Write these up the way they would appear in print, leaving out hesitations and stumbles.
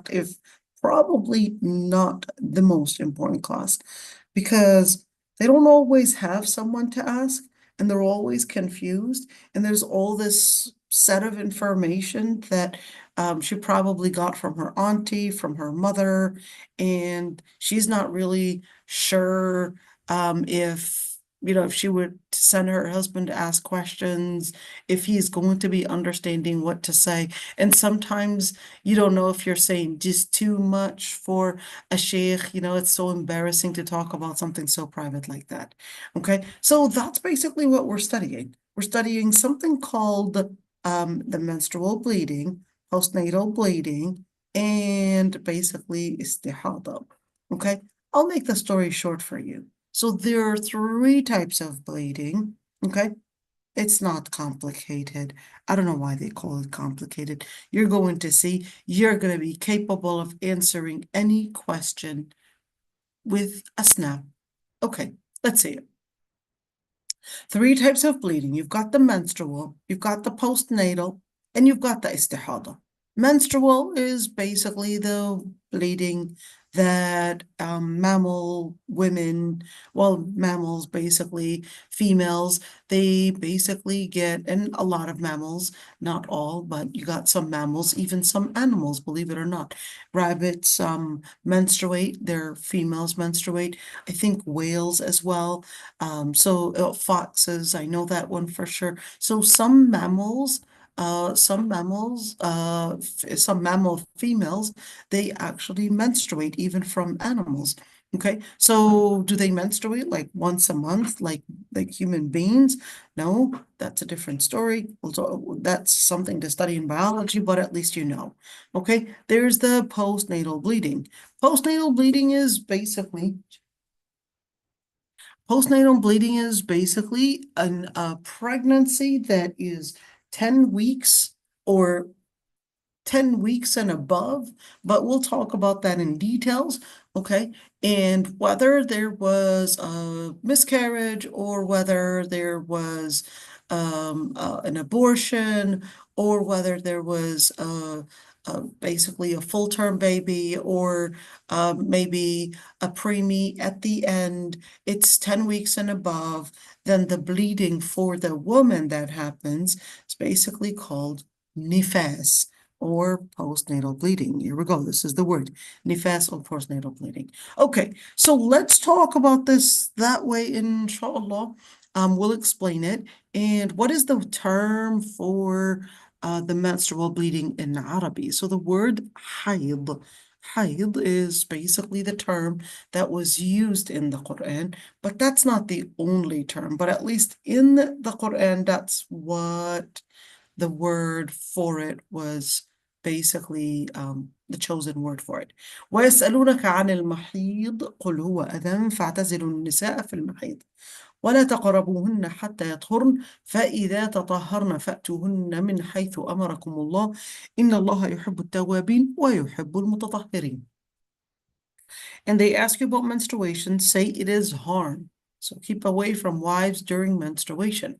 if probably not the most important class because they don't always have someone to ask and they're always confused. And there's all this set of information that she probably got from her auntie, from her mother, and she's not really sure if she would send her husband to ask questions, if he's going to be understanding what to say. And sometimes you don't know if you're saying just too much for a sheikh. It's so embarrassing to talk about something so private like that. Okay, so that's basically what we're studying. We're studying something called the menstrual bleeding, postnatal bleeding, and basically istihada. Okay, I'll make the story short for you. So there are three types of bleeding. Okay, it's not complicated. I don't know why they call it complicated. You're going to see, you're going to be capable of answering any question with a snap. Okay, let's see it. Three types of bleeding. You've got the menstrual, you've got the postnatal, and you've got the istihada. Menstrual is basically the bleeding that mammal women, well, mammals, basically females, they basically get, and a lot of mammals, not all, but you got some mammals, even some animals, believe it or not. Rabbits menstruate, their females menstruate. I think whales as well. Foxes, I know that one for sure. So some mammal females, they actually menstruate even from animals. Okay, so do they menstruate like once a month, like human beings? No, that's a different story. Also, that's something to study in biology, but at least you know. Okay, there's the postnatal bleeding. Postnatal bleeding is basically Postnatal bleeding is basically a pregnancy that is 10 weeks or 10 weeks and above, but we'll talk about that in details, okay? And whether there was a miscarriage or whether there was an abortion or whether there was basically a full-term baby or maybe a preemie at the end, it's 10 weeks and above, then the bleeding for the woman that happens is basically called nifas or postnatal bleeding. Here we go. This is the word, nifas or postnatal bleeding. Okay, so let's talk about this that way, inshallah. We'll explain it. And what is the term for the menstrual bleeding in Arabic? So the word hayd. Hayd is basically the term that was used in the Quran, but that's not the only term. But at least in the Quran, that's what the word for it was basically the chosen word for it. ويسألونك عن المحيض قل هو أذى فاعتزلوا النساء في المحيض ولا تقربوهن حتى يطهرن فإذا تطهرن فأتوهن من حيث أمركم الله إن الله يحب التوابين ويحب المتطهرين. And they ask you about menstruation, say it is harm. So keep away from wives during menstruation.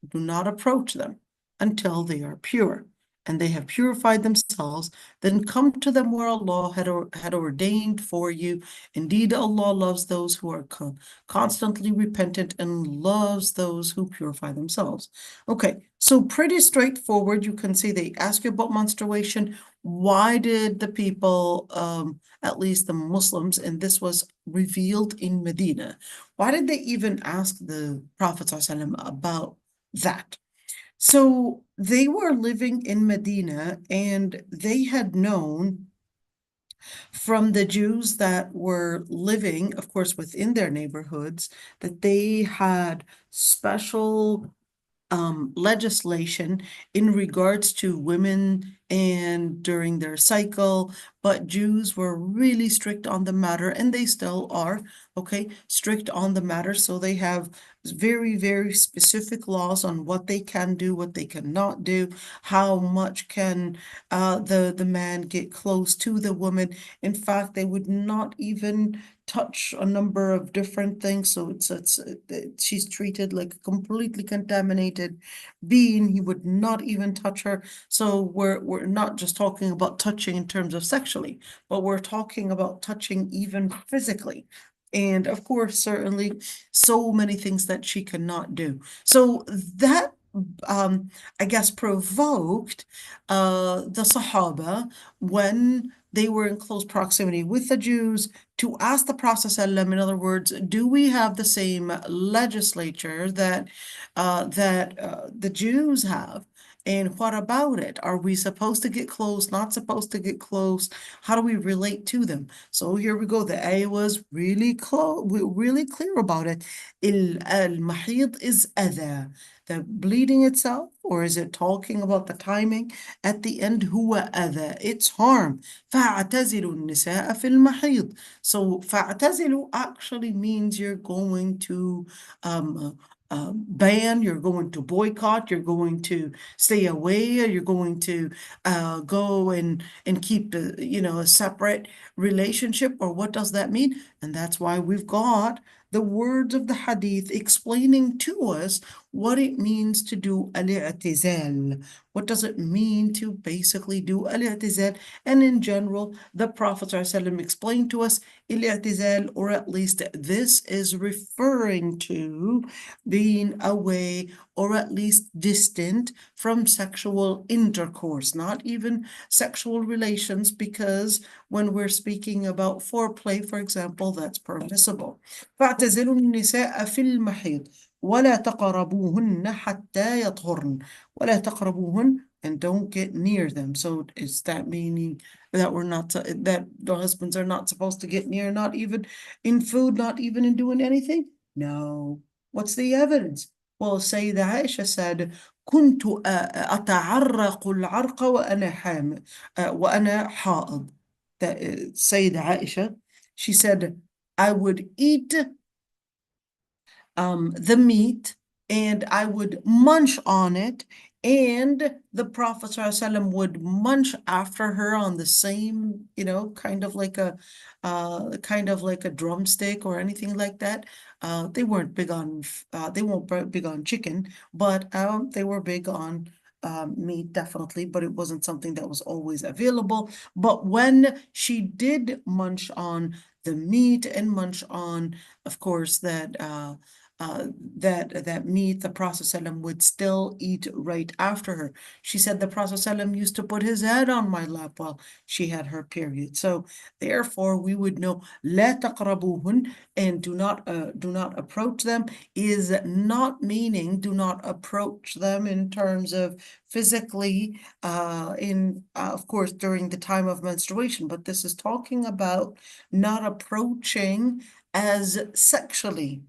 Do not approach them until they are pure and they have purified themselves, then come to them where Allah had ordained for you. Indeed, Allah loves those who are constantly repentant and loves those who purify themselves. Okay, so pretty straightforward. You can see they ask you about menstruation. Why did the people, at least the Muslims, and this was revealed in Medina, why did they even ask the Prophet ﷺ about that? So they were living in Medina and they had known from the Jews that were living, of course, within their neighborhoods, that they had special legislation in regards to women and during their cycle, but Jews were really strict on the matter, and they still are, okay, strict on the matter. So they have very, very specific laws on what they can do, what they cannot do, how much can the man get close to the woman. In fact, they would not even touch a number of different things. So she's treated like a completely contaminated being. He would not even touch her. So we're not just talking about touching in terms of sexually, but we're talking about touching even physically. And of course, certainly so many things that she cannot do. So that I guess provoked the Sahaba when they were in close proximity with the Jews to ask the Prophet ﷺ, in other words, do we have the same legislature that the Jews have? And what about it? Are we supposed to get close, not supposed to get close? How do we relate to them? So here we go. The ayah was really close, really clear about it. Al-mahid is adha. The bleeding itself, or is it talking about the timing? At the end, huwa adha. It's harm. فَاعْتَزِلُوا النِّسَاءَ فِي الْمَحِيضِ. So فَاعْتَزِلُوا actually means you're going to ban, you're going to boycott, you're going to stay away, you're going to go and keep a separate relationship, or what does that mean? And that's why we've got the words of the hadith explaining to us what it means to do al-i'tizal. What does it mean to basically do al-i'tizal? And in general, the Prophet ﷺ explained to us al-i'tizal, or at least this is referring to being away or at least distant from sexual intercourse, not even sexual relations, because when we're speaking about foreplay, for example, that's permissible. فاعتزلوا النساء في المحيض ولا تقربوهن حتى يطهرن ولا تقربوهن, and don't get near them. So is that meaning that that the husbands are not supposed to get near, not even in food, not even in doing anything? No. What's the evidence? Well, Sayyidah Aisha said, كنت أتعرق العرق وأنا حائض. That Sayyidah Aisha, she said, I would eat the meat and I would munch on it, and the Prophet ﷺ would munch after her on the same, kind of like a drumstick or anything like that. They weren't big on chicken, but they were big on meat, definitely, but it wasn't something that was always available. But when she did munch on the meat and munch on, of course, that meat, the Prophet ﷺ would still eat right after her. She said the Prophet ﷺ used to put his head on my lap while she had her period. So therefore, we would know لا تقربوهن, and do not approach them, is not meaning do not approach them in terms of physically, of course, during the time of menstruation, but this is talking about not approaching as sexually.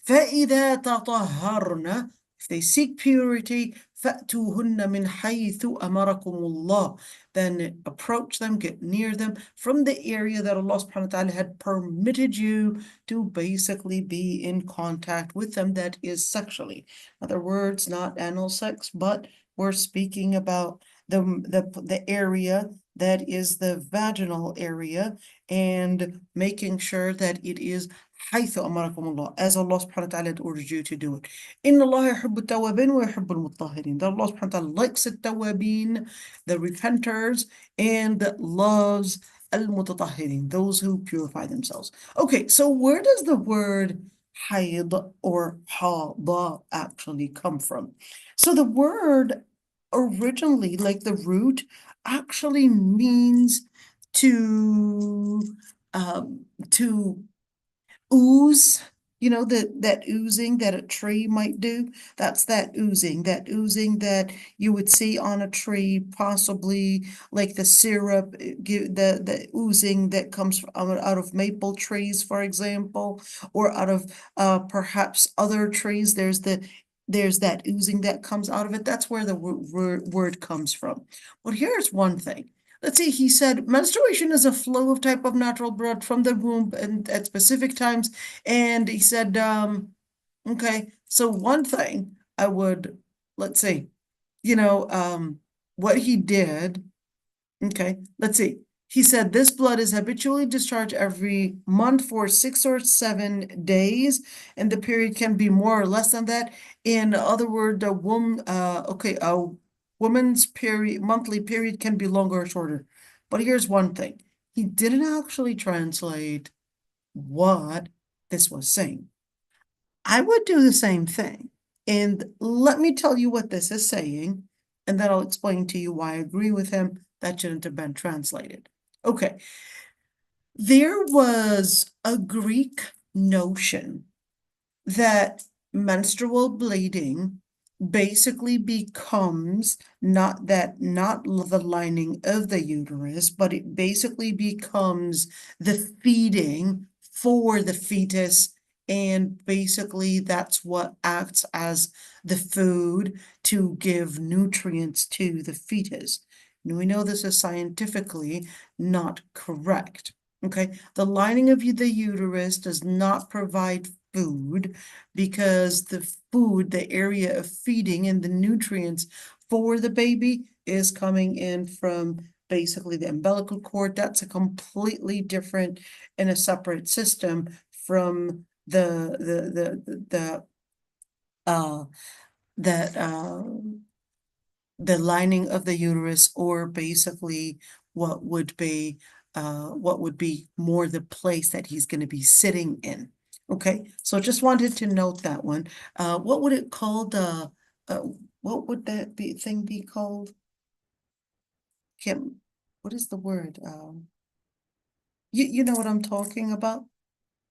فإذا تطهرن, if they seek purity, فأتوهن من حيث أمركم الله, then approach them, get near them from the area that Allah subhanahu wa ta'ala had permitted you to basically be in contact with them, that is sexually. In other words, not anal sex, but we're speaking about the area that is the vaginal area, and making sure that it is حيث أمركم الله, as Allah subhanahu wa ta'ala had ordered you to do it. إن الله يحب التوابين ويحب المطهرين. That Allah subhanahu wa ta'ala likes the tawabin, the repenters, and loves al-mutatahhirin, those who purify themselves. Okay, so where does the word hayd or hada actually come from? So the word originally, like the root, actually means to ooze, that oozing that a tree might do. That's that oozing that you would see on a tree, possibly like the syrup, the oozing that comes out of maple trees, for example, or out of perhaps other trees. There's that oozing that comes out of it. That's where the word comes from. Well, here's one thing. Let's see, he said menstruation is a flow of type of natural blood from the womb and at specific times. And he said, okay, so one thing I would, let's see, what he did, okay, let's see. He said this blood is habitually discharged every month for 6 or 7 days, and the period can be more or less than that. In other words, the womb, women's period, monthly period can be longer or shorter. But here's one thing. He didn't actually translate what this was saying. I would do the same thing. And let me tell you what this is saying, and then I'll explain to you why I agree with him. That shouldn't have been translated. Okay. There was a Greek notion that menstrual bleeding basically becomes not the lining of the uterus, but it basically becomes the feeding for the fetus. And basically that's what acts as the food to give nutrients to the fetus. And we know this is scientifically not correct. Okay, the lining of the uterus does not provide food because the food, the area of feeding and the nutrients for the baby is coming in from basically the umbilical cord. That's a completely different and a separate system from the lining of the uterus, or basically what would be more the place that he's going to be sitting in. Okay, so just wanted to note that one. What would it called? What would that thing be called? Kim, what is the word? You know what I'm talking about?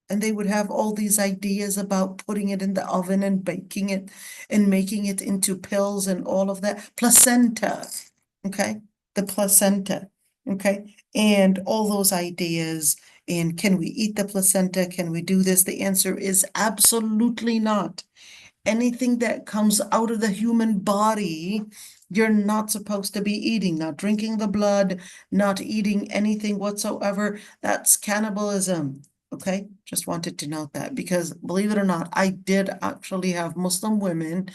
And they would have all these ideas about putting it in the oven and baking it and making it into pills and all of that. Placenta, okay? The placenta, okay? And all those ideas. And can we eat the placenta? Can we do this? The answer is absolutely not. Anything that comes out of the human body, you're not supposed to be eating, not drinking the blood, not eating anything whatsoever. That's cannibalism. Okay, just wanted to note that, because believe it or not, I did actually have Muslim women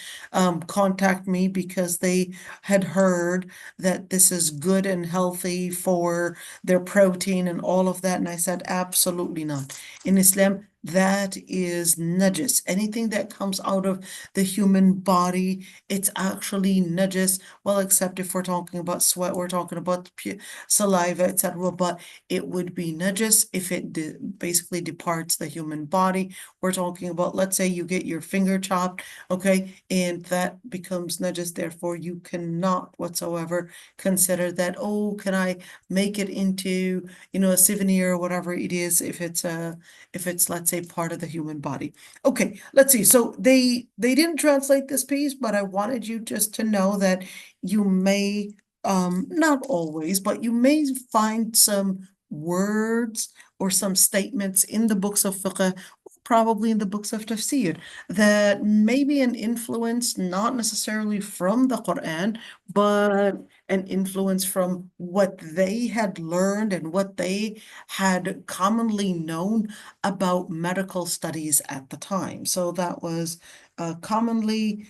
contact me because they had heard that this is good and healthy for their protein and all of that. And I said, absolutely not. In Islam, that is najis. Anything that comes out of the human body, it's actually najis. Well, except if we're talking about sweat, we're talking about saliva, etc. But it would be najis if it basically departs the human body. We're talking about, let's say you get your finger chopped, okay, and that becomes najis. Therefore, you cannot whatsoever consider that, oh, can I make it into, a souvenir or whatever it is, if it's, let's say, part of the human body. Okay, let's see. So they didn't translate this piece, but I wanted you just to know that you may, not always, but you may find some words or some statements in the books of fiqh, probably in the books of tafsir, that may be an influence, not necessarily from the Quran, but an influence from what they had learned and what they had commonly known about medical studies at the time. So that was a commonly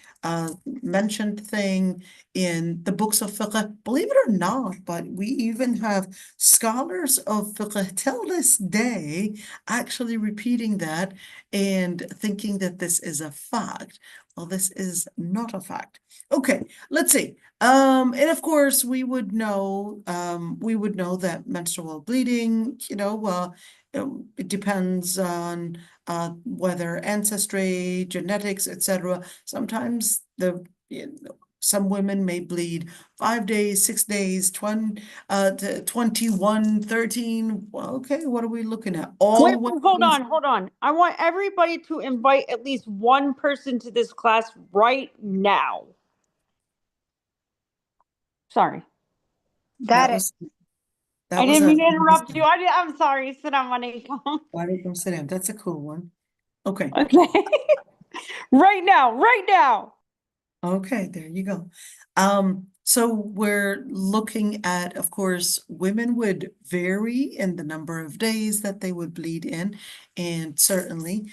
mentioned thing in the books of fiqh. Believe it or not, but we even have scholars of fiqh till this day actually repeating that and thinking that this is a fact. Well, this is not a fact. Okay, let's see. And of course, we would know that menstrual bleeding, it depends on whether ancestry, genetics, etc. Sometimes some women may bleed 5 days, 6 days, 21, 13. Well, okay, what are we looking at? Wait, hold on. I want everybody to invite at least one person to this class right now. Sorry. That was I didn't mean to interrupt you. I'm sorry. Salam alaikum. Walaikum salam. That's a cool one. Okay. Okay. Right now. Okay, there you go. So we're looking at, of course, women would vary in the number of days that they would bleed in. And certainly,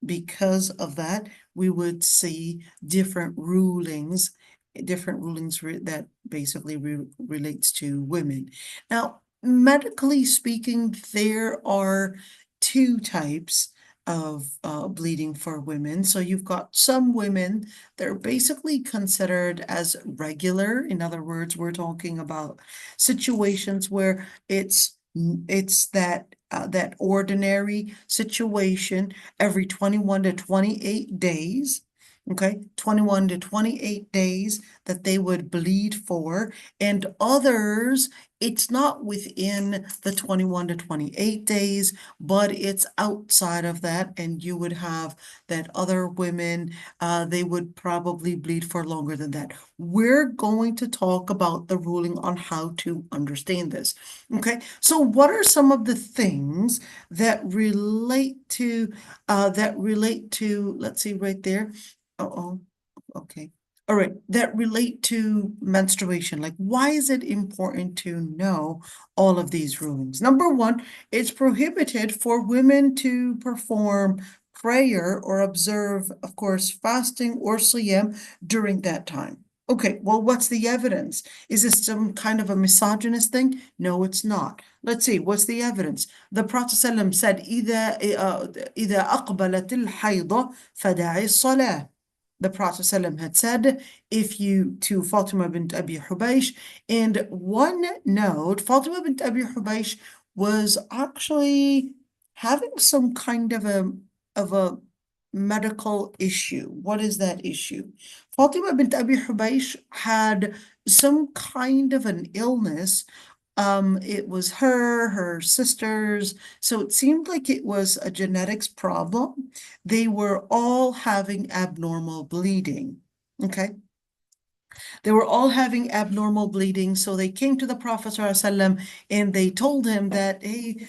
because of that, we would see different rulings that basically relates to women. Now, medically speaking, there are two types bleeding for women. So you've got some women that are basically considered as regular. In other words, we're talking about situations where it's that ordinary situation every 21 to 28 days. Okay, 21 to 28 days that they would bleed for, and others, it's not within the 21 to 28 days, but it's outside of that, and you would have that other women, they would probably bleed for longer than that. We're going to talk about the ruling on how to understand this. Okay, so what are some of the things that relate to, let's see right there. Oh, okay. All right, that relate to menstruation. Like, why is it important to know all of these rulings? Number one, it's prohibited for women to perform prayer or observe, of course, fasting or siyam during that time. Okay, well, what's the evidence? Is this some kind of a misogynist thing? No, it's not. Let's see, what's the evidence? The Prophet ﷺ said, إذا أقبلت الحيضة فدعي الصلاة. The Prophet ﷺ had said, if you, to Fatima bint Abi Hubaysh, and one note, Fatima bint Abi Hubaysh was actually having some kind of a medical issue. What is that issue? Fatima bint Abi Hubaysh had some kind of an illness. It was her sisters, so it seemed like it was a genetics problem. They were all having abnormal bleeding. Okay. They were all having abnormal bleeding, so they came to the Prophet ﷺ and they told him that, hey,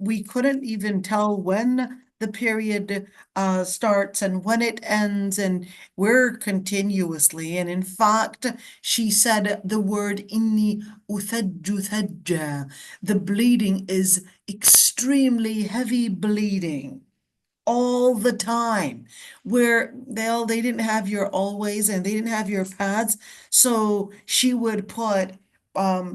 we couldn't even tell when the period starts and when it ends, and we're continuously. And in fact, she said the word inni uthajju thajja. The bleeding is extremely heavy bleeding all the time, where they didn't have your always and they didn't have your pads, so she would put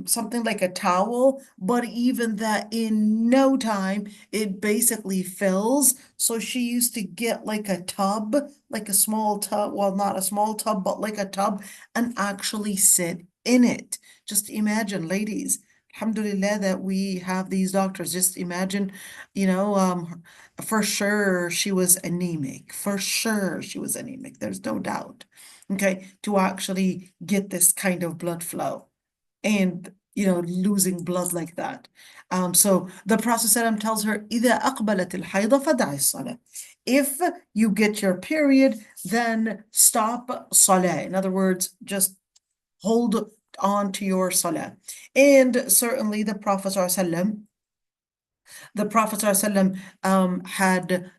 something like a towel, but even that, in no time it basically fills. So she used to get like a tub, like a small tub, well, not a small tub, but like a tub, and actually sit in it. Just imagine, ladies, alhamdulillah that we have these doctors. Just imagine, for sure she was anemic. For sure she was anemic. There's no doubt. Okay, to actually get this kind of blood flow and losing blood like that. So the Prophet ﷺ tells her, إِذَا أَقْبَلَتِ الْحَيْضَ فَدَعِ الصَّلَاةِ. If you get your period, then stop salah. In other words, just hold on to your salah. And certainly the Prophet ﷺ had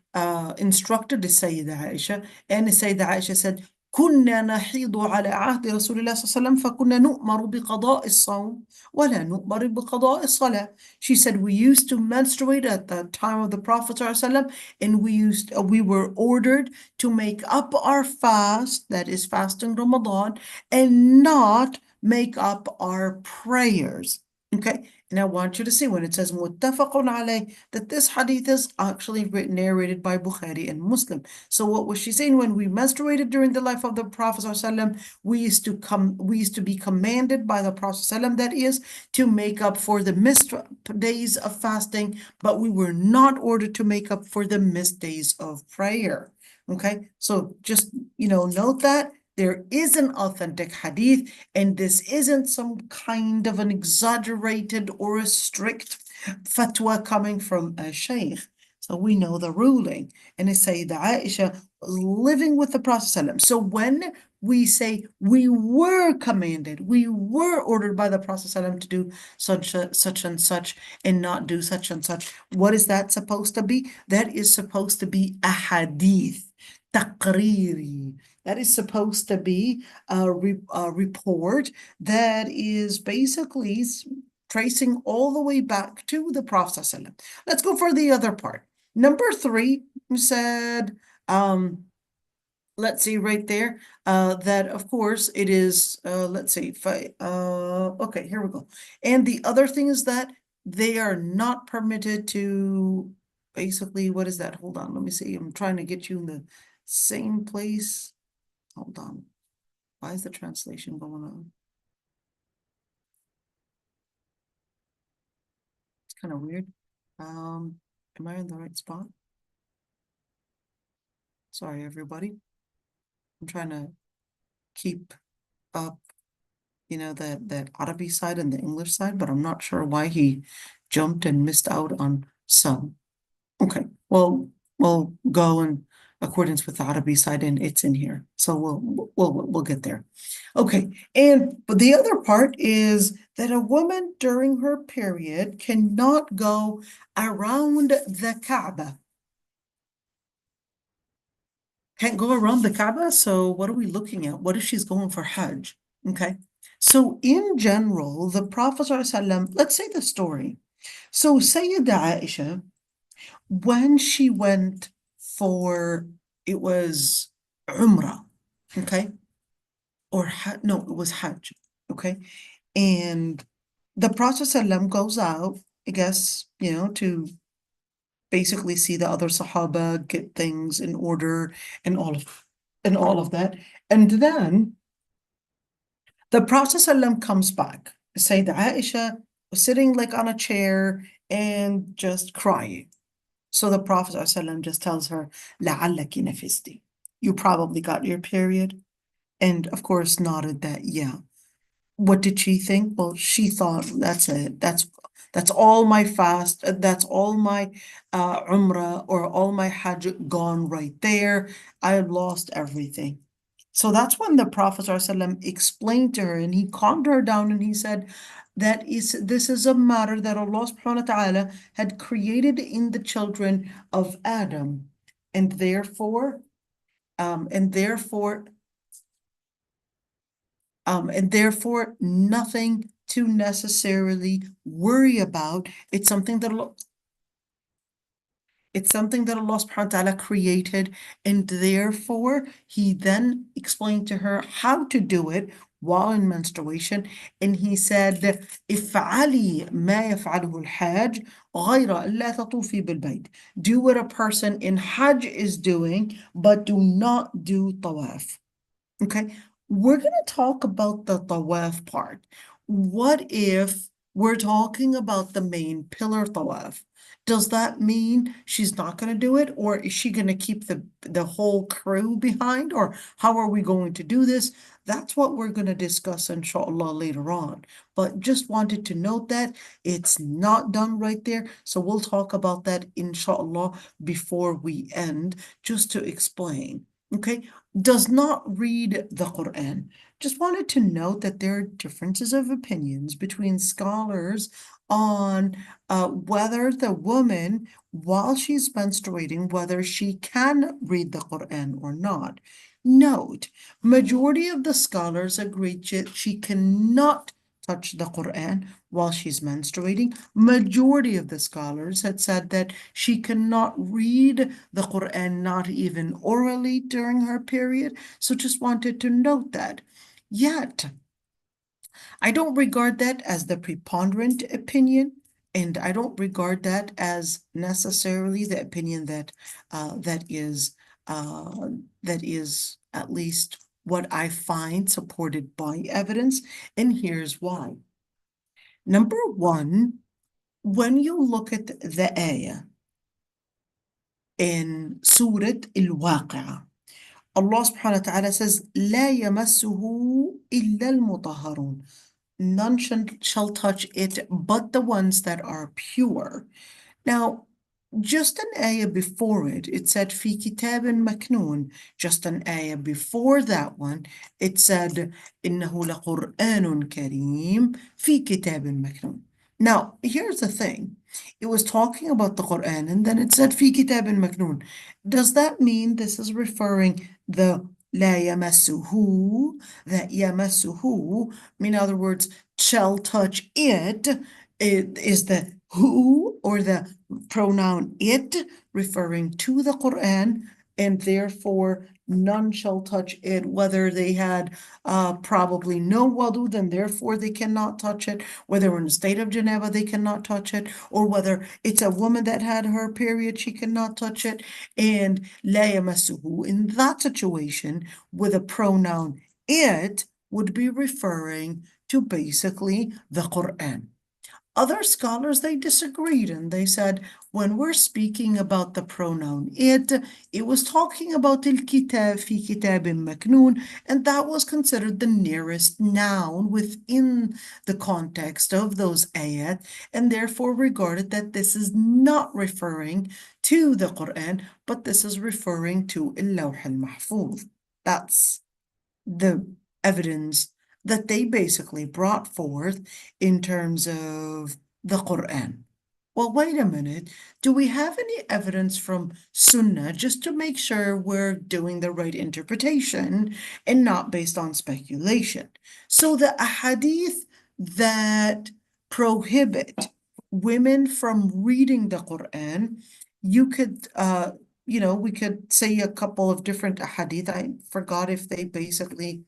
instructed the Sayyida Aisha, and the Sayyida Aisha said, كنا نحيض على عهد رسول الله صلى الله عليه وسلم فكنا نؤمر بقضاء الصوم ولا نؤمر بقضاء الصلاة. She said, we used to menstruate at the time of the Prophet صلى الله عليه وسلم, and we were ordered to make up our fast, that is fasting Ramadan, and not make up our prayers. Okay, and I want you to see when it says muttafaqun alayh, that this hadith is actually narrated by Bukhari and Muslim. So what was she saying? When we menstruated during the life of the Prophet ﷺ, we used to be commanded by the Prophet ﷺ, that is, to make up for the missed days of fasting, but we were not ordered to make up for the missed days of prayer. Okay, so just note that there is an authentic hadith, and this isn't some kind of an exaggerated or a strict fatwa coming from a sheikh. So we know the ruling. And it's Sayyida Aisha living with the Prophet ﷺ. So when we say we were commanded, we were ordered by the Prophet ﷺ to do such and such and not do such and such, what is that supposed to be? That is supposed to be a hadith, taqriri. That is supposed to be a report that is basically tracing all the way back to the Prophet ﷺ. Let's go for the other part. Number 3 said, let's see right there, that of course it is, let's see, okay, here we go. And the other thing is that they are not permitted to basically, what is that? Hold on, let me see. I'm trying to get you in the same place. Hold on. Why is the translation going on? It's kind of weird. Am I in the right spot? Sorry, everybody. I'm trying to keep up, that Arabic side and the English side, but I'm not sure why he jumped and missed out on some. Okay, well, we'll go in accordance with the Arabic side, and it's in here, so we'll get there. Okay, but the other part is that a woman during her period cannot go around the Kaaba. Can't go around the Kaaba, so what are we looking at? What if she's going for Hajj? Okay, so in general, the Prophet ﷺ, let's say the story. So Sayyida Aisha, when she went for, it was Umrah, okay? Or no, it was Hajj, okay? And the Prophet ﷺ goes out, I guess, to basically see the other Sahaba, get things in order and all of that. And then the Prophet ﷺ comes back. Sayyida Aisha was sitting like on a chair and just crying. So the Prophet ﷺ just tells her, لَعَلَّكِ نَفِسْتِ. You probably got your period. And of course nodded that, yeah. What did she think? Well, she thought, that's it. That's all my fast. That's all my Umrah or all my Hajj gone right there. I lost everything. So that's when the Prophet ﷺ explained to her, and he calmed her down, and he said this is a matter that Allah subhanahu wa ta'ala had created in the children of Adam, and therefore nothing to necessarily worry about. It's something that Allah subhanahu wa ta'ala created, and therefore he then explained to her how to do it while in menstruation, and he said, افعلي ما يفعله الحاج غير ألا تطوفي بالبيت. Do what a person in Hajj is doing, but do not do tawaf. Okay, we're going to talk about the tawaf part. What if we're talking about the main pillar tawaf? Does that mean she's not going to do it, or is she going to keep the whole crew behind, or how are we going to do this? That's what we're going to discuss, inshallah, later on. But just wanted to note that it's not done right there. So we'll talk about that, inshallah, before we end, just to explain. Okay, does not read the Quran. Just wanted to note that there are differences of opinions between scholars on whether the woman, while she's menstruating, whether she can read the Quran or not. Note, majority of the scholars agree she cannot touch the Quran while she's menstruating. Majority of the scholars had said that she cannot read the Quran, not even orally, during her period. So just wanted to note that. Yet, I don't regard that as the preponderant opinion, and I don't regard that as necessarily the opinion that is at least what I find supported by evidence, and here's why. Number one, when you look at the ayah in Surah Al-Waqi'ah, Allah subhanahu wa ta'ala says, لا يمسه إلا المطهرون. None shall touch it but the ones that are pure. Now, just an ayah before it, it said في كتاب مكنون. Just an ayah before that one, it said إنه لقرآن كريم في كتاب مكنون. Now, here's the thing. It was talking about the Quran, and then it said في كتاب مكنون. Does that mean this is referring the لا يمسه, that يمسه, in other words, shall touch it, is the who or the pronoun it referring to the Quran, and therefore none shall touch it, whether they had probably no wudu, then therefore they cannot touch it, whether in a state of janaba they cannot touch it, or whether it's a woman that had her period, she cannot touch it. And لا يمسه, in that situation, with a pronoun it, would be referring to basically the Quran. Other scholars, they disagreed, and they said, when we're speaking about the pronoun it was talking about al-kitab fi kitabin maknoon, and that was considered the nearest noun within the context of those ayat, and therefore regarded that this is not referring to the Quran, but this is referring to al-lawh al-mahfuz. That's the evidence that they basically brought forth in terms of the Quran. Well, wait a minute. Do we have any evidence from Sunnah just to make sure we're doing the right interpretation and not based on speculation? So the ahadith that prohibit women from reading the Quran, you could we could say a couple of different ahadith. I forgot if they basically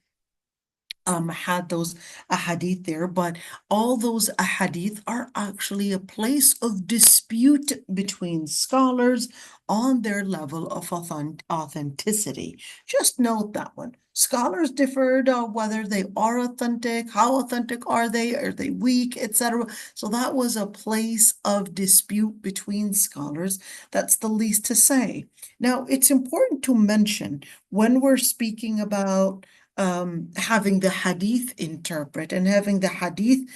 had those ahadith there, but all those ahadith are actually a place of dispute between scholars on their level of authenticity. Just note that one. Scholars differed on whether they are authentic, how authentic are they weak, etc. So that was a place of dispute between scholars. That's the least to say. Now, it's important to mention when we're speaking about having the hadith interpret and having the hadith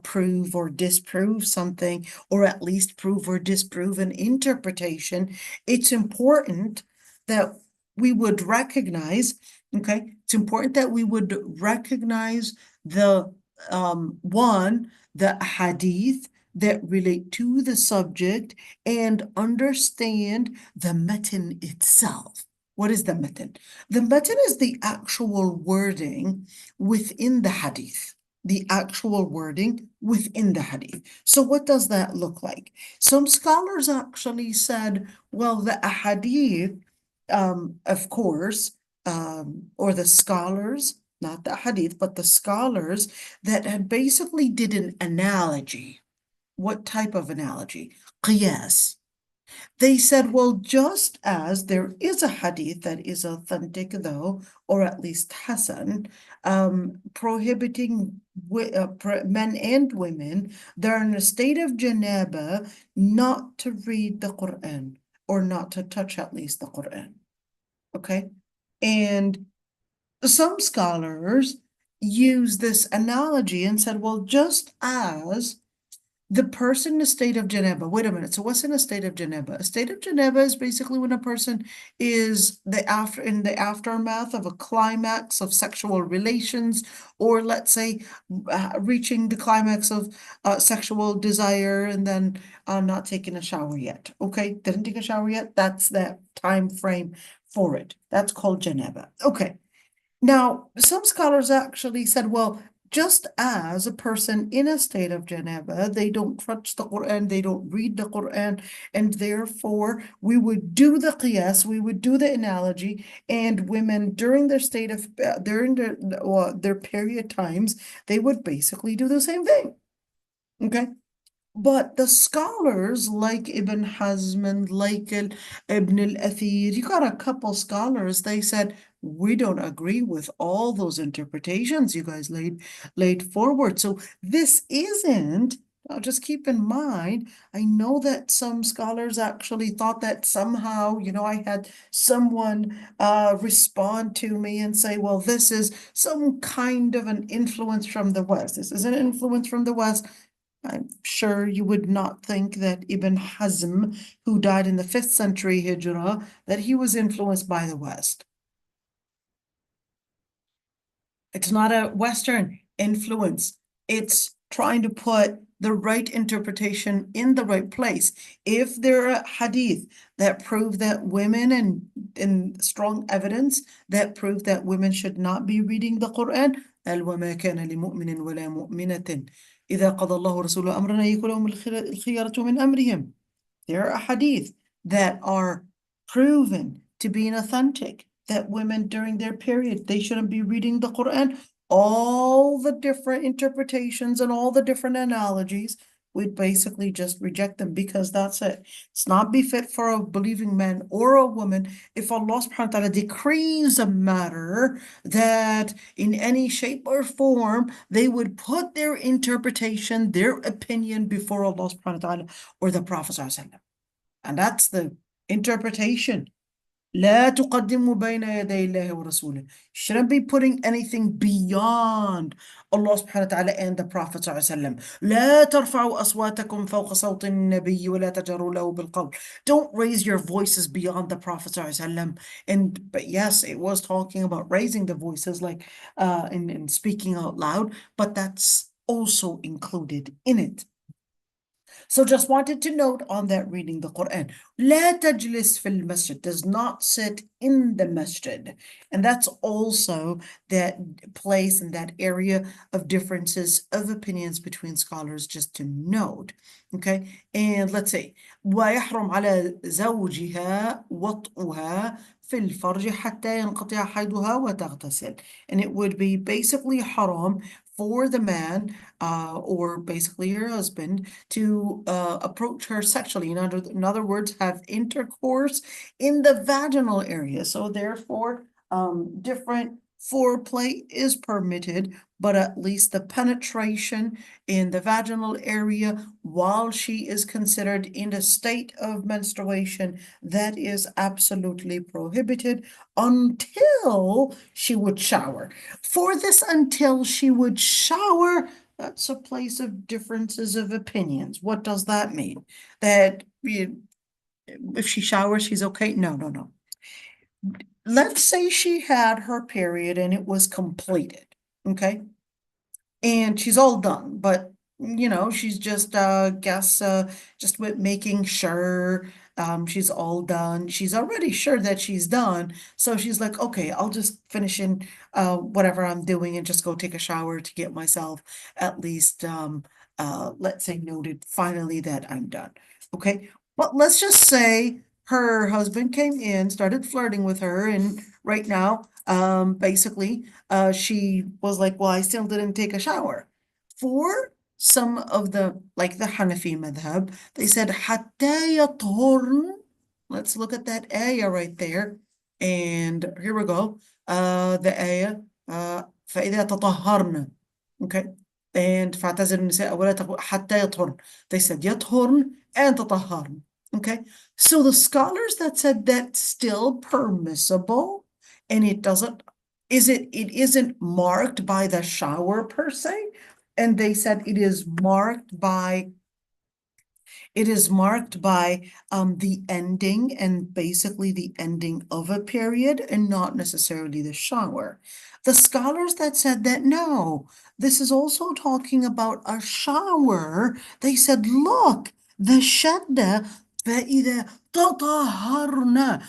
prove or disprove something, or at least prove or disprove an interpretation, it's important that we would recognize, okay, it's important that we would recognize the the hadith that relate to the subject and understand the matan itself. What is the matan? The matan is the actual wording within the hadith. The actual wording within the hadith. So what does that look like? Some scholars actually said, well, the hadith, of course, or the scholars, not the hadith, but the scholars that had basically did an analogy. What type of analogy? Qiyas. They said, well, just as there is a hadith that is authentic, though, or at least Hasan, prohibiting men and women that are in a state of janaba not to read the Quran or not to touch at least the Quran. Okay? And some scholars use this analogy and said, well, just as the person in a state of janaba. Wait a minute. So what's in a state of janaba? A state of janaba is basically when a person is in the aftermath of a climax of sexual relations, or let's say reaching the climax of sexual desire and then not taking a shower yet. Okay, didn't take a shower yet. That's that time frame for it. That's called janaba. Okay. Now, some scholars actually said, well, just as a person in a state of janaba, they don't touch the Quran, they don't read the Quran, and therefore we would do the qiyas, we would do the analogy, and women during their state of during their period times, they would basically do the same thing. Okay. But the scholars like Ibn Hazm and like Ibn al-Athir, you got a couple scholars, they said, we don't agree with all those interpretations you guys laid forward. So this isn't, now just keep in mind, I know that some scholars actually thought that somehow, I had someone respond to me and say, well, this is some kind of an influence from the West. This is an influence from the West. I'm sure you would not think that Ibn Hazm, who died in the 5th century Hijrah, that he was influenced by the West. It's not a Western influence. It's trying to put the right interpretation in the right place. If there are hadith that prove that women and strong evidence that prove that women should not be reading the Quran, وَمَا كَانَ لِمُؤْمِنٍ وَلَا مُؤْمِنَةٍ إذا قضى الله ورسوله أمرا يكون لهم الخيرة من أمرهم. There are hadith that are proven to be inauthentic, that women during their period, they shouldn't be reading the Quran. All the different interpretations and all the different analogies, we'd basically just reject them because that's it. It's not befit for a believing man or a woman if Allah subhanahu wa ta'ala decrees a matter that in any shape or form they would put their interpretation, their opinion before Allah subhanahu wa ta'ala or the Prophet sallallahu alaihi wasallam. And that's the interpretation. لا تقدموا بين يدي الله ورسوله. Shouldn't be putting anything beyond Allah subhanahu wa ta'ala and the Prophet صلى الله عليه وسلم. لا ترفعوا أصواتكم فوق صوت النبي ولا تجهروا له بالقول. Don't raise your voices beyond the Prophet صلى الله عليه وسلم. But yes, it was talking about raising the voices like in speaking out loud, but that's also included in it. So just wanted to note on that reading the Quran. لا تجلس في المسجد, does not sit in the masjid. And that's also that place and that area of differences of opinions between scholars, just to note. Okay, and let's say ويحرم على زوجها وطئها في الفرج حتى ينقطع حيضها وتغتسل. And it would be basically haram for the man or basically her husband to approach her sexually. In other words, have intercourse in the vaginal area. So therefore, different foreplay is permitted, but at least the penetration in the vaginal area while she is considered in a state of menstruation, that is absolutely prohibited until she would shower. For this until she would shower, that's a place of differences of opinions. What does that mean? That if she showers, she's okay? No, no, no. Let's say she had her period and it was completed, okay? And she's all done, but she's just just with making sure she's all done. She's already sure that she's done. So she's like, okay, I'll just finish in whatever I'm doing and just go take a shower to get myself at least let's say noted finally that I'm done. Okay. But let's just say her husband came in, started flirting with her, and right now, basically, she was like, well, I still didn't take a shower. For some of like the Hanafi madhab, they said, حَتَّى يَطْهُرْنَ. Let's look at that ayah right there. And here we go. The ayah, فَإِذَا تَطَهَّرْنَ. Okay. And فَاعْتَزِلُوا النِّسَاءَ وَلَا تَقْرَبُوهُنَّ حَتَّى يَطْهُرْنَ. They said يَطْهُرْنَ and تَطَهَّرْنَ. Okay, so the scholars that said that's still permissible, and it isn't marked by the shower per se, and they said it is marked by the ending, and basically the ending of a period and not necessarily the shower. The scholars that said that no, this is also talking about a shower, they said, look, the shadda فإذا تطهرنا.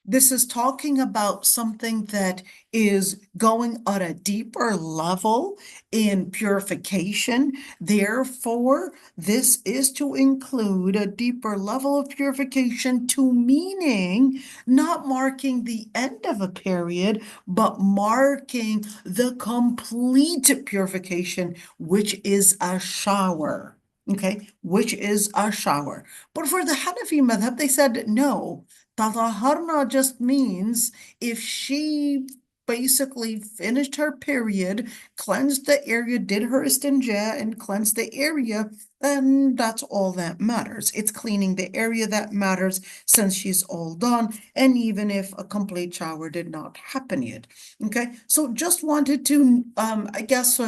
This is talking about something that is going at a deeper level in purification. Therefore, this is to include a deeper level of purification, to meaning not marking the end of a period, but marking the complete purification, which is a shower. Okay, which is a shower. But for the Hanafi madhab, they said no. Tataharna just means if she basically finished her period, cleansed the area, did her istinja and cleansed the area, then that's all that matters. It's cleaning the area that matters since she's all done, and even if a complete shower did not happen yet. Okay, so just wanted to, I guess,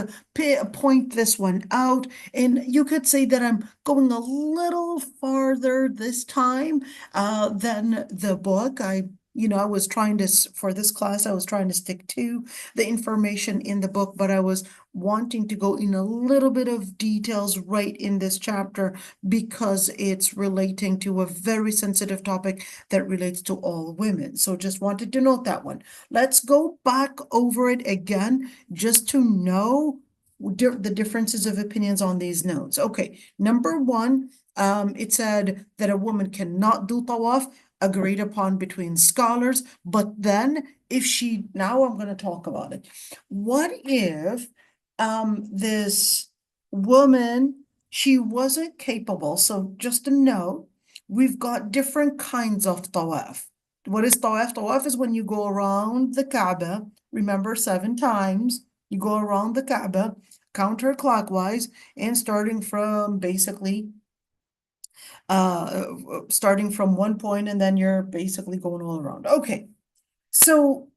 point this one out, and you could say that I'm going a little farther this time than the book. I was trying to, for this class, I was trying to stick to the information in the book, but I was wanting to go in a little bit of details right in this chapter because it's relating to a very sensitive topic that relates to all women. So just wanted to note that one. Let's go back over it again just to know the differences of opinions on these notes. Okay, number one, It said that a woman cannot do tawaf, agreed upon between scholars. But then if she, now I'm going to talk about it. What if this woman, she wasn't capable? So just to know, we've got different kinds of tawaf. What is tawaf? Tawaf is when you go around the Kaaba, remember 7 times, you go around the Kaaba counterclockwise and starting from basically starting from one point and then you're basically going all around. Okay, so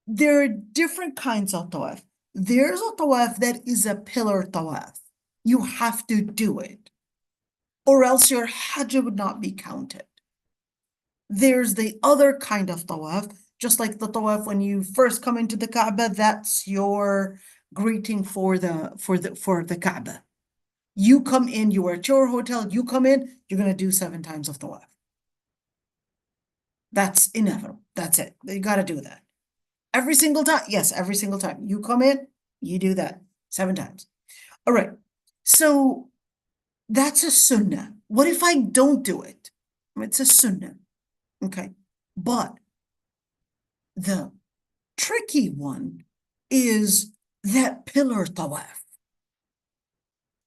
there are different kinds of tawaf. There's a tawaf that is a pillar tawaf. You have to do it, or else your hajj would not be counted. There's the other kind of tawaf, just like the tawaf when you first come into the Kaaba, that's your greeting for the Kaaba. You come in, you are at your hotel, you come in, you're going to do 7 times of tawaf. That's inevitable. That's it. You got to do that. Every single time. Yes, every single time. You come in, you do that 7 times. All right. So that's a sunnah. What if I don't do it? It's a sunnah. Okay. But the tricky one is that pillar tawaf.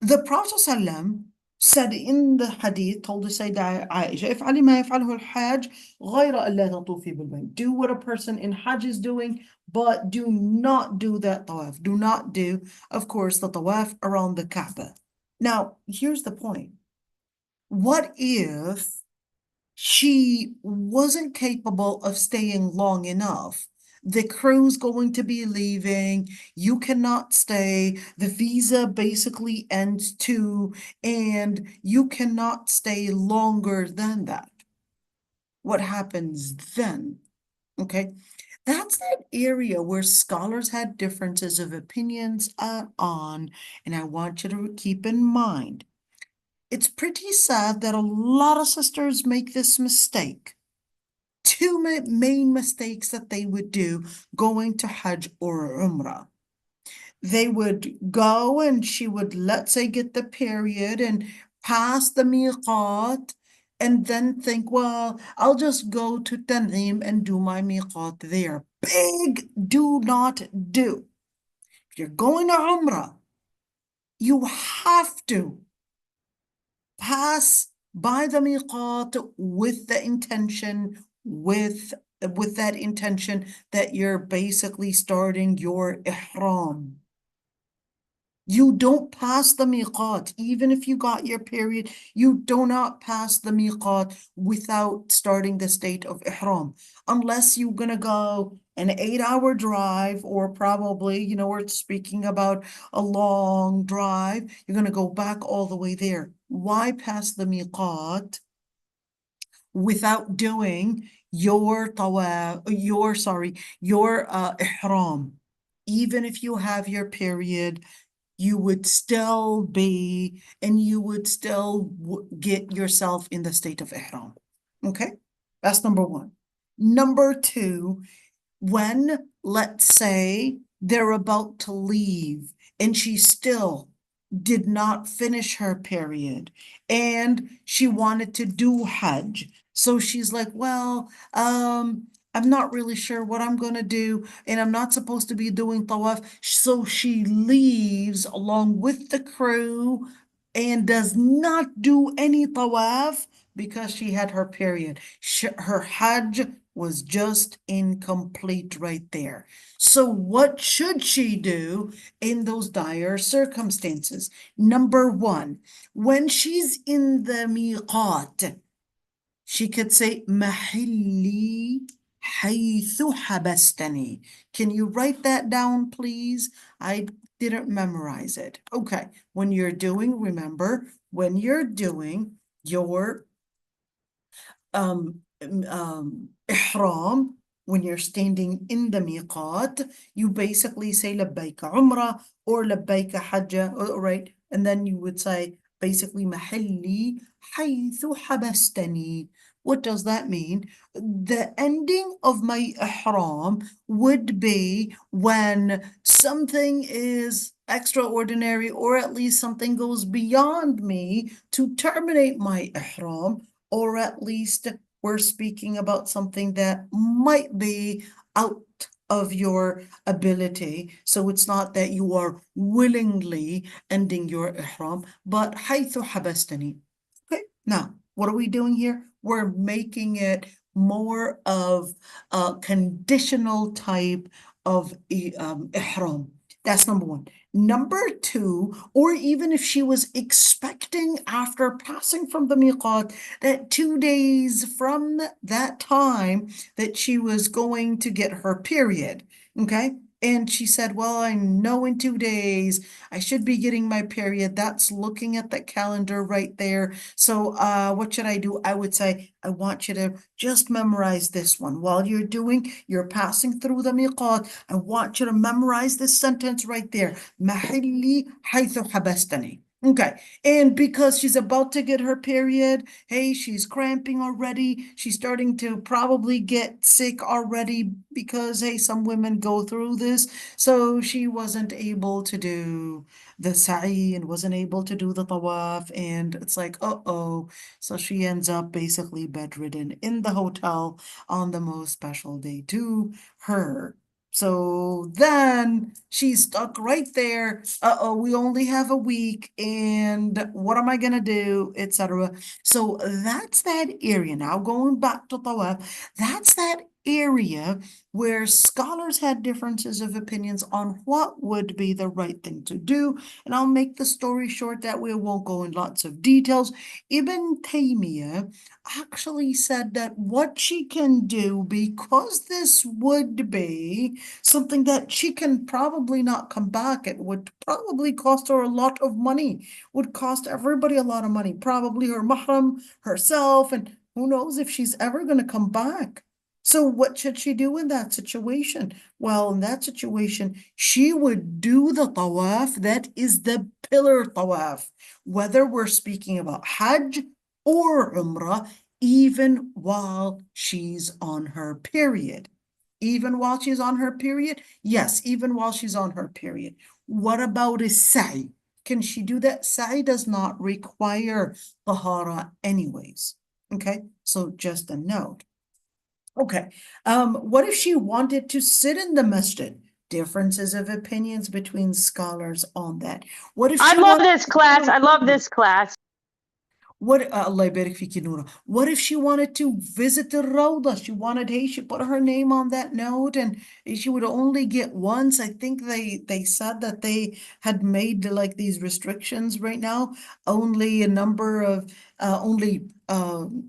The Prophet ﷺ said in the hadith, told the Sayyidah Aisha, افعلي ما يفعله الحاج غير أن لا تطوفي بالبيت. Do what a person in Hajj is doing, but do not do that tawaf. Do not do, of course, the tawaf around the Kaaba. Now, here's the point. What if she wasn't capable of staying long enough? The crew's going to be leaving, you cannot stay, the visa basically ends too, and you cannot stay longer than that. What happens then? Okay, that's that area where scholars had differences of opinions on, and I want you to keep in mind, it's pretty sad that a lot of sisters make this mistake. 2 main mistakes that they would do going to Hajj or Umrah. They would go and she would, let's say, get the period and pass the miqat and then think, well, I'll just go to Tan'im and do my miqat there. Big do not do. If you're going to Umrah, you have to pass by the miqat with the intention, with that intention that you're basically starting your ihram. You don't pass the miqat, even if you got your period, you do not pass the miqat without starting the state of ihram, unless you're gonna go an 8-hour drive, or probably, you know, we're speaking about a long drive, you're gonna go back all the way there. Why pass the miqat without doing your tawaf, your ihram? Even if you have your period, you would still be, and you would still get yourself in the state of ihram. Okay, that's number 1. Number 2, when, let's say, they're about to leave and she still did not finish her period and she wanted to do Hajj. So she's like, well, I'm not really sure what I'm going to do, and I'm not supposed to be doing tawaf. So she leaves along with the crew and does not do any tawaf because she had her period. Her Hajj was just incomplete right there. So what should she do in those dire circumstances? Number 1, when she's in the miqat, she could say, محلي حيث حبستني. Can you write that down, please? I didn't memorize it. Okay, when you're doing, remember, when you're doing your ihram, when you're standing in the miqat, you basically say labbaika umrah or labbaika hajjah, right? And then you would say basically mahalli haythu habastani. What does that mean? The ending of my ihram would be when something is extraordinary, or at least something goes beyond me to terminate my ihram, or at least we're speaking about something that might be out of your ability. So it's not that you are willingly ending your ihram, but حيث حبستني. Okay, now what are we doing here? We're making it more of a conditional type of ihram. That's number one. Number two, or even if she was expecting after passing from the miqat that 2 days from that time that she was going to get her period, okay? And she said, well, I know in 2 days I should be getting my period. That's looking at the calendar right there. So what should I do? I would say, I want you to just memorize this one. While you're passing through the miqat, I want you to memorize this sentence right there. محلي حيث حبستني. Okay, and because she's about to get her period, hey, she's cramping already. She's starting to probably get sick already because, hey, some women go through this. So she wasn't able to do the sa'i and wasn't able to do the tawaf. And it's like, uh-oh. So she ends up basically bedridden in the hotel on the most special day to her. So then she's stuck right there. Uh-oh, we only have a week, and what am I gonna do, etc. So that's that area. Now going back to Tawaf, that's that area where scholars had differences of opinions on what would be the right thing to do. And I'll make the story short, that way I won't go in lots of details. Ibn Taymiyyah actually said that what she can do, because this would be something that she can probably not come back, it would probably cost her a lot of money, would cost everybody a lot of money, probably her mahram, herself, and who knows if she's ever going to come back. So what should she do in that situation? Well, in that situation, she would do the tawaf, that is the pillar tawaf, whether we're speaking about Hajj or Umrah, even while she's on her period. Even while she's on her period? Yes, even while she's on her period. What about a sa'i? Can she do that? Sa'i does not require tahara anyways. Okay, so just a note. Okay, what if she wanted to sit in the masjid? Differences of opinions between scholars on that. What if I she love wanted this class. I love this class. what Allah يبارك فيك Noura. What if she wanted to visit the Rawda? She wanted, hey, she put her name on that note and she would only get once. I think they said that they had made like these restrictions right now. Only a number of only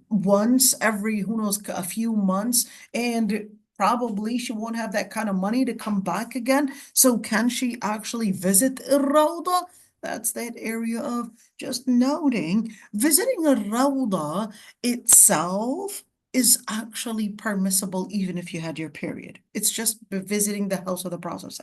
once every, who knows, a few months, and probably she won't have that kind of money to come back again. So can she actually visit the Rawda? That's that area of just noting. Visiting a Rawda itself is actually permissible even if you had your period. It's just visiting the house of the Prophet.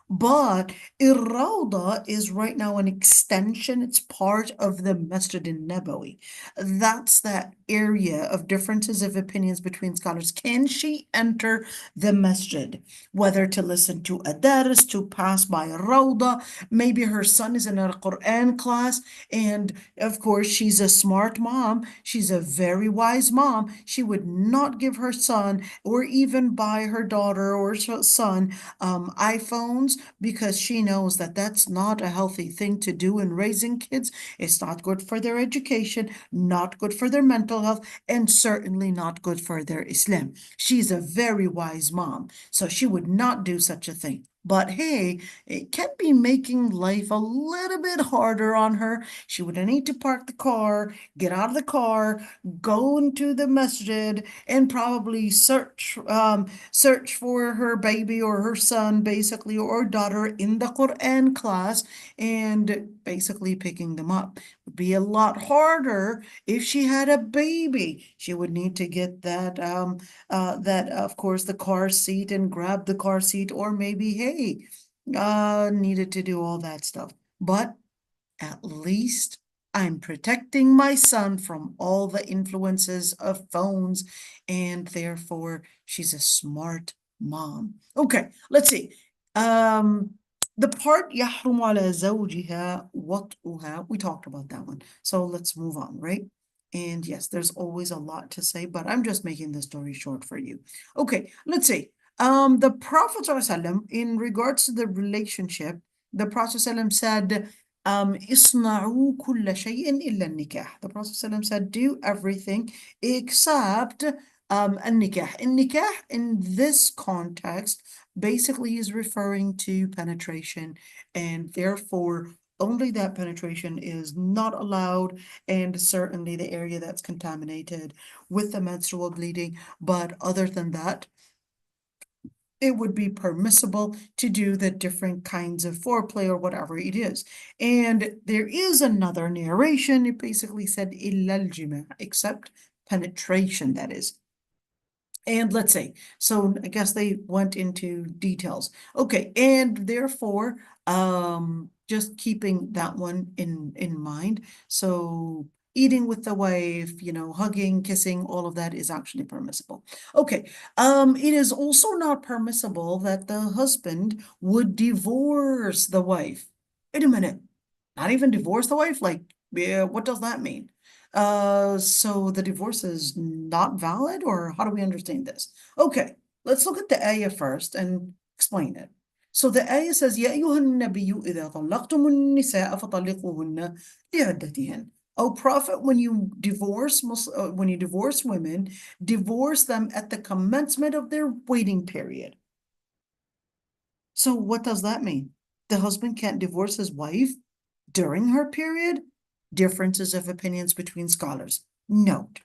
But Rawda is right now an extension. It's part of the Masjid al-Nabawi. That's that area of differences of opinions between scholars. Can she enter the masjid? Whether to listen to a dars, to pass by a Rawda. Maybe her son is in a Quran class, and of course she's a smart mom. She's a very wise mom. She would not give her son or even buy her daughter or son iPhones, because she knows that that's not a healthy thing to do in raising kids. It's not good for their education, not good for their mental health, and certainly not good for their Islam. She's a very wise mom, so she would not do such a thing. But hey, it can be making life a little bit harder on her. She would need to park the car, get out of the car, go into the masjid, and probably search for her baby or her son, basically, or daughter in the Quran class, and basically picking them up. Would be a lot harder if she had a baby. She would need to get that of course the car seat and grab the car seat, or maybe, hey, needed to do all that stuff. But at least I'm protecting my son from all the influences of phones, and therefore she's a smart mom. Okay, let's see. The part يحرم على زوجها وطئها, we talked about that one. So let's move on, right? And yes, there's always a lot to say, but I'm just making the story short for you. Okay, let's see. The Prophet ﷺ, in regards to the relationship, the Prophet ﷺ said, اصنعوا كل شيء إلا النكاح. The Prophet ﷺ said, do everything except النكاح. النكاح in this context basically is referring to penetration, and therefore only that penetration is not allowed, and certainly the area that's contaminated with the menstrual bleeding. But other than that, it would be permissible to do the different kinds of foreplay or whatever it is. And there is another narration. It basically said إلا الجماع, except penetration, that is. And let's say, so I guess they went into details. Okay, and therefore, just keeping that one in mind. So eating with the wife, you know, hugging, kissing, all of that is actually permissible. Okay, it is also not permissible that the husband would divorce the wife. Wait a minute, not even divorce the wife? Like, yeah, what does that mean? So the divorce is not valid, or how do we understand this? Okay, let's look at the ayah first and explain it. So the ayah says, يا أيها النبي إذا طلقتم النساء فطلقوهن لعدتهن. O Prophet, when you divorce women, divorce them at the commencement of their waiting period. So what does that mean? The husband can't divorce his wife during her period? Differences of opinions between scholars. Note,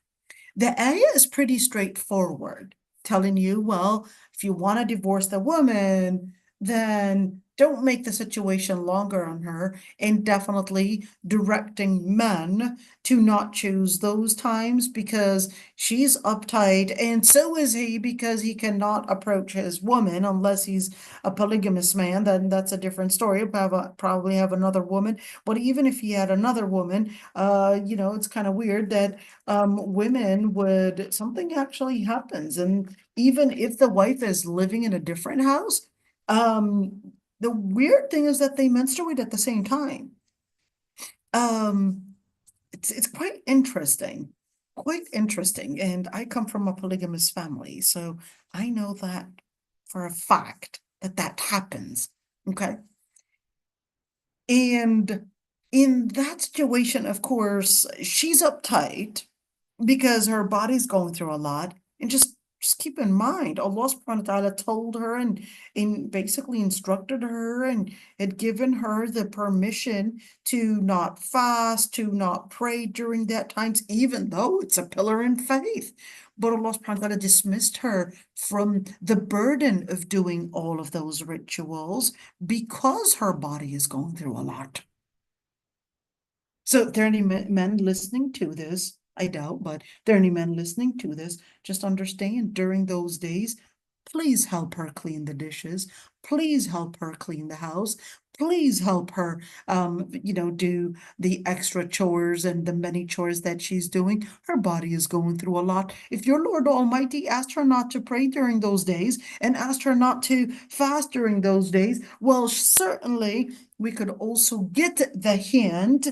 the ayah is pretty straightforward, telling you, well, if you want to divorce the woman, then don't make the situation longer on her, and definitely directing men to not choose those times because she's uptight, and so is he because he cannot approach his woman unless he's a polygamous man. Then that's a different story. Probably have another woman, but even if he had another woman, you know, it's kind of weird that women would, something actually happens, and even if the wife is living in a different house, the weird thing is that they menstruate at the same time. It's quite interesting, and I come from a polygamous family, so I know that for a fact that happens. Okay, and in that situation, of course, she's uptight because her body's going through a lot. And just keep in mind, Allah subhanahu wa ta'ala told her and basically instructed her and had given her the permission to not fast, to not pray during that times, even though it's a pillar in faith. But Allah subhanahu wa ta'ala dismissed her from the burden of doing all of those rituals because her body is going through a lot. So if there are any men listening to this, I doubt, but if there are any men listening to this, just understand during those days, please help her clean the dishes. Please help her clean the house. Please help her, you know, do the extra chores and the many chores that she's doing. Her body is going through a lot. If your Lord Almighty asked her not to pray during those days and asked her not to fast during those days, well, certainly we could also get the hint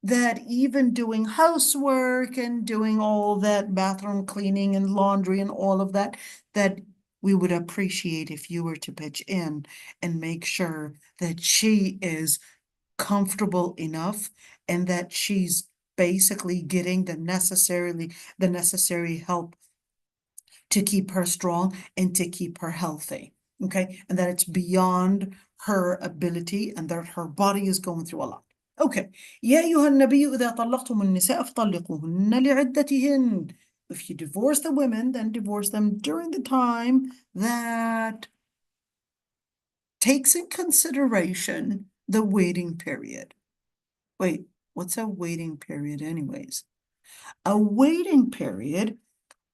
that even doing housework and doing all that bathroom cleaning and laundry and all of that, that we would appreciate if you were to pitch in and make sure that she is comfortable enough and that she's basically getting the necessary help to keep her strong and to keep her healthy. Okay, and that it's beyond her ability and that her body is going through a lot. Okay. يا أيها النبي إذا طلقتم النساء فطلقوهن لعدتهن. If you divorce the women, then divorce them during the time that takes in consideration the waiting period. Wait, what's a waiting period anyways? A waiting period,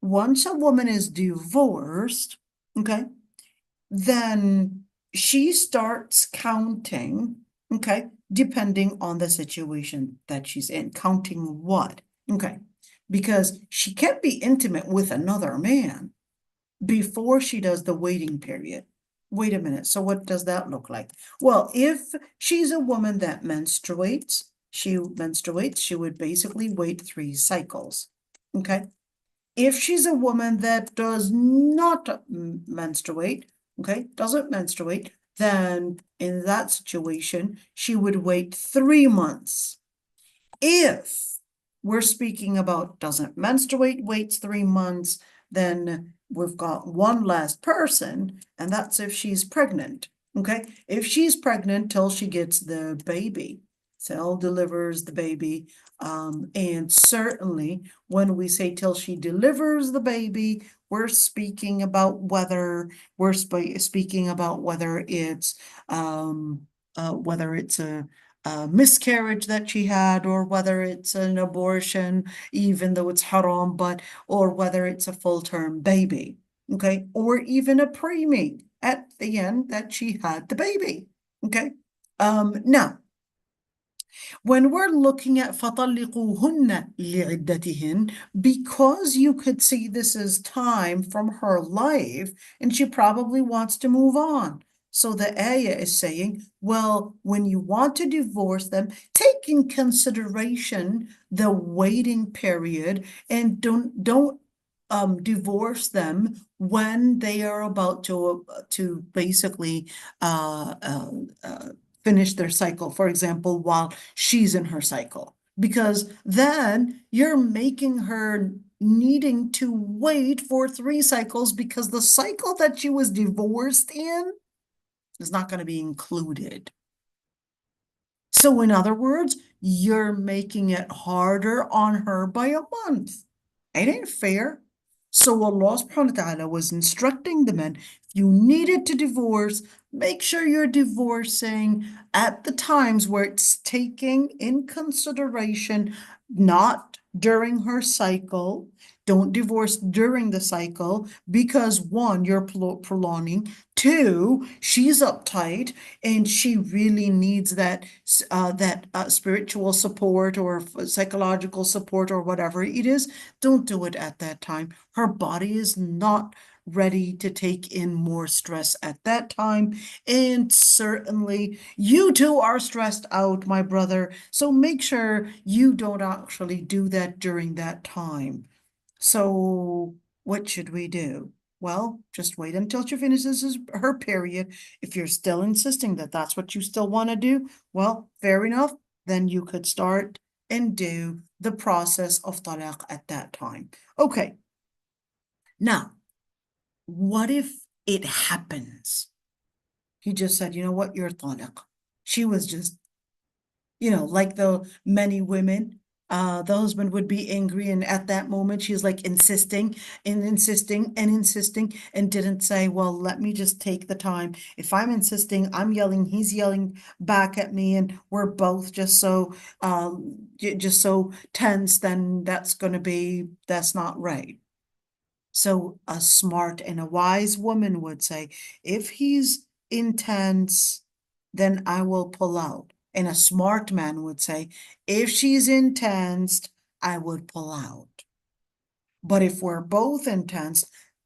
once a woman is divorced, okay, then she starts counting, okay, depending on the situation that she's in. Counting what? Okay, because she can't be intimate with another man before she does the waiting period. Wait a minute. So what does that look like? Well, if she's a woman that menstruates, she would basically wait 3 cycles. Okay. If she's a woman that does not menstruate, okay, doesn't menstruate, then in that situation, she would wait 3 months. If we're speaking about doesn't menstruate, waits 3 months, then we've got one last person, and that's if she's pregnant. Okay, if she's pregnant till she gets the baby, till delivers the baby, and certainly when we say till she delivers the baby, we're speaking about whether speaking about whether it's a miscarriage that she had, or whether it's an abortion, even though it's haram, or whether it's a full-term baby, okay, or even a preemie at the end that she had the baby, okay. Now, when we're looking at فَطَلِّقُوهُنَّ لِعِدَّتِهِنْ, because you could see this is time from her life, and she probably wants to move on. So the ayah is saying, well, when you want to divorce them, take in consideration the waiting period, and don't divorce them when they are about to basically finish their cycle, for example, while she's in her cycle, because then you're making her needing to wait for 3 cycles, because the cycle that she was divorced in is not going to be included. So in other words, you're making it harder on her by a month. It ain't fair. So Allah subhanahu wa ta'ala was instructing the men, if you needed to divorce, make sure you're divorcing at the times where it's taking in consideration, not during her cycle. Don't divorce during the cycle, because 1, you're prolonging. 2, she's uptight and she really needs that spiritual support or psychological support or whatever it is. Don't do it at that time. Her body is not ready to take in more stress at that time. And certainly you too are stressed out, my brother. So make sure you don't actually do that during that time. So what should we do? Well, just wait until she finishes her period. If you're still insisting that that's what you still want to do, well, fair enough. Then you could start and do the process of talaq at that time. Okay. Now, what if it happens? He just said, you know what, you're talaq. She was just, like the many women, the husband would be angry, and at that moment she's like insisting and insisting and insisting, and didn't say, well, let me just take the time. If I'm insisting, I'm yelling, he's yelling back at me, and we're both just so tense, then that's not right. So a smart and a wise woman would say, if he's intense, then I will pull out. And a smart man would say, if she's intense, I would pull out. But if we're both intense,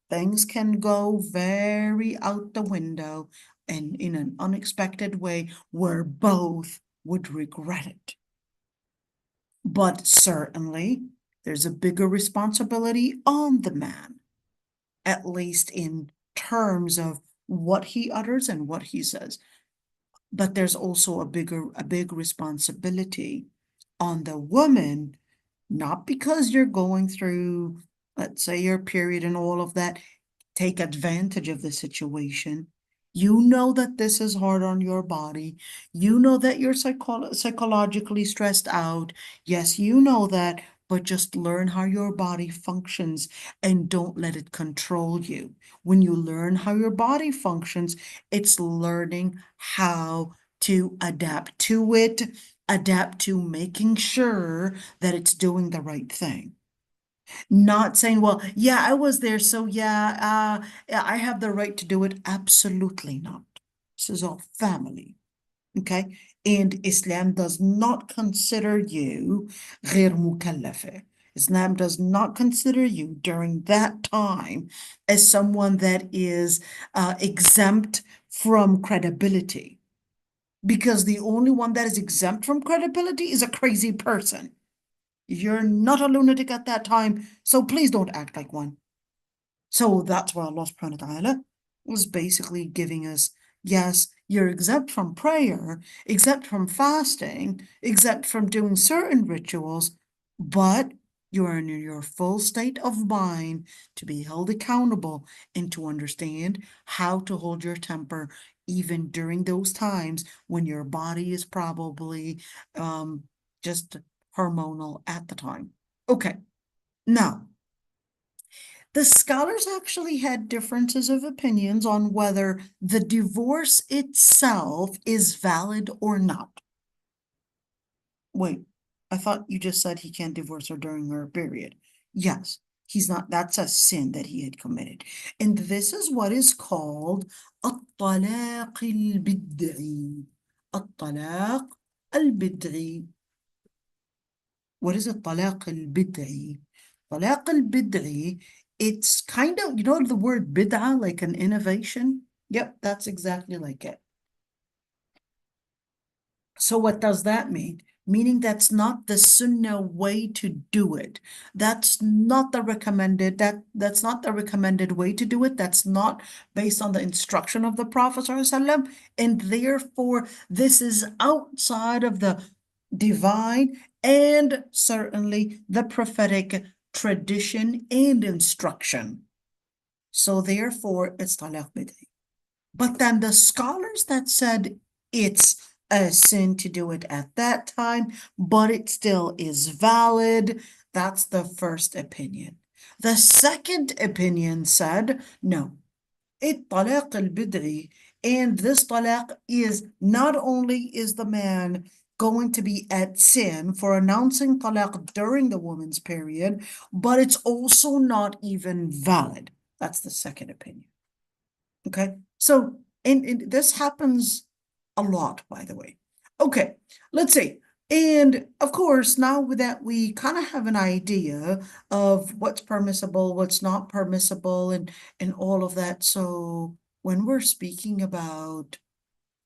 things can go very out the window and in an unexpected way where both would regret it. But certainly, there's a bigger responsibility on the man, at least in terms of what he utters and what he says. But there's also a big responsibility on the woman, not because you're going through, let's say, your period and all of that, take advantage of the situation. You know that this is hard on your body. You know that you're psychologically stressed out. Yes, you know that, but just learn how your body functions and don't let it control you. When you learn how your body functions, it's learning how to adapt to it, adapt to making sure that it's doing the right thing. Not saying, well, yeah, I was there, so yeah, I have the right to do it. Absolutely not. This is all family. Okay? And Islam does not consider you غير مكلفة. Islam does not consider you during that time as someone that is exempt from credibility. Because the only one that is exempt from credibility is a crazy person. You're not a lunatic at that time, so please don't act like one. So that's why Allah subhanahu wa ta'ala was basically giving us, yes, you're exempt from prayer, exempt from fasting, exempt from doing certain rituals, but you are in your full state of mind to be held accountable and to understand how to hold your temper even during those times when your body is probably just hormonal at the time. Okay, now the scholars actually had differences of opinions on whether the divorce itself is valid or not. Wait, I thought you just said he can't divorce her during her period. Yes, he's not, that's a sin that he had committed. And this is what is called الطلاق البدعي. الطلاق البدعي. What is الطلاق البدعي? الطلاق البدعي, it's kind of, you know the word bid'ah, like an innovation? Yep, that's exactly like it. So what does that mean? Meaning that's not the sunnah way to do it. That's not the recommended, that's not the recommended way to do it. That's not based on the instruction of the Prophet ﷺ, and therefore this is outside of the divine and certainly the prophetic tradition and instruction. So therefore it's talaq bid'i. But then the scholars that said it's a sin to do it at that time, but it still is valid, that's the first opinion. The second opinion said, no, it talaq al-bid'i, and this talaq is not only is the man going to be at sin for announcing talaq during the woman's period, but it's also not even valid. That's the second opinion. Okay, so and this happens a lot, by the way. Okay, let's see. And of course, now that we kind of have an idea of what's permissible, what's not permissible, and all of that. So when we're speaking about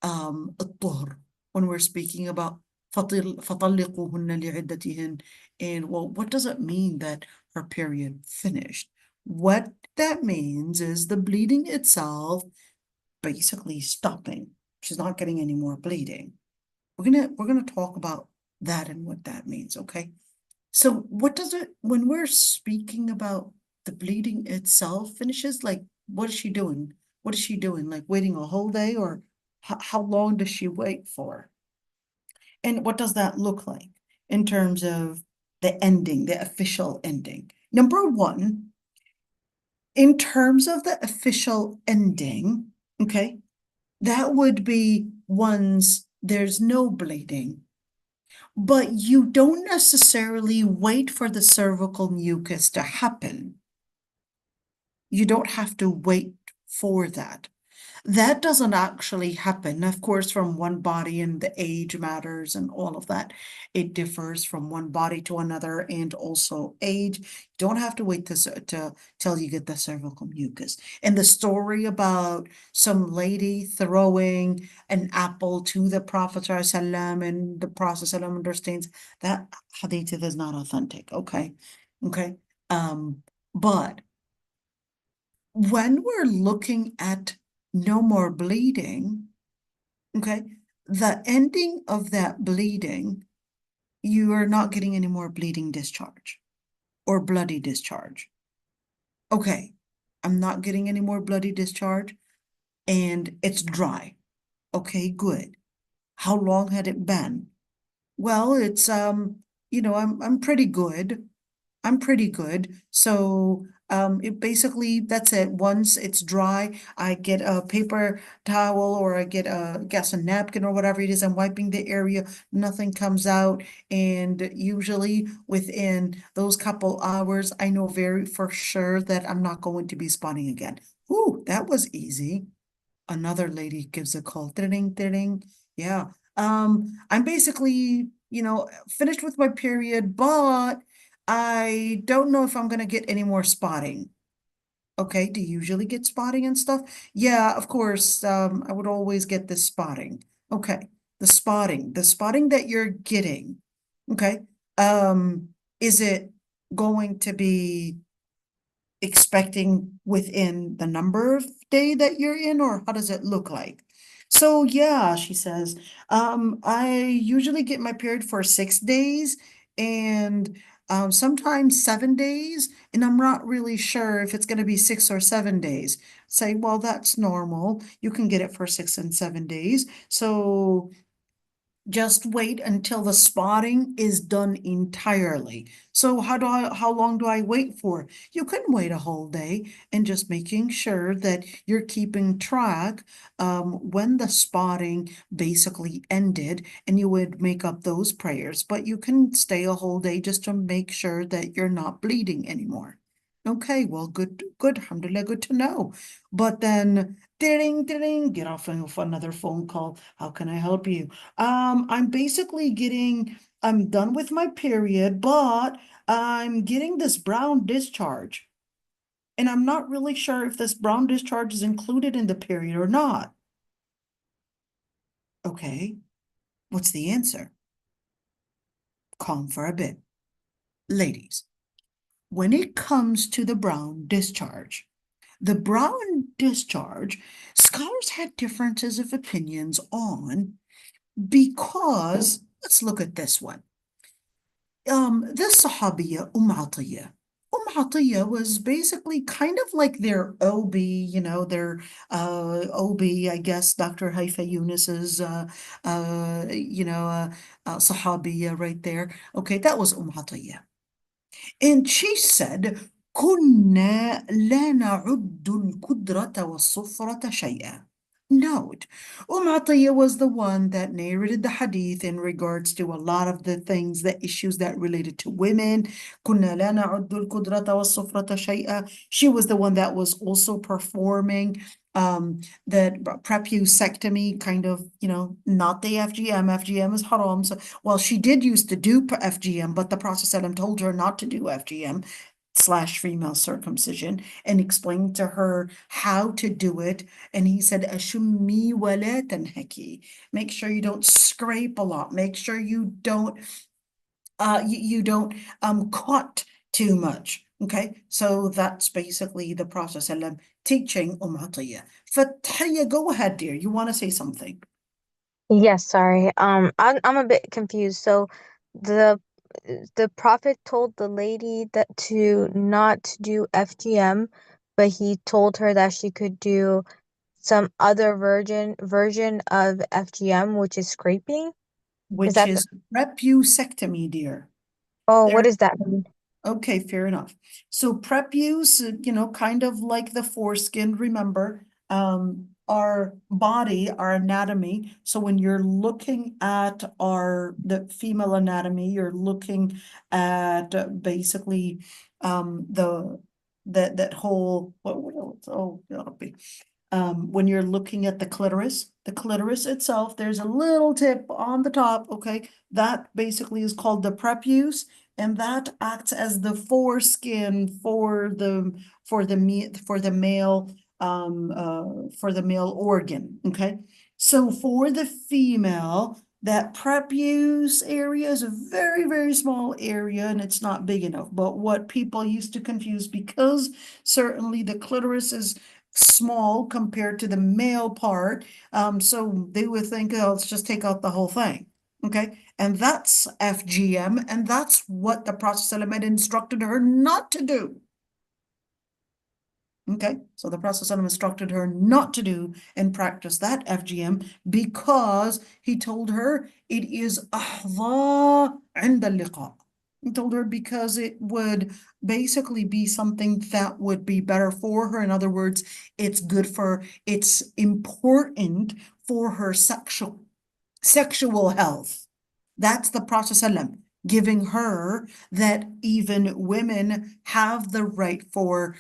الطهر, when we're speaking about فطلقوهن لعدتهن, and well, what does it mean that her period finished? What that means is the bleeding itself basically stopping. She's not getting any more bleeding. We're gonna talk about that and what that means, okay? So what does it, when we're speaking about the bleeding itself finishes, like what is she doing? What is she doing? Like waiting a whole day, or how long does she wait for? And what does that look like in terms of the ending, the official ending? Number one, in terms of the official ending, okay, that would be once there's no bleeding, but you don't necessarily wait for the cervical mucus to happen. You don't have to wait for that. That doesn't actually happen. Of course, from one body, and the age matters and all of that. It differs from one body to another, and also age. You don't have to wait to till you get the cervical mucus. And the story about some lady throwing an apple to the Prophet ﷺ, and the Prophet ﷺ understands that hadith is not authentic. Okay. Okay. But when we're looking at no more bleeding, okay, the ending of that bleeding, you are not getting any more bleeding discharge or bloody discharge. Okay, I'm not getting any more bloody discharge, and it's dry. Okay, good. How long had it been? Well, it's you know, I'm pretty good. I'm pretty good. So it basically, that's it. Once it's dry, I get a paper towel, or I get a napkin or whatever it is. I'm wiping the area, nothing comes out. And usually within those couple hours, I know very for sure that I'm not going to be spotting again. Ooh, that was easy. Another lady gives a call. Ding, ding. Yeah. I'm basically, you know, finished with my period, but I don't know if I'm gonna get any more spotting. Okay, do you usually get spotting and stuff? Yeah, of course, I would always get this spotting. Okay, the spotting that you're getting, okay, is it going to be expecting within the number of day that you're in, or how does it look like? So yeah, she says, I usually get my period for 6 days and sometimes 7 days, and I'm not really sure if it's going to be 6 or 7 days. Say, well, that's normal. You can get it for 6 and 7 days. So just wait until the spotting is done entirely. So how long do I wait for? You can wait a whole day and just making sure that you're keeping track when the spotting basically ended, and you would make up those prayers, but you can stay a whole day just to make sure that you're not bleeding anymore. Okay, well, good, alhamdulillah, good to know. But then, ding, ding, get off of another phone call. How can I help you? I'm basically I'm done with my period, but I'm getting this brown discharge. And I'm not really sure if this brown discharge is included in the period or not. Okay, what's the answer? Calm for a bit. Ladies, when it comes to the brown discharge, scholars had differences of opinions on because, let's look at this one. This Sahabiya, Atiyya was basically kind of like their OB, their OB, I guess, Dr. Haifa Yunus's, Sahabiya right there. Okay, that was Atiyya. And she said, كنا لا نعد القدرة والصفرة شيئا. Note, Atiyya was the one that narrated the hadith in regards to a lot of the things, the issues that related to women. كنا لا نعد القدرة والصفرة شيئا. She was the one that was also performing the prepusectomy, kind of, not the FGM. FGM is haram. So, well, she did used to do FGM, but the Prophet told her not to do FGM / female circumcision, and explained to her how to do it. And he said, "Ashummi wala tanhaki." Make sure you don't scrape a lot. Make sure you don't you don't cut too much. Okay, so that's basically the Prophet teaching Atiyya. Fathiya, go ahead, dear. You want to say something? Yes, sorry. I'm a bit confused. So the the prophet told the lady that to not do FGM, but he told her that she could do some other version of FGM, which is scraping. Is Which that the, is prepusectomy, dear. oh, what There. does that mean? Okay, fair enough. So prepuse, kind of like the foreskin, remember, our body, our anatomy. So when you're looking at the female anatomy, you're looking at basically that whole, oh, when you're looking at the clitoris itself, there's a little tip on the top, okay? That basically is called the prepuce, and that acts as the foreskin for the male organ, okay? So for the female, that prepuce area is a very, very small area, and it's not big enough. But what people used to confuse, because certainly the clitoris is small compared to the male part, so they would think, oh, let's just take out the whole thing. Okay, and that's FGM, and that's what the Prophet had instructed her not to do. Okay, so the Prophet instructed her not to do and practice that FGM because he told her it is ahwa inda liqa. He told her because it would basically be something that would be better for her. In other words, it's important for her sexual health. That's the Prophet ﷺ giving her that even women have the right for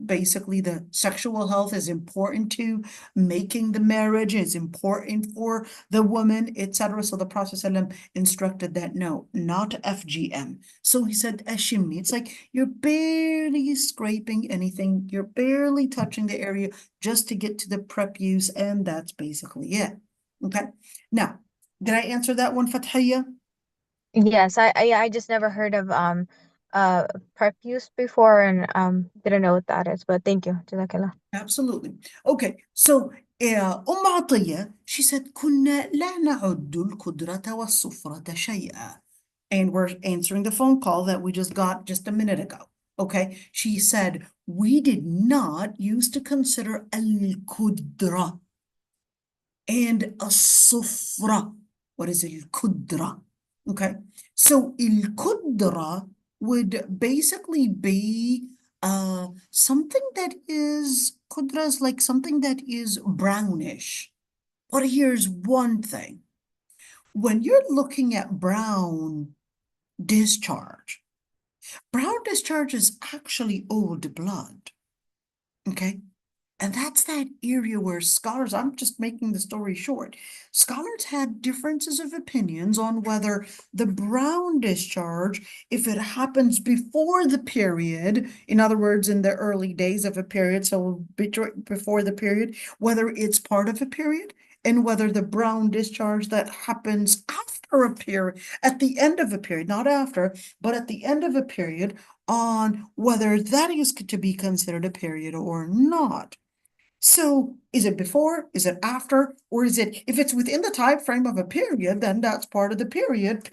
basically the sexual health is important to making the marriage, is important for the woman, etc. So the Prophet ﷺ instructed that no, not FGM. So he said ashimi. It's like you're barely scraping anything, you're barely touching the area just to get to the prep use, and that's basically it. Okay. Now, did I answer that one, Fathiya? Yes, I just never heard of prep use before and didn't know what that is, but thank you. Jazakallah. Absolutely. Okay, so عطية, she said كنا لا نعد القدرة والسفرة شيئا. And we're answering the phone call that we just got just a minute ago. Okay, she said we did not used to consider al-qudra and as-sufra. What is al-qudra? Okay, so al-qudra would basically be something that is, qudra is like something that is brownish. But here's one thing. When you're looking at brown discharge is actually old blood. Okay? And that's that area where scholars, I'm just making the story short, scholars had differences of opinions on whether the brown discharge, if it happens before the period, in other words, in the early days of a period, so before the period, whether it's part of a period, and whether the brown discharge that happens after a period, at the end of a period, not after, but at the end of a period, on whether that is to be considered a period or not. So is it before, is it after, or is it, if it's within the time frame of a period, then that's part of the period,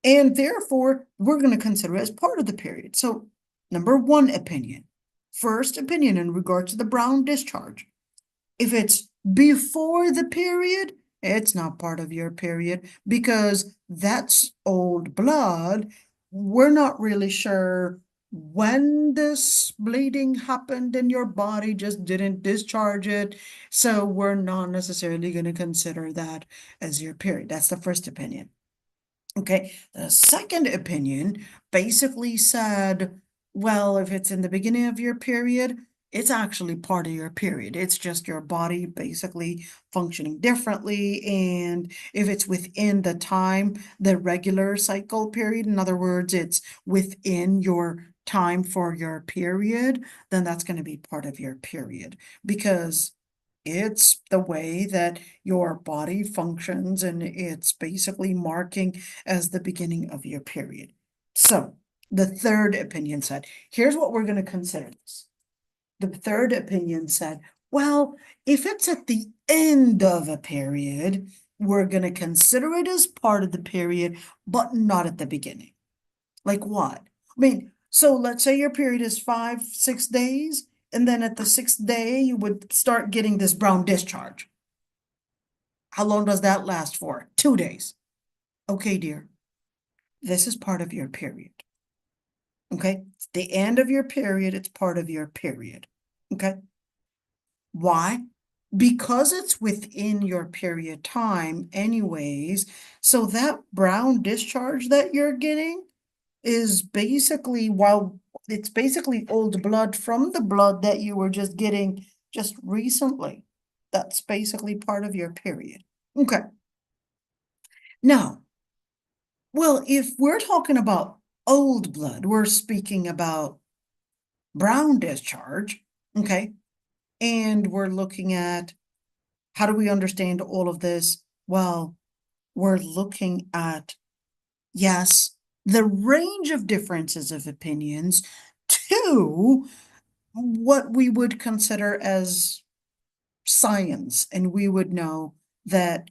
and therefore we're going to consider it as part of the period. So number one opinion, first opinion in regards to the brown discharge. If it's before the period, it's not part of your period because that's old blood. We're not really sure when this bleeding happened in your body, just didn't discharge it. So we're not necessarily going to consider that as your period. That's the first opinion. Okay, the second opinion basically said, well, if it's in the beginning of your period, it's actually part of your period. It's just your body basically functioning differently. And if it's within the time, the regular cycle period, in other words, it's within your time for your period, then that's going to be part of your period because it's the way that your body functions and it's basically marking as the beginning of your period. So the third opinion said, here's what we're going to consider this. The third opinion said, well, if it's at the end of a period, we're going to consider it as part of the period, but not at the beginning. Like what? I mean, so let's say your period is 5-6 days, and then at the 6th day, you would start getting this brown discharge. How long does that last for? 2 days. Okay, dear, this is part of your period. Okay, it's the end of your period, it's part of your period. Okay, why? Because it's within your period time anyways, so that brown discharge that you're getting is basically, while it's basically old blood from the blood that you were just getting just recently. That's basically part of your period. Okay. Now, well, if we're talking about old blood, we're speaking about brown discharge, okay? And we're looking at how do we understand all of this? Well, we're looking at, yes, the range of differences of opinions to what we would consider as science. And we would know that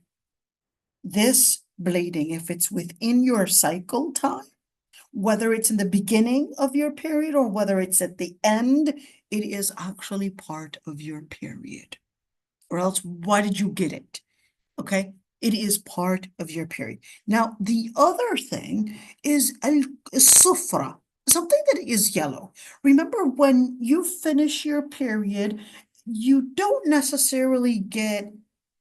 this bleeding, if it's within your cycle time, whether it's in the beginning of your period or whether it's at the end, it is actually part of your period. Or else, why did you get it? Okay, it is part of your period. Now, the other thing is al-sufra, something that is yellow. Remember, when you finish your period, you don't necessarily get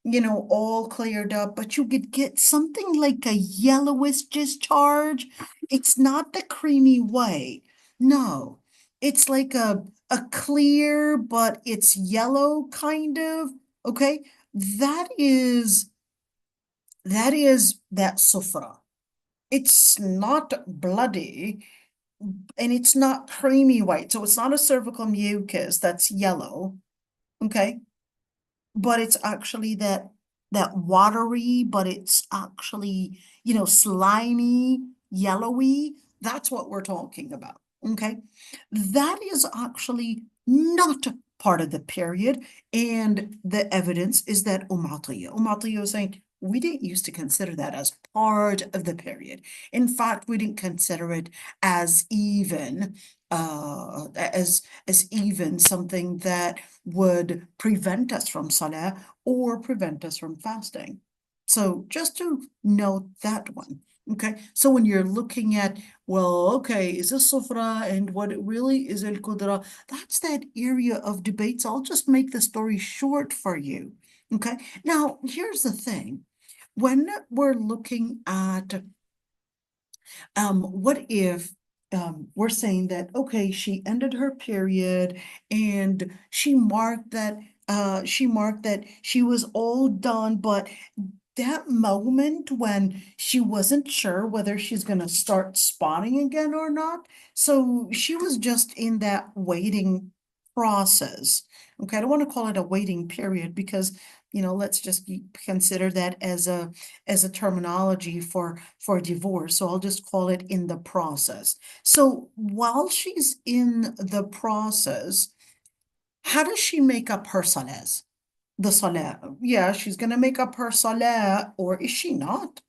all cleared up, but you could get something like a yellowish discharge. It's not the creamy white. No, it's like a clear, but it's yellow kind of. Okay, that is that sufra. It's not bloody and it's not creamy white. So it's not a cervical mucus that's yellow. Okay. But it's actually that watery, but it's actually, slimy, yellowy. That's what we're talking about. Okay. That is actually not part of the period. And the evidence is that Atiyya is saying, we didn't used to consider that as part of the period. In fact, we didn't consider it as even something that would prevent us from salah or prevent us from fasting. So just to note that one. Okay, so when you're looking at, well, okay, is this sufra and what it really is al-qudra, that's that area of debate. So I'll just make the story short for you. Okay, now here's the thing. When we're looking at what if we're saying that, okay, she ended her period and she marked that she was all done, but that moment when she wasn't sure whether she's going to start spotting again or not. So she was just in that waiting process. Okay, I don't want to call it a waiting period because, let's just consider that as a terminology for divorce. So I'll just call it in the process. So while she's in the process, how does she make up her salahs? The salah. Yeah, she's going to make up her salah, or is she not?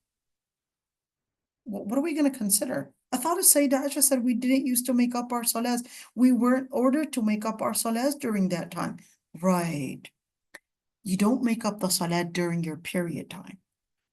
What are we going to consider? I thought Sayyidah Aisha said we didn't used to make up our salahs. We weren't ordered to make up our salahs during that time. Right. You don't make up the salah during your period time.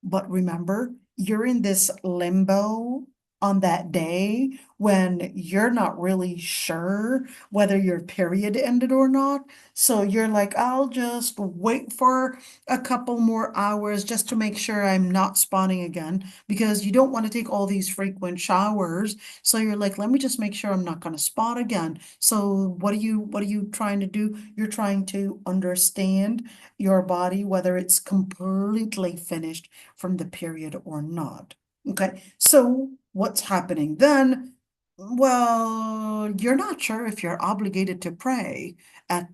But remember, you're in this limbo on that day when you're not really sure whether your period ended or not. So you're like, I'll just wait for a couple more hours just to make sure I'm not spotting again, because you don't want to take all these frequent showers. So you're like, let me just make sure I'm not going to spot again. So what are you trying to do? You're trying to understand your body, whether it's completely finished from the period or not. Okay, so what's happening then? Well, you're not sure if you're obligated to pray at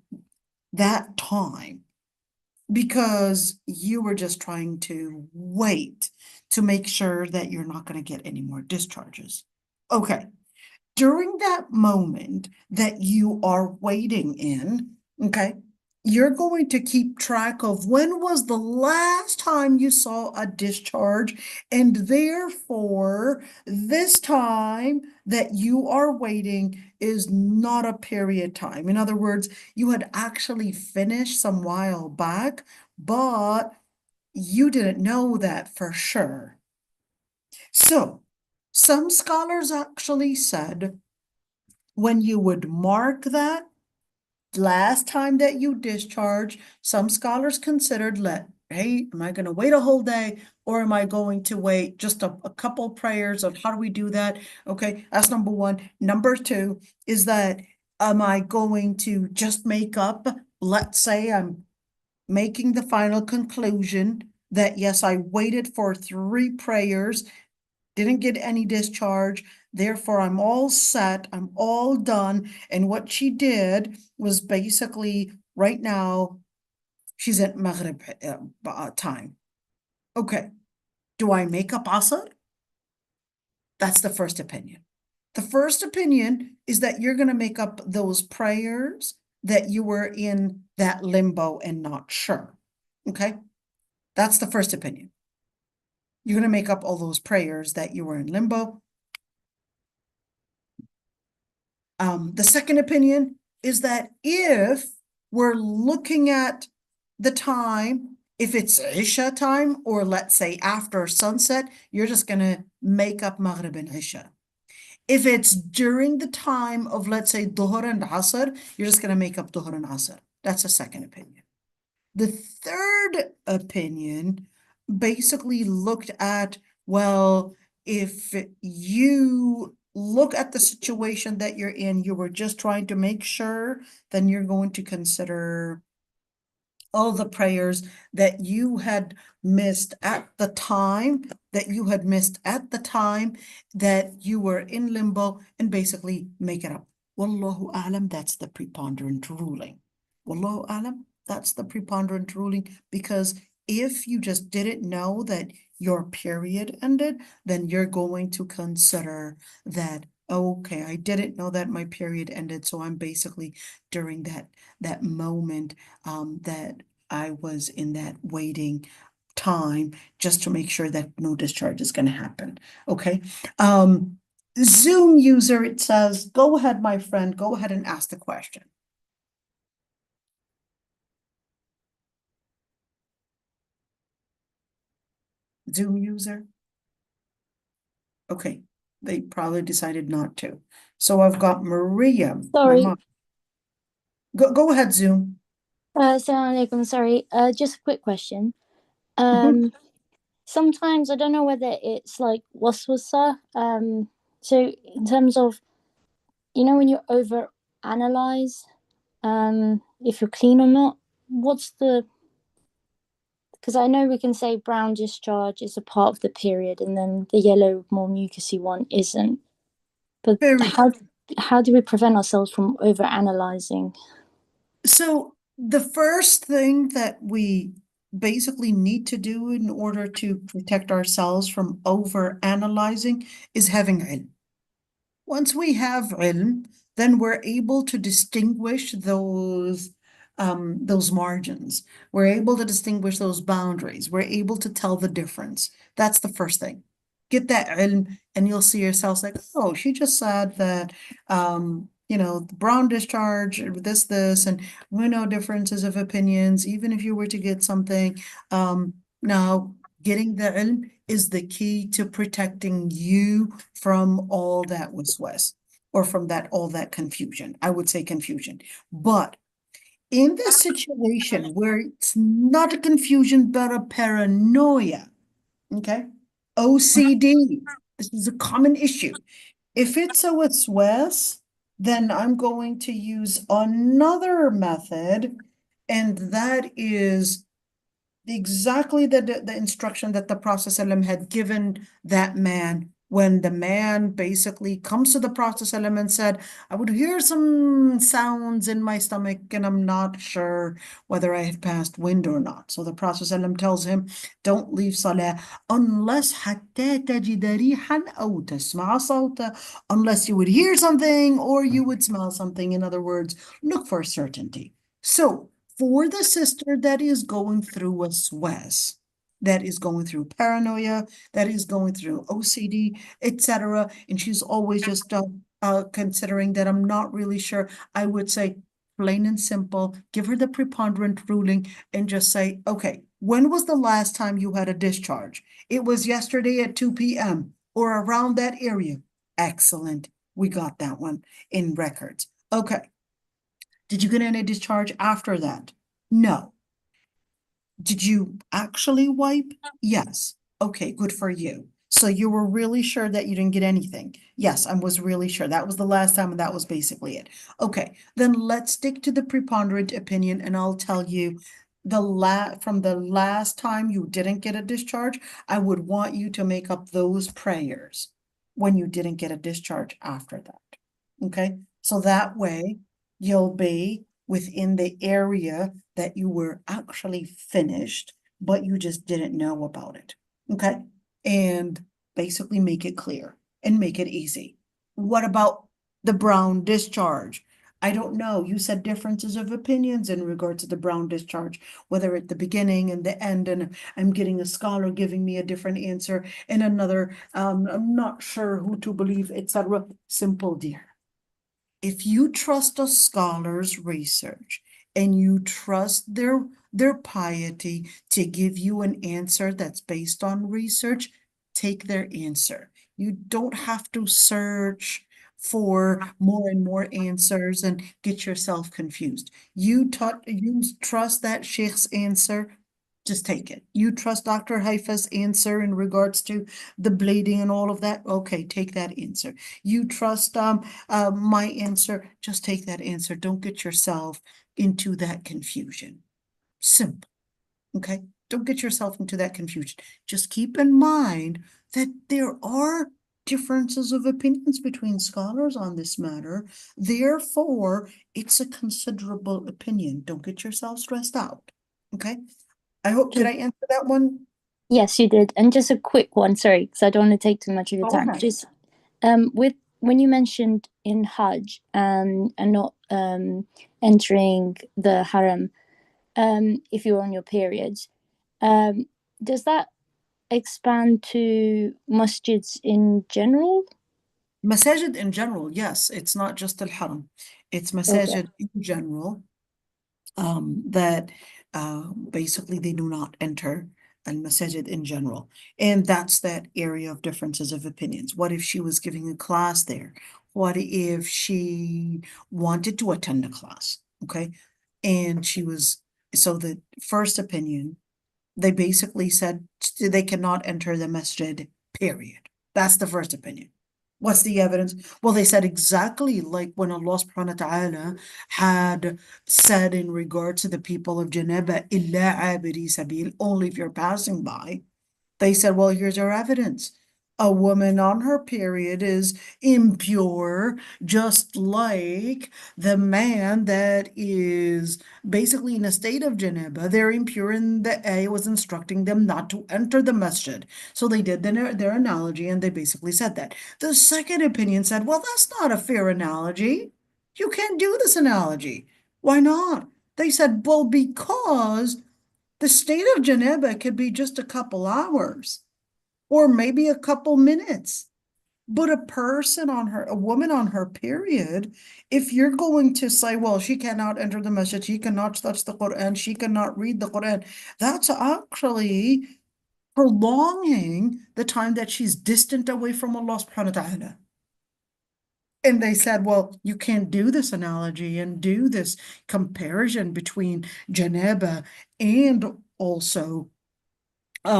that time because you were just trying to wait to make sure that you're not going to get any more discharges. Okay, during that moment that you are waiting in, okay, you're going to keep track of when was the last time you saw a discharge, and therefore this time that you are waiting is not a period time. In other words, you had actually finished some while back, but you didn't know that for sure. So some scholars actually said when you would mark that last time that you discharge, some scholars considered hey, am I going to wait a whole day or am I going to wait just a couple prayers of how do we do that? Okay, that's number one. Number two is that am I going to just make up, let's say I'm making the final conclusion that yes, I waited for 3 prayers, didn't get any discharge, therefore I'm all set, I'm all done. And what she did was basically right now she's at Maghrib time. Okay, do I make up Asr? That's the first opinion. The first opinion is that you're going to make up those prayers that you were in that limbo and not sure. Okay, that's the first opinion. You're going to make up all those prayers that you were in limbo. The second opinion is that if we're looking at the time, if it's Isha time, or let's say after sunset, you're just going to make up Maghrib and Isha. If it's during the time of, let's say, Dhuhr and Asr, you're just going to make up Dhuhr and Asr. That's a second opinion. The third opinion basically looked at, well, if you look at the situation that you're in, you were just trying to make sure, then you're going to consider all the prayers that you had missed at the time, that you were in limbo, and basically make it up. Wallahu a'lam, that's the preponderant ruling. Wallahu a'lam, that's the preponderant ruling, because if you just didn't know that your period ended, then you're going to consider that, okay, I didn't know that my period ended, so I'm basically during that moment that I was in that waiting time just to make sure that no discharge is going to happen. Okay. Zoom user, it says, go ahead, my friend, go ahead and ask the question. Zoom user. Okay, they probably decided not to. So I've got Maria. my Sorry. mom. Go ahead, Zoom. Assalamu alaikum, sorry. Just a quick question. Sometimes I don't know whether it's like waswasa. So in terms of, when you over analyze, if you're clean or not, what's the? Because I know we can say brown discharge is a part of the period, and then the yellow, more mucousy one isn't. But Very how do we prevent ourselves from over analyzing? So the first thing that we basically need to do in order to protect ourselves from over analyzing is having ilm. Once we have ilm, then we're able to distinguish those margins. We're able to distinguish those boundaries. We're able to tell the difference. That's the first thing. Get that ilm, and you'll see yourselves like, oh, she just said that, the brown discharge, this, and we know differences of opinions, even if you were to get something. Now, getting the ilm is the key to protecting you from all that waswas, or from all that confusion. I would say confusion. But in the situation where it's not a confusion, but a paranoia, okay? OCD, this is a common issue. If it's a waswas, then I'm going to use another method, and that is exactly the instruction that the Prophet ﷺ had given that man when the man basically comes to the Prophet ﷺ and said, I would hear some sounds in my stomach and I'm not sure whether I have passed wind or not. So the Prophet ﷺ tells him, don't leave salah unless حتى تجد ريحا أو تسمع صوتا, unless you would hear something or you would smell something. In other words, look for certainty. So for the sister that is going through waswas, that is going through paranoia, that is going through OCD, etc., and she's always just considering that I'm not really sure, I would say plain and simple, give her the preponderant ruling and just say, okay, when was the last time you had a discharge? It was yesterday at 2 p.m. or around that area. Excellent. We got that one in records. Okay. Did you get any discharge after that? No. Did you actually wipe? Yes. Okay, good for you. So you were really sure that you didn't get anything? Yes, I was really sure. That was the last time, and that was basically it. Okay, then let's stick to the preponderant opinion, and I'll tell you from the last time you didn't get a discharge, I would want you to make up those prayers when you didn't get a discharge after that. Okay, so that way you'll be within the area that you were actually finished, but you just didn't know about it. Okay, and basically make it clear and make it easy. What about the brown discharge? I don't know. You said differences of opinions in regards to the brown discharge, whether at the beginning and the end, and I'm getting a scholar giving me a different answer and another, I'm not sure who to believe, etc. Simple, dear. If you trust a scholar's research and you trust their piety to give you an answer that's based on research, take their answer. You don't have to search for more and more answers and get yourself confused. You trust that sheikh's answer, just take it. You trust Dr. Haifa's answer in regards to the bleeding and all of that, okay, take that answer. You trust my answer, just take that answer. Don't get yourself into that confusion. Simple, okay? Don't get yourself into that confusion. Just keep in mind that there are differences of opinions between scholars on this matter. Therefore, it's a considerable opinion. Don't get yourself stressed out, okay? I hope, did I answer that one? Yes, you did. And just a quick one, sorry, because I don't want to take too much of your time. Okay. Just with when you mentioned in Hajj and not entering the Haram if you're on your periods, does that expand to masjids in general? Masajid in general, yes, it's not just al-Haram. It's Okay. masajid in general that basically they do not enter al-masajid in general. And that's that area of differences of opinions. What if she was giving a class there? What if she wanted to attend a class, okay? And she was, so the first opinion, they basically said they cannot enter the masjid, period. That's the first opinion. What's the evidence? Well, they said exactly like when Allah subhanahu wa ta'ala had said in regards to the people of Janaba, illa abiri sabil, only if you're passing by. They said, well, here's our evidence. A woman on her period is impure, just like the man that is basically in a state of janaba. They're impure, and the ayah was instructing them not to enter the masjid. So they did their analogy, and they basically said that. The second opinion said, well, that's not a fair analogy. You can't do this analogy. Why not? They said, well, because the state of janaba could be just a couple hours or maybe a couple minutes. But a woman on her period, if you're going to say, well, she cannot enter the masjid, she cannot touch the Quran, she cannot read the Quran, that's actually prolonging the time that she's distant away from Allah subhanahu wa ta'ala. And they said, well, you can't do this analogy and do this comparison between janaba and also a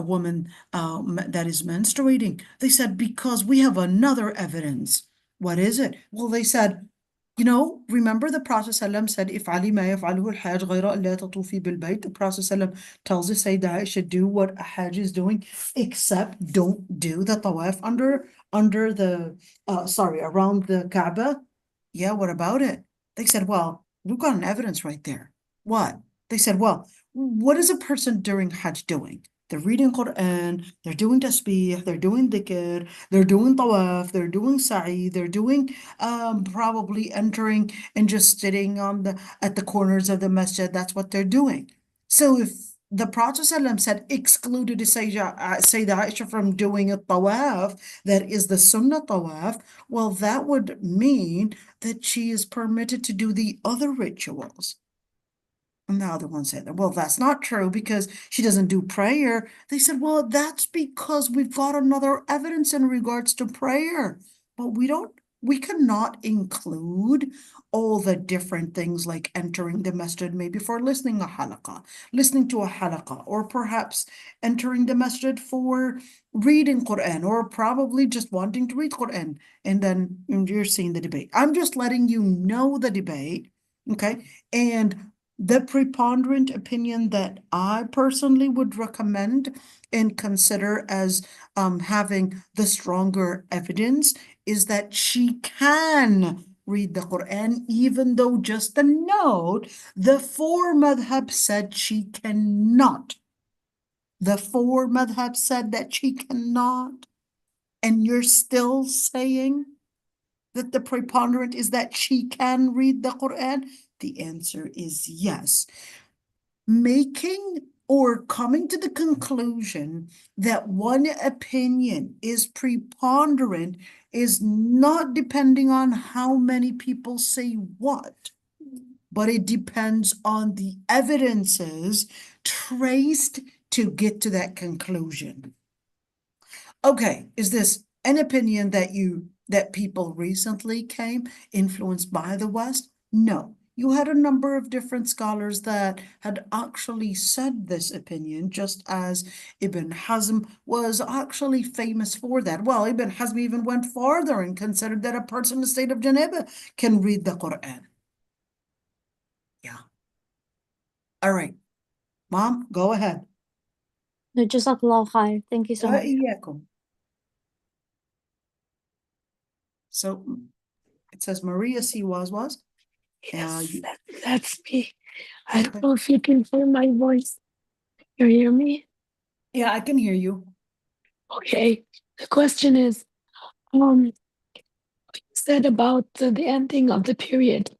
woman that is menstruating. They said, because we have another evidence. What is it? Well, they said, remember the Prophet ﷺ said, "If'ali ma yaf'aluhu al-hajj ghayra an la tatufi bil-bayt." The Prophet ﷺ tells us, say that I should do what a hajj is doing, except don't do the tawaf around the Kaaba. Yeah, what about it? They said, well, we've got an evidence right there. What? They said, well, what is a person during Hajj doing? They're reading Quran, they're doing tasbih, they're doing dhikr, they're doing tawaf, they're doing sa'i, they're doing probably entering and just sitting at the corners of the masjid. That's what they're doing. So if the Prophet ﷺ said excluded Sayyidah Aisha from doing a tawaf, that is the sunnah tawaf, well, that would mean that she is permitted to do the other rituals. And the other one said, well, that's not true because she doesn't do prayer. They said, well, that's because we've got another evidence in regards to prayer. But we cannot include all the different things like entering the masjid, maybe for listening to a halaqah, or perhaps entering the masjid for reading Quran, or probably just wanting to read Quran. And then you're seeing the debate. I'm just letting you know the debate, okay? And the preponderant opinion that I personally would recommend and consider as having the stronger evidence is that she can read the Quran, even though just a note, the four madhab said she cannot. The four madhab said that she cannot. And you're still saying that the preponderant is that she can read the Quran? The answer is yes. Making or coming to the conclusion that one opinion is preponderant is not depending on how many people say what, but it depends on the evidences traced to get to that conclusion. Okay, is this an opinion that people recently came influenced by the West? No. You had a number of different scholars that had actually said this opinion, just as Ibn Hazm was actually famous for that. Well, Ibn Hazm even went farther and considered that a person in the state of Janaba can read the Quran. Yeah. All right. Mom, go ahead. No, Jazakallah khair. Thank you so much. وإياكم. So it says Maria C. was. Yes, you- that's me. I Okay. don't know if you can hear my voice. You hear me? Yeah, I can hear you. Okay. The question is, you said about the ending of the period.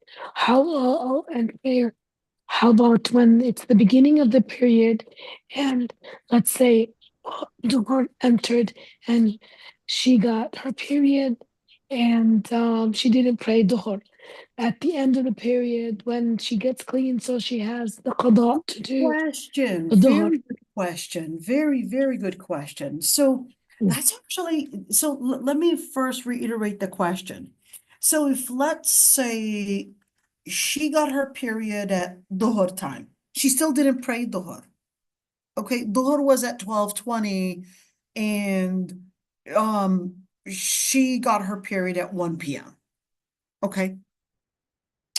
And prayer. How about when it's the beginning of the period and let's say Duhur entered and she got her period and she didn't pray Duhur. At the end of the period when she gets clean, so she has the qada to do Question, the Duhur. very good question. Very, very good question. So that's actually, let me first reiterate the question. So if let's say she got her period at Dhuhr time, she still didn't pray Dhuhr. Okay, Dhuhr was at 12:20 and she got her period at 1 p.m. Okay.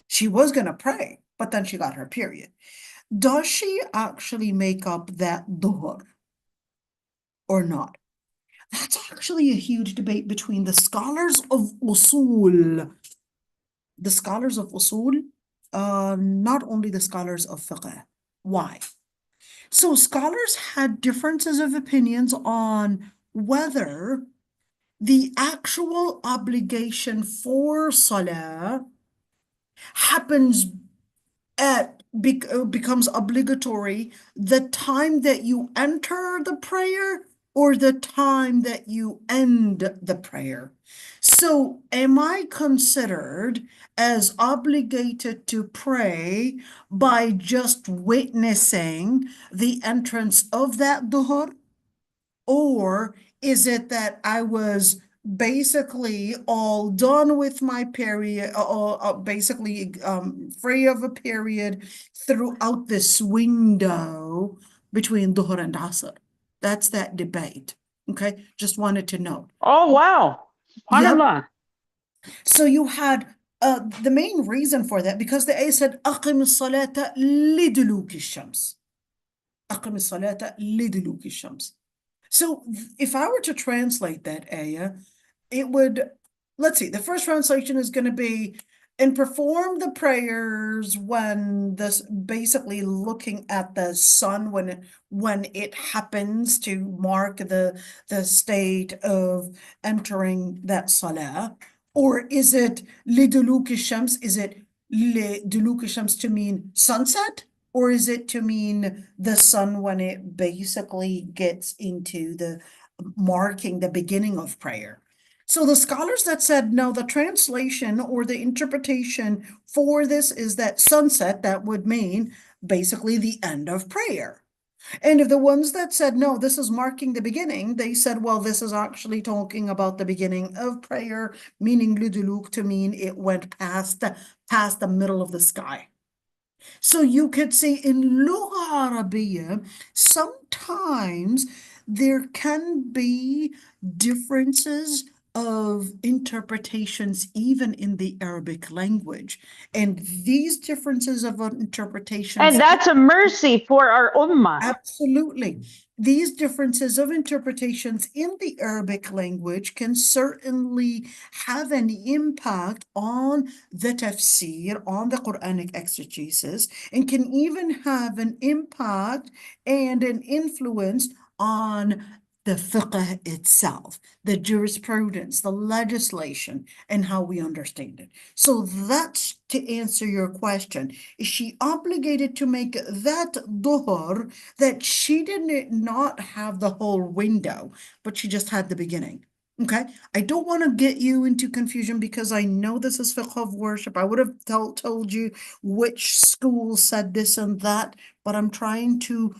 She was gonna pray, but then she got her period. Does she actually make up that dhuhr or not? That's actually a huge debate between the scholars of usul. The scholars of usul, not only the scholars of fiqh. Why? So scholars had differences of opinions on whether the actual obligation for salah happens becomes obligatory the time that you enter the prayer or the time that you end the prayer. So am I considered as obligated to pray by just witnessing the entrance of that dhuhr? Or is it that I was basically all done with my period, basically free of a period throughout this window between Dhuhr and Asr? That's that debate. Okay, just wanted to know. Oh, wow. SubhanAllah. So you had the main reason for that, because the ayah said, أقم الصلاة لدلوك الشمس. أقم الصلاة لدلوك الشمس. So if I were to translate that ayah, it would, let's see, the first translation is going to be, and perform the prayers when this, basically looking at the sun when it happens to mark the state of entering that salah. Or is it liduluk shams? Is it liduluk shams to mean sunset? Or is it to mean the sun when it basically gets into the marking the beginning of prayer? So the scholars that said, no, the translation or the interpretation for this is that sunset, that would mean basically the end of prayer. And if the ones that said, no, this is marking the beginning, they said, well, this is actually talking about the beginning of prayer, meaning liduluk to mean it went past the middle of the sky. So you could see in Lugha Arabiya, sometimes there can be differences of interpretations even in the Arabic language. And these differences of interpretations— And that's a mercy for our ummah. Absolutely. These differences of interpretations in the Arabic language can certainly have an impact on the tafsir, on the Quranic exegesis, and can even have an impact and an influence on the fiqh itself, the jurisprudence, the legislation, and how we understand it. So that's to answer your question. Is she obligated to make that dhuhr that she did not have the whole window, but she just had the beginning? Okay, I don't want to get you into confusion because I know this is fiqh of worship. I would have told you which school said this and that, but I'm trying to,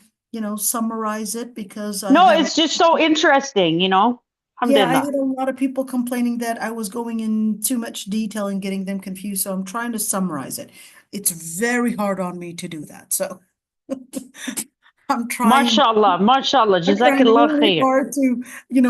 summarize it because No, it's just so interesting, Yeah, I Alhamdulillah. had a lot of people complaining that I was going in too much detail and getting them confused, so I'm trying to summarize it. It's very hard on me to do that, so I'm trying MashaAllah, MashaAllah, I'm trying Jazakallah really khair. hard to,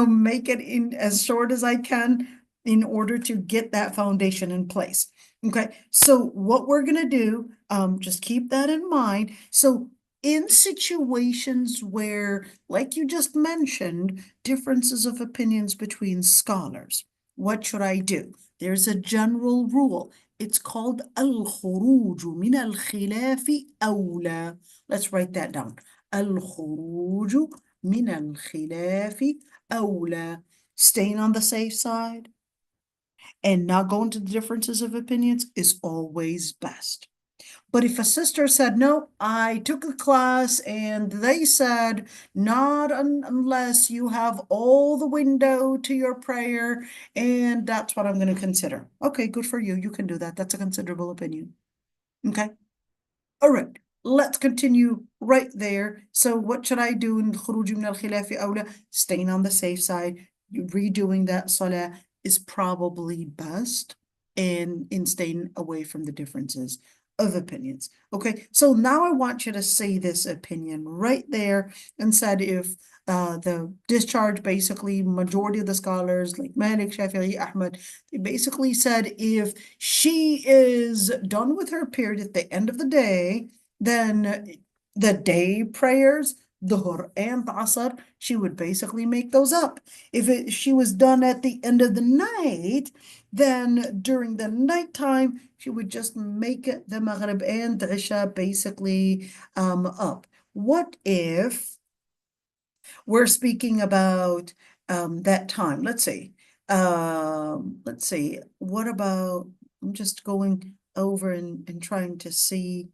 make it in as short as I can in order to get that foundation in place. Okay, so what we're gonna do, just keep that in mind. So in situations where, like you just mentioned, differences of opinions between scholars, what should I do? There's a general rule. It's called al-khuruj min al-khilafi awla. Let's write that down. الخروج من الخلاف أولى. Staying on the safe side and not going to the differences of opinions is always best. But if a sister said, no, I took a class and they said, not unless you have all the window to your prayer, and that's what I'm going to consider. Okay, good for you. You can do that. That's a considerable opinion. Okay. All right. Let's continue right there. So what should I do in الخروج من الخلاف أولى? Staying on the safe side, redoing that salah is probably best in staying away from the differences of opinions. Okay, so now I want you to say this opinion right there and said if the discharge, basically majority of the scholars like Malik, Shafi'i, Ahmad, they basically said if she is done with her period at the end of the day, then the day prayers, Dhuhr and Asr, she would basically make those up. If she was done at the end of the night, then during the nighttime, she would just make it the Maghrib and the Isha basically up. What if we're speaking about that time? Let's see, what about, I'm just going over and trying to see.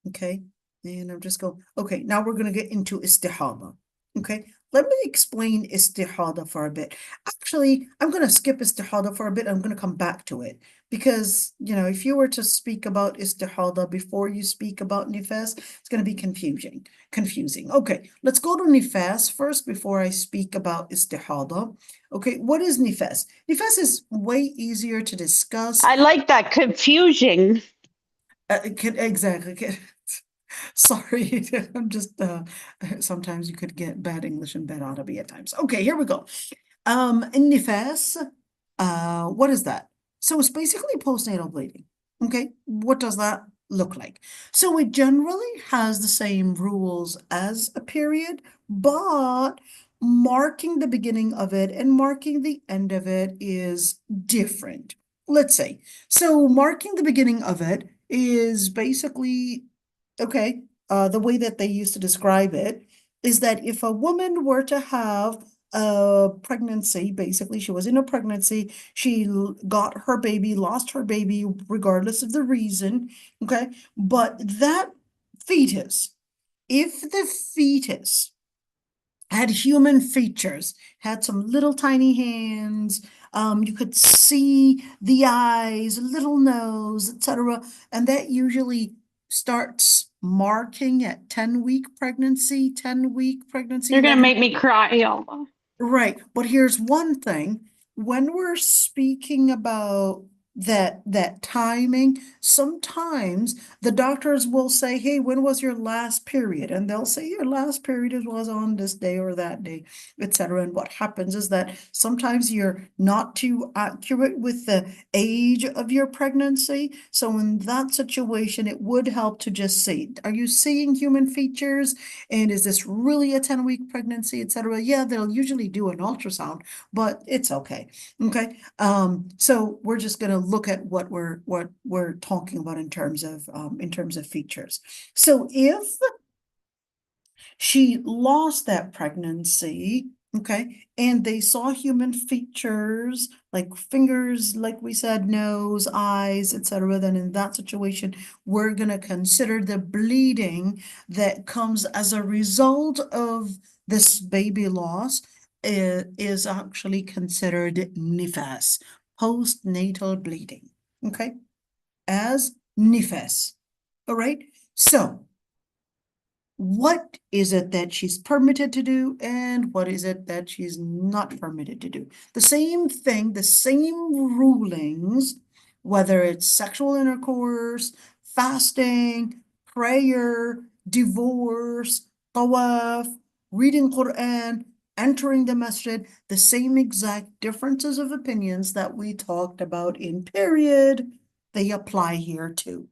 Okay, and I'm just going, okay, now we're going to get into istihada. Okay, let me explain istihada for a bit. Actually, I'm going to skip istihada for a bit. I'm going to come back to it because, if you were to speak about istihada before you speak about nifas, it's going to be confusing. Okay, let's go to nifas first before I speak about istihada. Okay, what is nifas? Nifas is way easier to discuss. I like that confusion. Exactly. Sorry, I'm just sometimes you could get bad English and bad Arabic at times. Okay, here we go. النفاس, what is that? So it's basically postnatal bleeding. Okay, what does that look like? So it generally has the same rules as a period, but marking the beginning of it and marking the end of it is different. Let's say, so marking the beginning of it is basically, okay, the way that they used to describe it is that if a woman were to have a pregnancy, basically she was in a pregnancy, she got her baby, lost her baby, regardless of the reason, okay? But that fetus, if the fetus had human features, had some little tiny hands, you could see the eyes, little nose, etc. And that usually starts marking at 10-week pregnancy, 10-week pregnancy. You're going to make me cry, ya Allah. Right, but here's one thing. When we're speaking about that timing, sometimes the doctors will say, hey, when was your last period? And they'll say your last period was on this day or that day, etc. And what happens is that sometimes you're not too accurate with the age of your pregnancy. So in that situation, it would help to just say, are you seeing human features? And is this really a 10-week pregnancy, etc.? Yeah, they'll usually do an ultrasound, but it's okay. Okay. So we're just going to look at what we're talking about in terms of features. So if she lost that pregnancy, okay, and they saw human features like fingers, like we said, nose, eyes, etc., then in that situation, we're going to consider the bleeding that comes as a result of this baby loss is actually considered nifas, postnatal bleeding, okay, as nifas. All right, so what is it that she's permitted to do and what is it that she's not permitted to do. The same thing, the same rulings, whether it's sexual intercourse, fasting, prayer, divorce, tawaf, reading Quran, entering the masjid, the same exact differences of opinions that we talked about in period, they apply here too.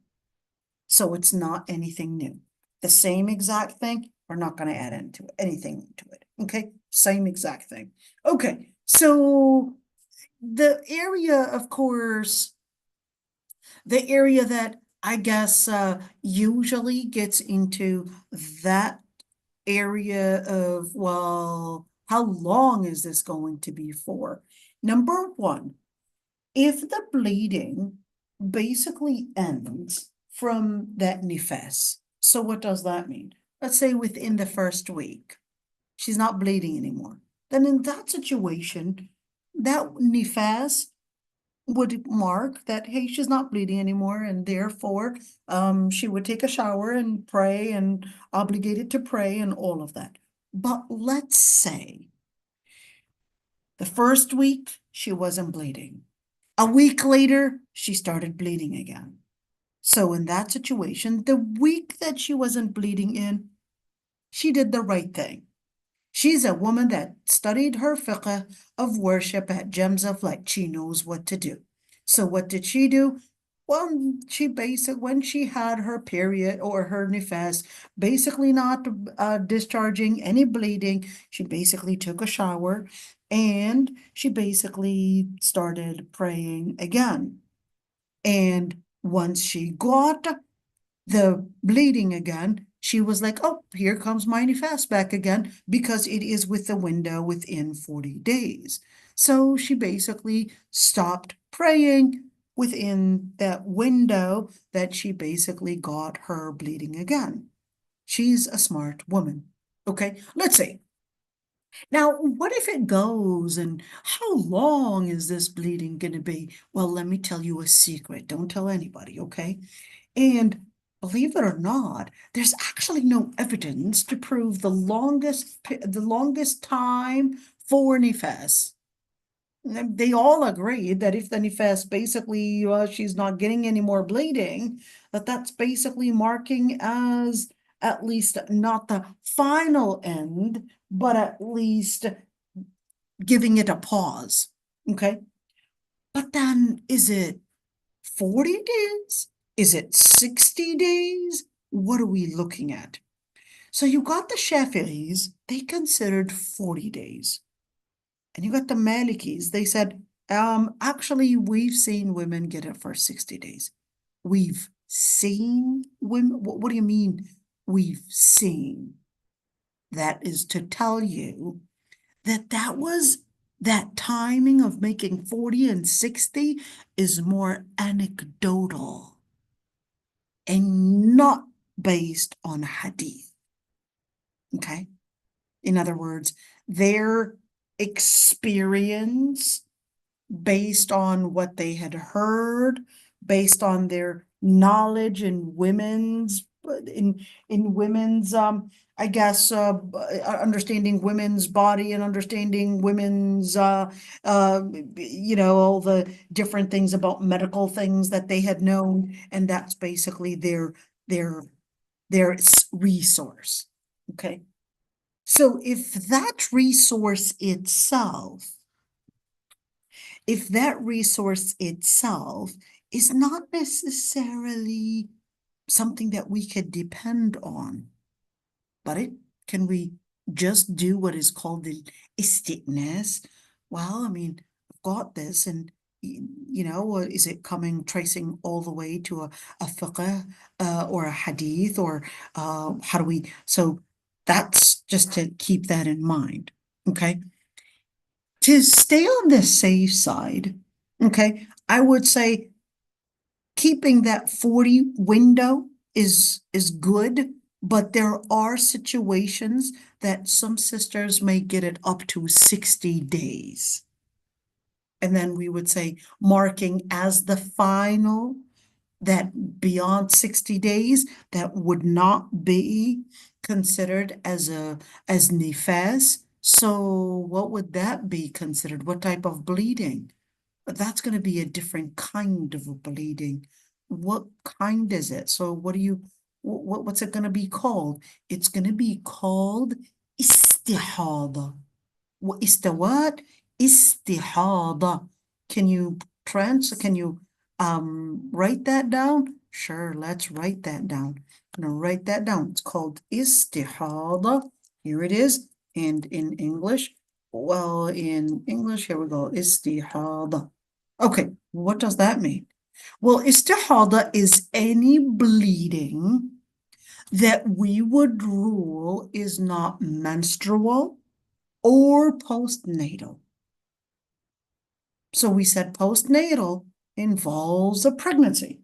So it's not anything new. The same exact thing, we're not going to add anything to it. Okay, same exact thing. Okay, so the area, of course, the area that I guess usually gets into that area of, well, how long is this going to be for? Number one, if the bleeding basically ends from that nifas. So what does that mean? Let's say within the first week, she's not bleeding anymore. Then in that situation, that nifas would mark that, hey, she's not bleeding anymore, and therefore she would take a shower and pray and obligated to pray and all of that. But let's say the first week she wasn't bleeding. A week later, she started bleeding again. So in that situation, the week that she wasn't bleeding in, she did the right thing. She's a woman that studied her fiqh of worship at Gems of Light. She knows what to do. So what did she do? Well, when she had her period or her nifas, basically not discharging any bleeding, she basically took a shower and she basically started praying again. And once she got the bleeding again, she was like, oh, here comes my nifas back again, because it is with the window within 40 days. So she basically stopped praying within that window that she basically got her bleeding again. She's a smart woman. Okay, let's see. Now, what if it goes and how long is this bleeding going to be? Well, let me tell you a secret. Don't tell anybody, okay? And believe it or not, there's actually no evidence to prove the longest time for nifas. They all agreed that if the nifas basically she's not getting any more bleeding, that's basically marking as at least not the final end, but at least giving it a pause. Okay. But then is it 40 days? Is it 60 days? What are we looking at? So you got the Shafi'is, they considered 40 days. And you got the Malikis, they said, actually, we've seen women get it for 60 days. We've seen women? What do you mean we've seen? That is to tell you that that timing of making 40 and 60 is more anecdotal and not based on hadith. Okay? In other words, their experience based on what they had heard, based on their knowledge in women's I guess understanding women's body and understanding women's all the different things about medical things that they had known, and that's basically their resource. Okay, so if that resource itself is not necessarily something that we could depend on, but can we just do what is called the istiqnas? Well, I mean, I've got this, and is it tracing all the way to a fiqh or a hadith, or how do we? So that's just to keep that in mind. Okay. To stay on the safe side, okay, I would say keeping that 40 window is good, but there are situations that some sisters may get it up to 60 days. And then we would say marking as the final, that beyond 60 days, that would not be considered as nifas. So what would that be considered? What type of bleeding? That's going to be a different kind of a bleeding. What kind is it? So what's it going to be called? It's going to be called istihada. What is the what? Istihada. Can you write that down? Sure, let's write that down. I'm gonna write that down. It's called istihada. Here it is. And in English, well, in English, here we go. Istihada. Okay, what does that mean? Well, istihada is any bleeding that we would rule is not menstrual or postnatal. So we said postnatal involves a pregnancy.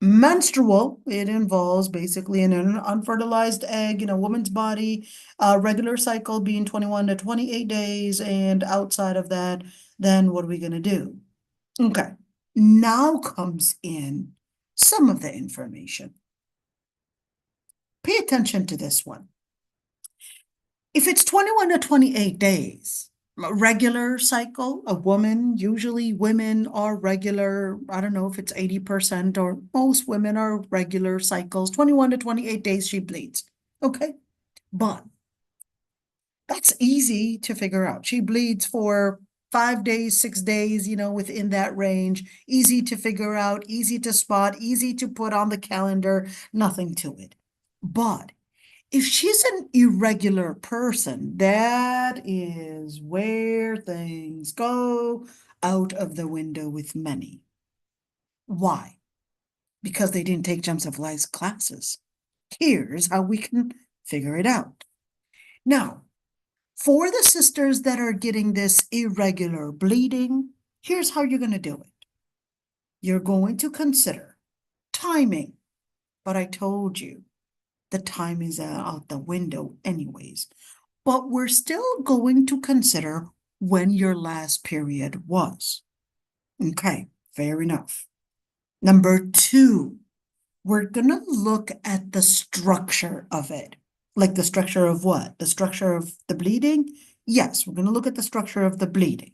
Menstrual, it involves basically an unfertilized egg in a woman's body, regular cycle being 21 to 28 days, and outside of that, then what are we going to do? Okay, now comes in some of the information. Pay attention to this one. If it's 21 to 28 days, a regular cycle, a woman, usually women are regular, I don't know if it's 80% or most women are regular cycles, 21 to 28 days she bleeds. Okay, but that's easy to figure out. She bleeds for 5 days, 6 days, within that range. Easy to figure out, easy to spot, easy to put on the calendar, nothing to it. But if she's an irregular person, that is where things go out of the window with many. Why? Because they didn't take Gems of Life's classes. Here's how we can figure it out. Now, for the sisters that are getting this irregular bleeding, here's how you're going to do it. You're going to consider timing, but I told you, the time is out the window anyways. But we're still going to consider when your last period was. Okay, fair enough. Number 2, we're going to look at the structure of it. Like the structure of what? The structure of the bleeding? Yes, we're going to look at the structure of the bleeding.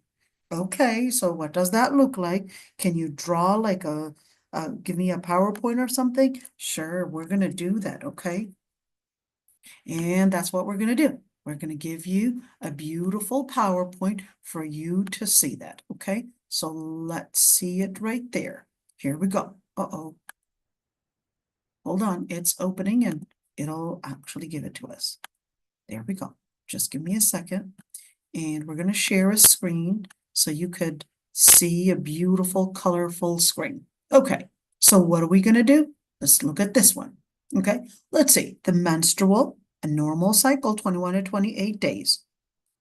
Okay, so what does that look like? Can you draw like give me a PowerPoint or something? Sure, we're going to do that, okay? And that's what we're going to do. We're going to give you a beautiful PowerPoint for you to see that, okay? So let's see it right there. Here we go. Uh-oh. Hold on, it's opening and it'll actually give it to us. There we go. Just give me a second. And we're going to share a screen so you could see a beautiful, colorful screen. Okay, so what are we going to do? Let's look at this one. Okay, let's see. The menstrual, a normal cycle, 21 to 28 days.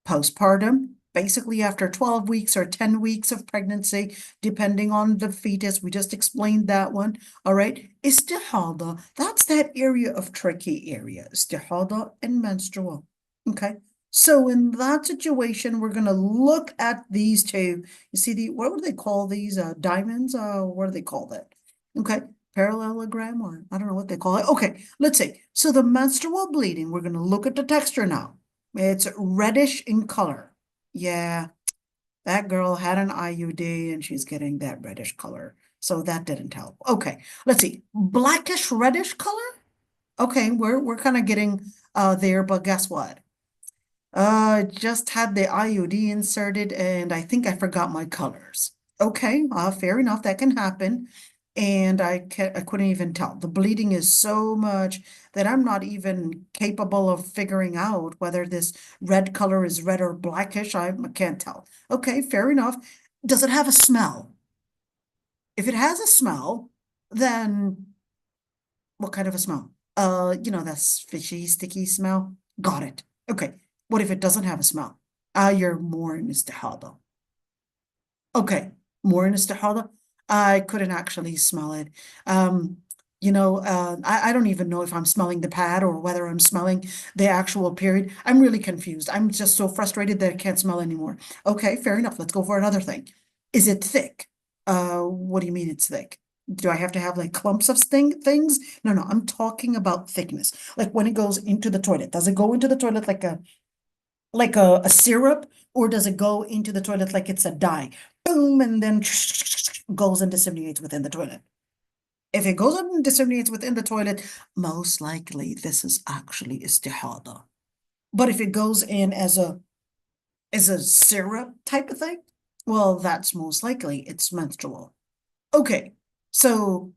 Postpartum, basically after 12 weeks or 10 weeks of pregnancy, depending on the fetus. We just explained that one. All right, istihada, that's that area of tricky area. Istihada and menstrual. Okay, so in that situation, we're going to look at these two. You see, what would they call these? Diamonds? What do they call that? Okay. Parallelogram, or I don't know what they call it. Okay, let's see. So the menstrual bleeding, we're going to look at the texture now. It's reddish in color. Yeah, that girl had an IUD and she's getting that reddish color. So that didn't help. Okay, let's see. Blackish reddish color? Okay, we're kind of getting there, but guess what? Just had the IUD inserted and I think I forgot my colors. Okay, fair enough, that can happen. And I couldn't even tell. The bleeding is so much that I'm not even capable of figuring out whether this red color is red or blackish. I can't tell. Okay, fair enough. Does it have a smell? If it has a smell, then what kind of a smell? That fishy, sticky smell. Got it. Okay. What if it doesn't have a smell? You're more in istihada. Okay, more in istihada. I couldn't actually smell it. I don't even know if I'm smelling the pad or whether I'm smelling the actual period. I'm really confused. I'm just so frustrated that I can't smell anymore. Okay, fair enough. Let's go for another thing. Is it thick? What do you mean it's thick? Do I have to have like clumps of things? No, I'm talking about thickness. Like when it goes into the toilet, does it go into the toilet like a syrup, or does it go into the toilet like it's a dye? Boom, and then goes and disseminates within the toilet. If it goes and disseminates within the toilet, most likely this is actually istihada. But if it goes in as a syrup type of thing, well, that's most likely it's menstrual. Okay, so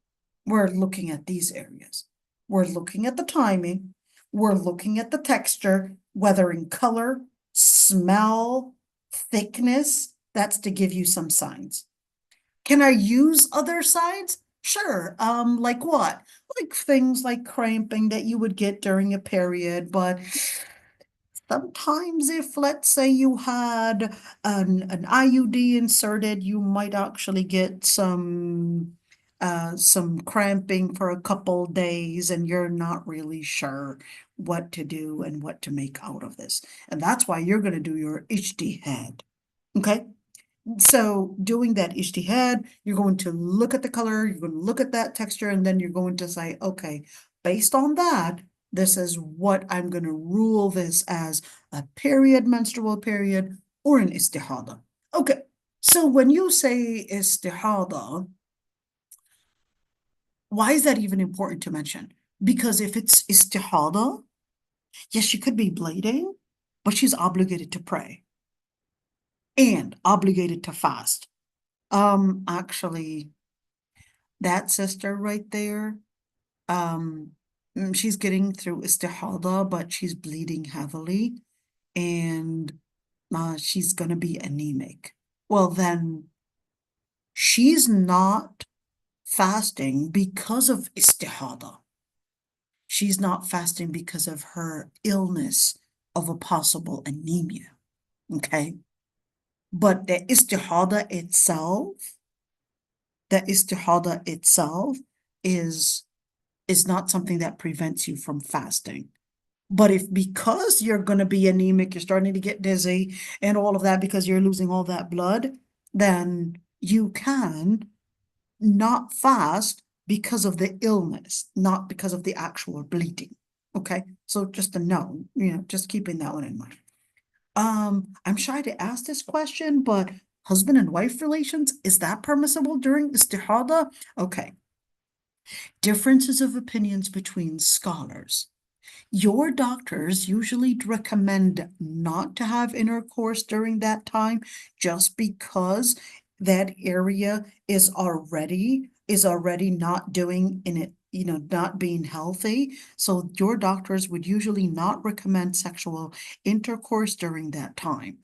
we're looking at these areas. We're looking at the timing. We're looking at the texture, whether in color, smell, thickness. That's to give you some signs. Can I use other signs? Sure. Like what? Like things like cramping that you would get during a period, but sometimes if, let's say, you had an IUD inserted, you might actually get some cramping for a couple days, and you're not really sure what to do and what to make out of this. And that's why you're going to do your ijtihad. Okay? So doing that ijtihad, you're going to look at the color, you're going to look at that texture, and then you're going to say, okay, based on that, this is what I'm going to rule this as a period, menstrual period, or an istihada. Okay, so when you say istihada, why is that even important to mention? Because if it's istihada, yes, she could be bleeding, but she's obligated to pray and obligated to fast. Actually, that sister right there, she's getting through istihada, but she's bleeding heavily, and she's gonna be anemic. Well, then she's not fasting because of istihada. She's not fasting because of her illness of a possible anemia. Okay. But the istihada itself is not something that prevents you from fasting. But if because you're going to be anemic, you're starting to get dizzy and all of that because you're losing all that blood, then you can not fast because of the illness, not because of the actual bleeding. Okay, so just to know, just keeping that one in mind. I'm shy to ask this question, but husband and wife relations, is that permissible during istihada? Okay. Differences of opinions between scholars. Your doctors usually recommend not to have intercourse during that time just because that area is already not doing in it, not being healthy. So your doctors would usually not recommend sexual intercourse during that time.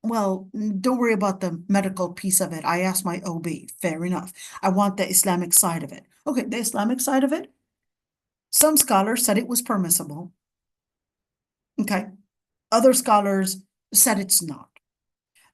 Well, don't worry about the medical piece of it. I asked my OB, fair enough. I want the Islamic side of it. Okay, the Islamic side of it, some scholars said it was permissible. Okay. Other scholars said it's not.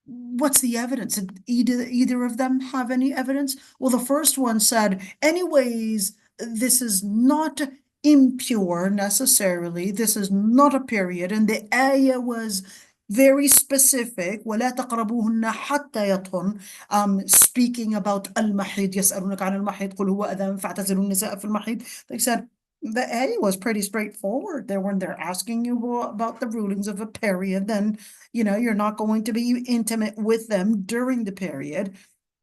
What's the evidence? Did either of them have any evidence? Well, the first one said, anyways, this is not impure necessarily. This is not a period. And the ayah was very specific. وَلَا تَقْرَبُوهُنَّ حَتَّى يَطْهُرْنَ. Speaking about al-mahid, يَسْأَلُونَكَ عَنِ الْمَحِيضِ قُلْ هُوَ أَذًى فَاعْتَزِلُوا النِّسَاءَ فِي الْمَحِيضِ. They said, the ayah was pretty straightforward. They're asking you about the rulings of a period, then you're not going to be intimate with them during the period,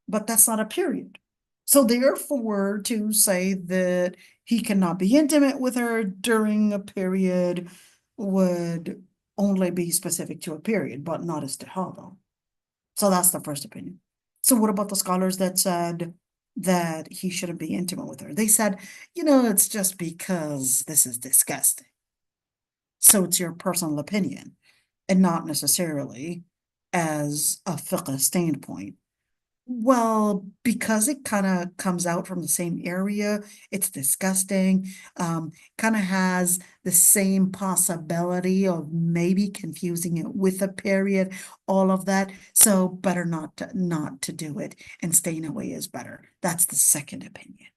but that's not a period. So therefore, to say that he cannot be intimate with her during a period would only be specific to a period, but not istihada. So that's the first opinion. So what about the scholars that said that he shouldn't be intimate with her? They said, it's just because this is disgusting. So it's your personal opinion and not necessarily as a fiqh standpoint. Well, because it kind of comes out from the same area, it's disgusting, kind of has the same possibility of maybe confusing it with a period, all of that. So better not to do it, and staying away is better. That's the second opinion.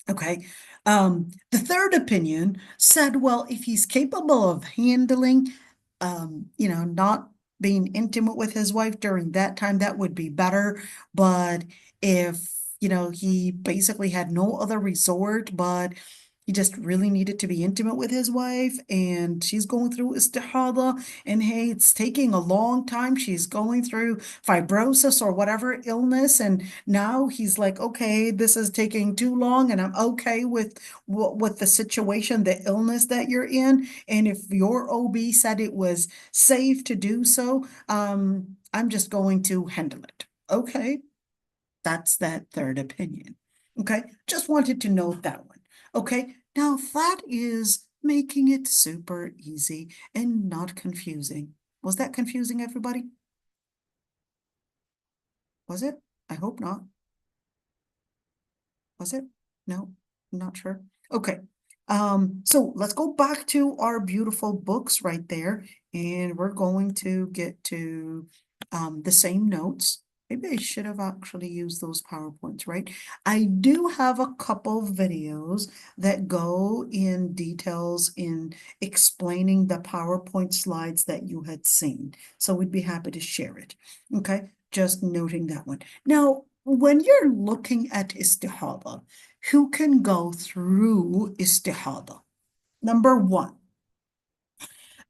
Okay. The third opinion said, well, if he's capable of handling, not being intimate with his wife during that time, that would be better. But if, you know, he basically had no other resort, but he just really needed to be intimate with his wife, and she's going through istihada, and hey, it's taking a long time. She's going through fibrosis or whatever illness, and now he's like, okay, this is taking too long, and I'm okay with the situation, the illness that you're in. And if your OB said it was safe to do so, I'm just going to handle it. Okay, that's that third opinion. Okay, just wanted to note that one. Okay, now that is making it super easy and not confusing. Was that confusing, everybody? Was it? I hope not. Was it? No, I'm not sure. Okay, so let's go back to our beautiful books right there, and we're going to get to the same notes. Maybe I should have actually used those PowerPoints, right? I do have a couple videos that go in details in explaining the PowerPoint slides that you had seen. So we'd be happy to share it. Okay, just noting that one. Now, when you're looking at istihada, who can go through istihada? Number one,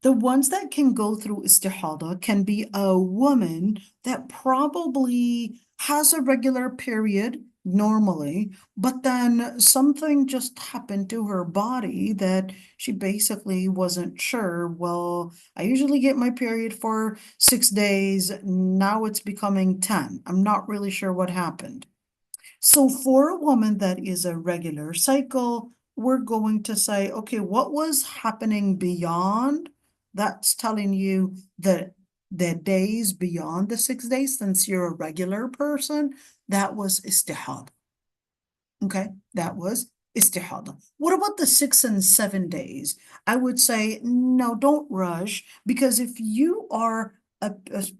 the ones that can go through istihada can be a woman that probably has a regular period normally, but then something just happened to her body that she basically wasn't sure. Well, I usually get my period for 6 days. Now it's becoming 10. I'm not really sure what happened. So for a woman that is a regular cycle, we're going to say, okay, what was happening beyond? That's telling you the days beyond the 6 days, since you're a regular person, that was istihada. Okay, that was istihada. What about the 6 and 7 days? I would say, no, don't rush, because if you are a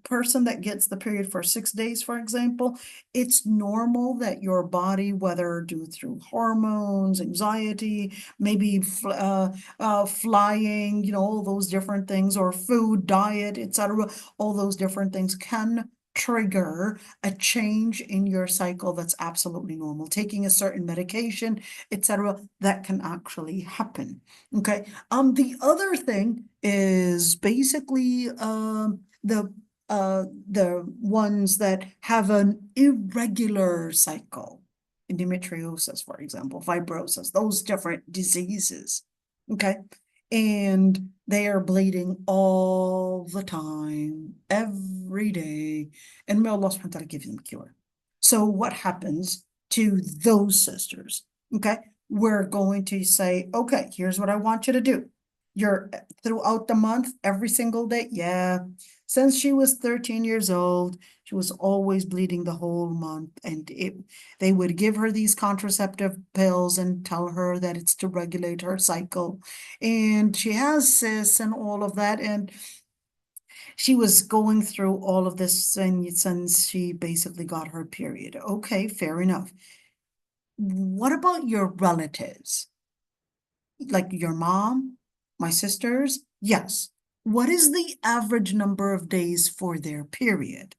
person that gets the period for 6 days, for example, it's normal that your body, whether due through hormones, anxiety, maybe flying, you know, all those different things, or food, diet, etc., all those different things can trigger a change in your cycle. That's absolutely normal. Taking a certain medication, etc., that can actually happen. Okay. The other thing is basically the ones that have an irregular cycle, endometriosis, for example, fibrosis, those different diseases. Okay. And they are bleeding all the time, every day, and may Allah subhanahu wa ta'ala give them a cure. So what happens to those sisters? Okay, we're going to say, okay, here's what I want you to do. You're throughout the month, every single day. Yeah, since she was 13 years old, she was always bleeding the whole month, and they would give her these contraceptive pills and tell her that it's to regulate her cycle. And she has cysts and all of that, and she was going through all of this since she basically got her period. Okay, fair enough. What about your relatives? Like your mom, my sisters? Yes. What is the average number of days for their period?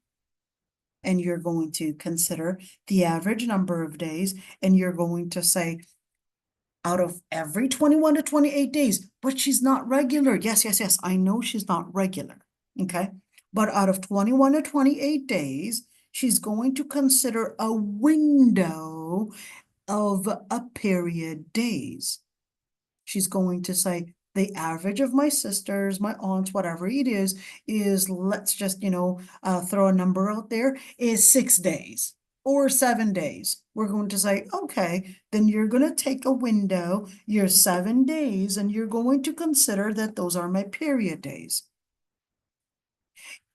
And you're going to consider the average number of days, and you're going to say, out of every 21 to 28 days, but she's not regular. Yes, yes, yes, I know she's not regular, okay? But out of 21 to 28 days, she's going to consider a window of a period days. She's going to say, the average of my sisters, my aunts, whatever it is, let's just, throw a number out there, is 6 days or 7 days. We're going to say, okay, then you're going to take a window, your 7 days, and you're going to consider that those are my period days.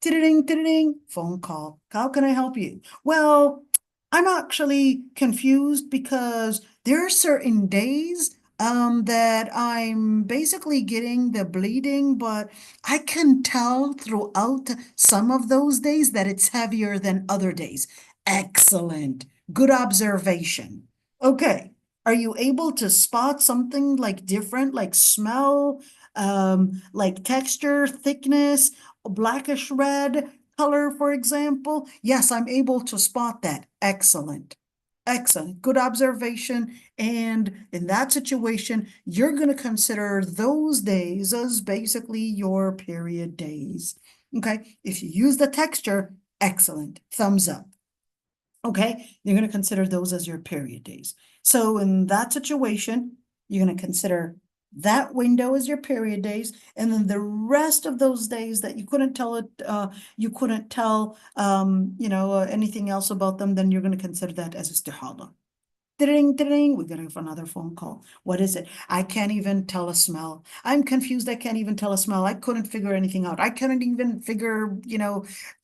Ding, phone call. How can I help you? Well, I'm actually confused because there are certain days that I'm basically getting the bleeding, but I can tell throughout some of those days that it's heavier than other days. Excellent. Good observation. Okay. Are you able to spot something like different, like smell, like texture, thickness, blackish red color, for example? Yes, I'm able to spot that. Excellent. Excellent. Good observation. And in that situation, you're going to consider those days as basically your period days. Okay. If you use the texture, excellent. Thumbs up. Okay. You're going to consider those as your period days. So in that situation, you're going to consider that window as your period days, and then the rest of those days that you couldn't tell anything else about them, then you're going to consider that as istihala. Ding, ding, we got another phone call. What is it? I can't even tell a smell. I'm confused. I can't even tell a smell. I couldn't figure anything out. I couldn't even figure,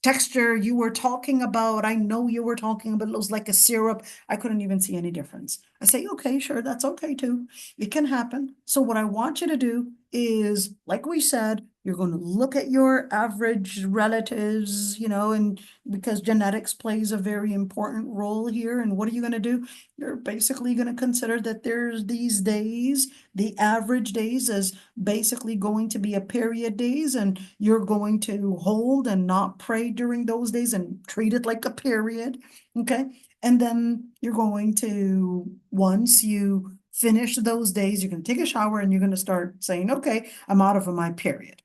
texture you were talking about. I know you were talking about it was like a syrup. I couldn't even see any difference. I say, okay, sure, that's okay too. It can happen. So what I want you to do is, like we said, you're going to look at your average relatives, and because genetics plays a very important role here. And what are you going to do? You're basically going to consider that there's these days, the average days is basically going to be a period days, and you're going to hold and not pray during those days and treat it like a period. Okay. And then you're going to, once you finish those days, you're going to take a shower and you're going to start saying, okay, I'm out of my period.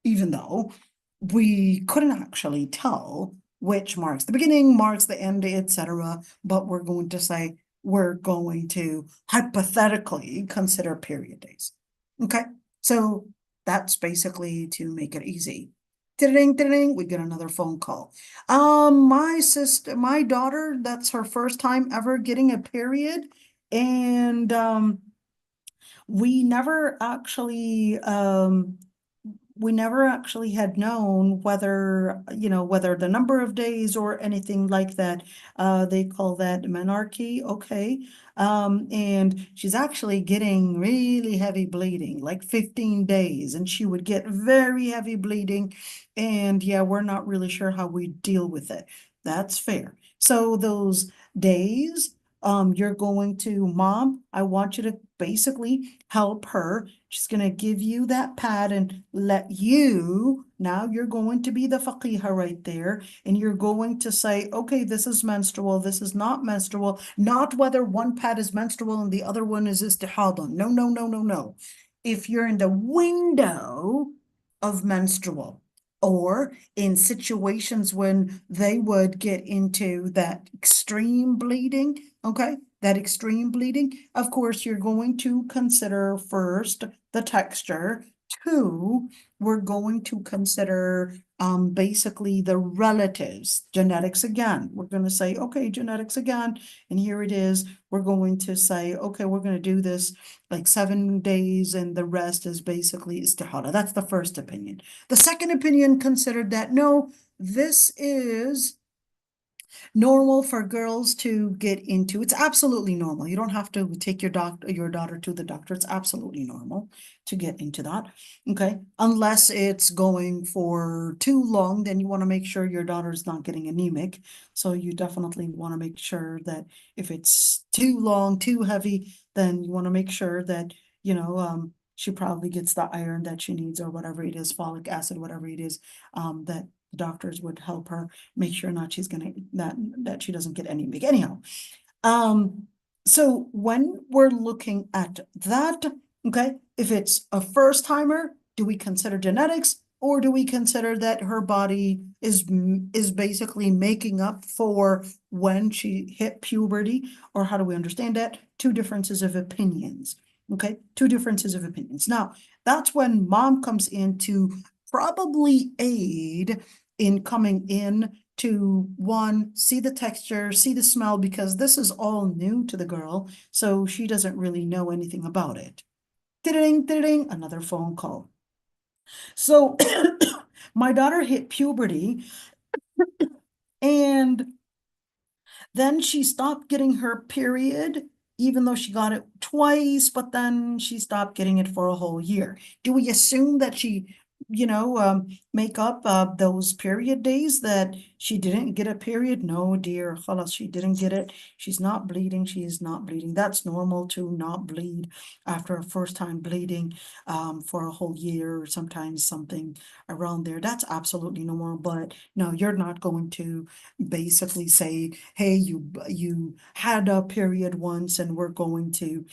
Even though we couldn't actually tell which marks the beginning, marks the end, etc. But we're going to say we're going to hypothetically consider period days. Okay, so that's basically to make it easy. Ding, ding, we get another phone call. My daughter, that's her first time ever getting a period, and we never actually had known whether the number of days or anything like that. They call that menarche. Okay. And she's actually getting really heavy bleeding, like 15 days, and she would get very heavy bleeding. And yeah, we're not really sure how we deal with it. That's fair. So those days, you're going to, Mom, I want you to basically help her. She's going to give you that pad and now you're going to be the faqiha right there. And you're going to say, okay, this is menstrual. This is not menstrual. Not whether one pad is menstrual and the other one is istihada. No, no, no, no, no. If you're in the window of menstrual, or in situations when they would get into that extreme bleeding, okay, that extreme bleeding, of course, you're going to consider first the texture. Two, we're going to consider basically the relatives, genetics again. We're going to say, okay, genetics again, and here it is. We're going to say, okay, we're going to do this like 7 days, and the rest is basically istihada. That's the first opinion. The second opinion considered that, no, this is normal for girls to get into. It's absolutely normal. You don't have to take your daughter to the doctor. It's absolutely normal to get into that. Okay. Unless it's going for too long, then you want to make sure your daughter's not getting anemic. So you definitely want to make sure that if it's too long, too heavy, then you want to make sure that, she probably gets the iron that she needs, or whatever it is, folic acid, whatever it is, that doctors would help her make sure that she doesn't get anemic. Anyhow, so when we're looking at that, okay, if it's a first timer, do we consider genetics, or do we consider that her body is basically making up for when she hit puberty, or how do we understand that? Two differences of opinions. Okay, two differences of opinions. Now, that's when Mom comes in to probably aid in coming in to, one, see the texture, see the smell, because this is all new to the girl, so she doesn't really know anything about it. Ding, ding, another phone call. So my daughter hit puberty, and then she stopped getting her period, even though she got it twice, but then she stopped getting it for a whole year. Do we assume that she make up those period days that she didn't get a period. No, dear, khalas, she didn't get it. She's not bleeding. She is not bleeding. That's normal to not bleed after a first time bleeding for a whole year or sometimes something around there. That's absolutely normal. But no, you're not going to basically say, hey, you had a period once and we're going to,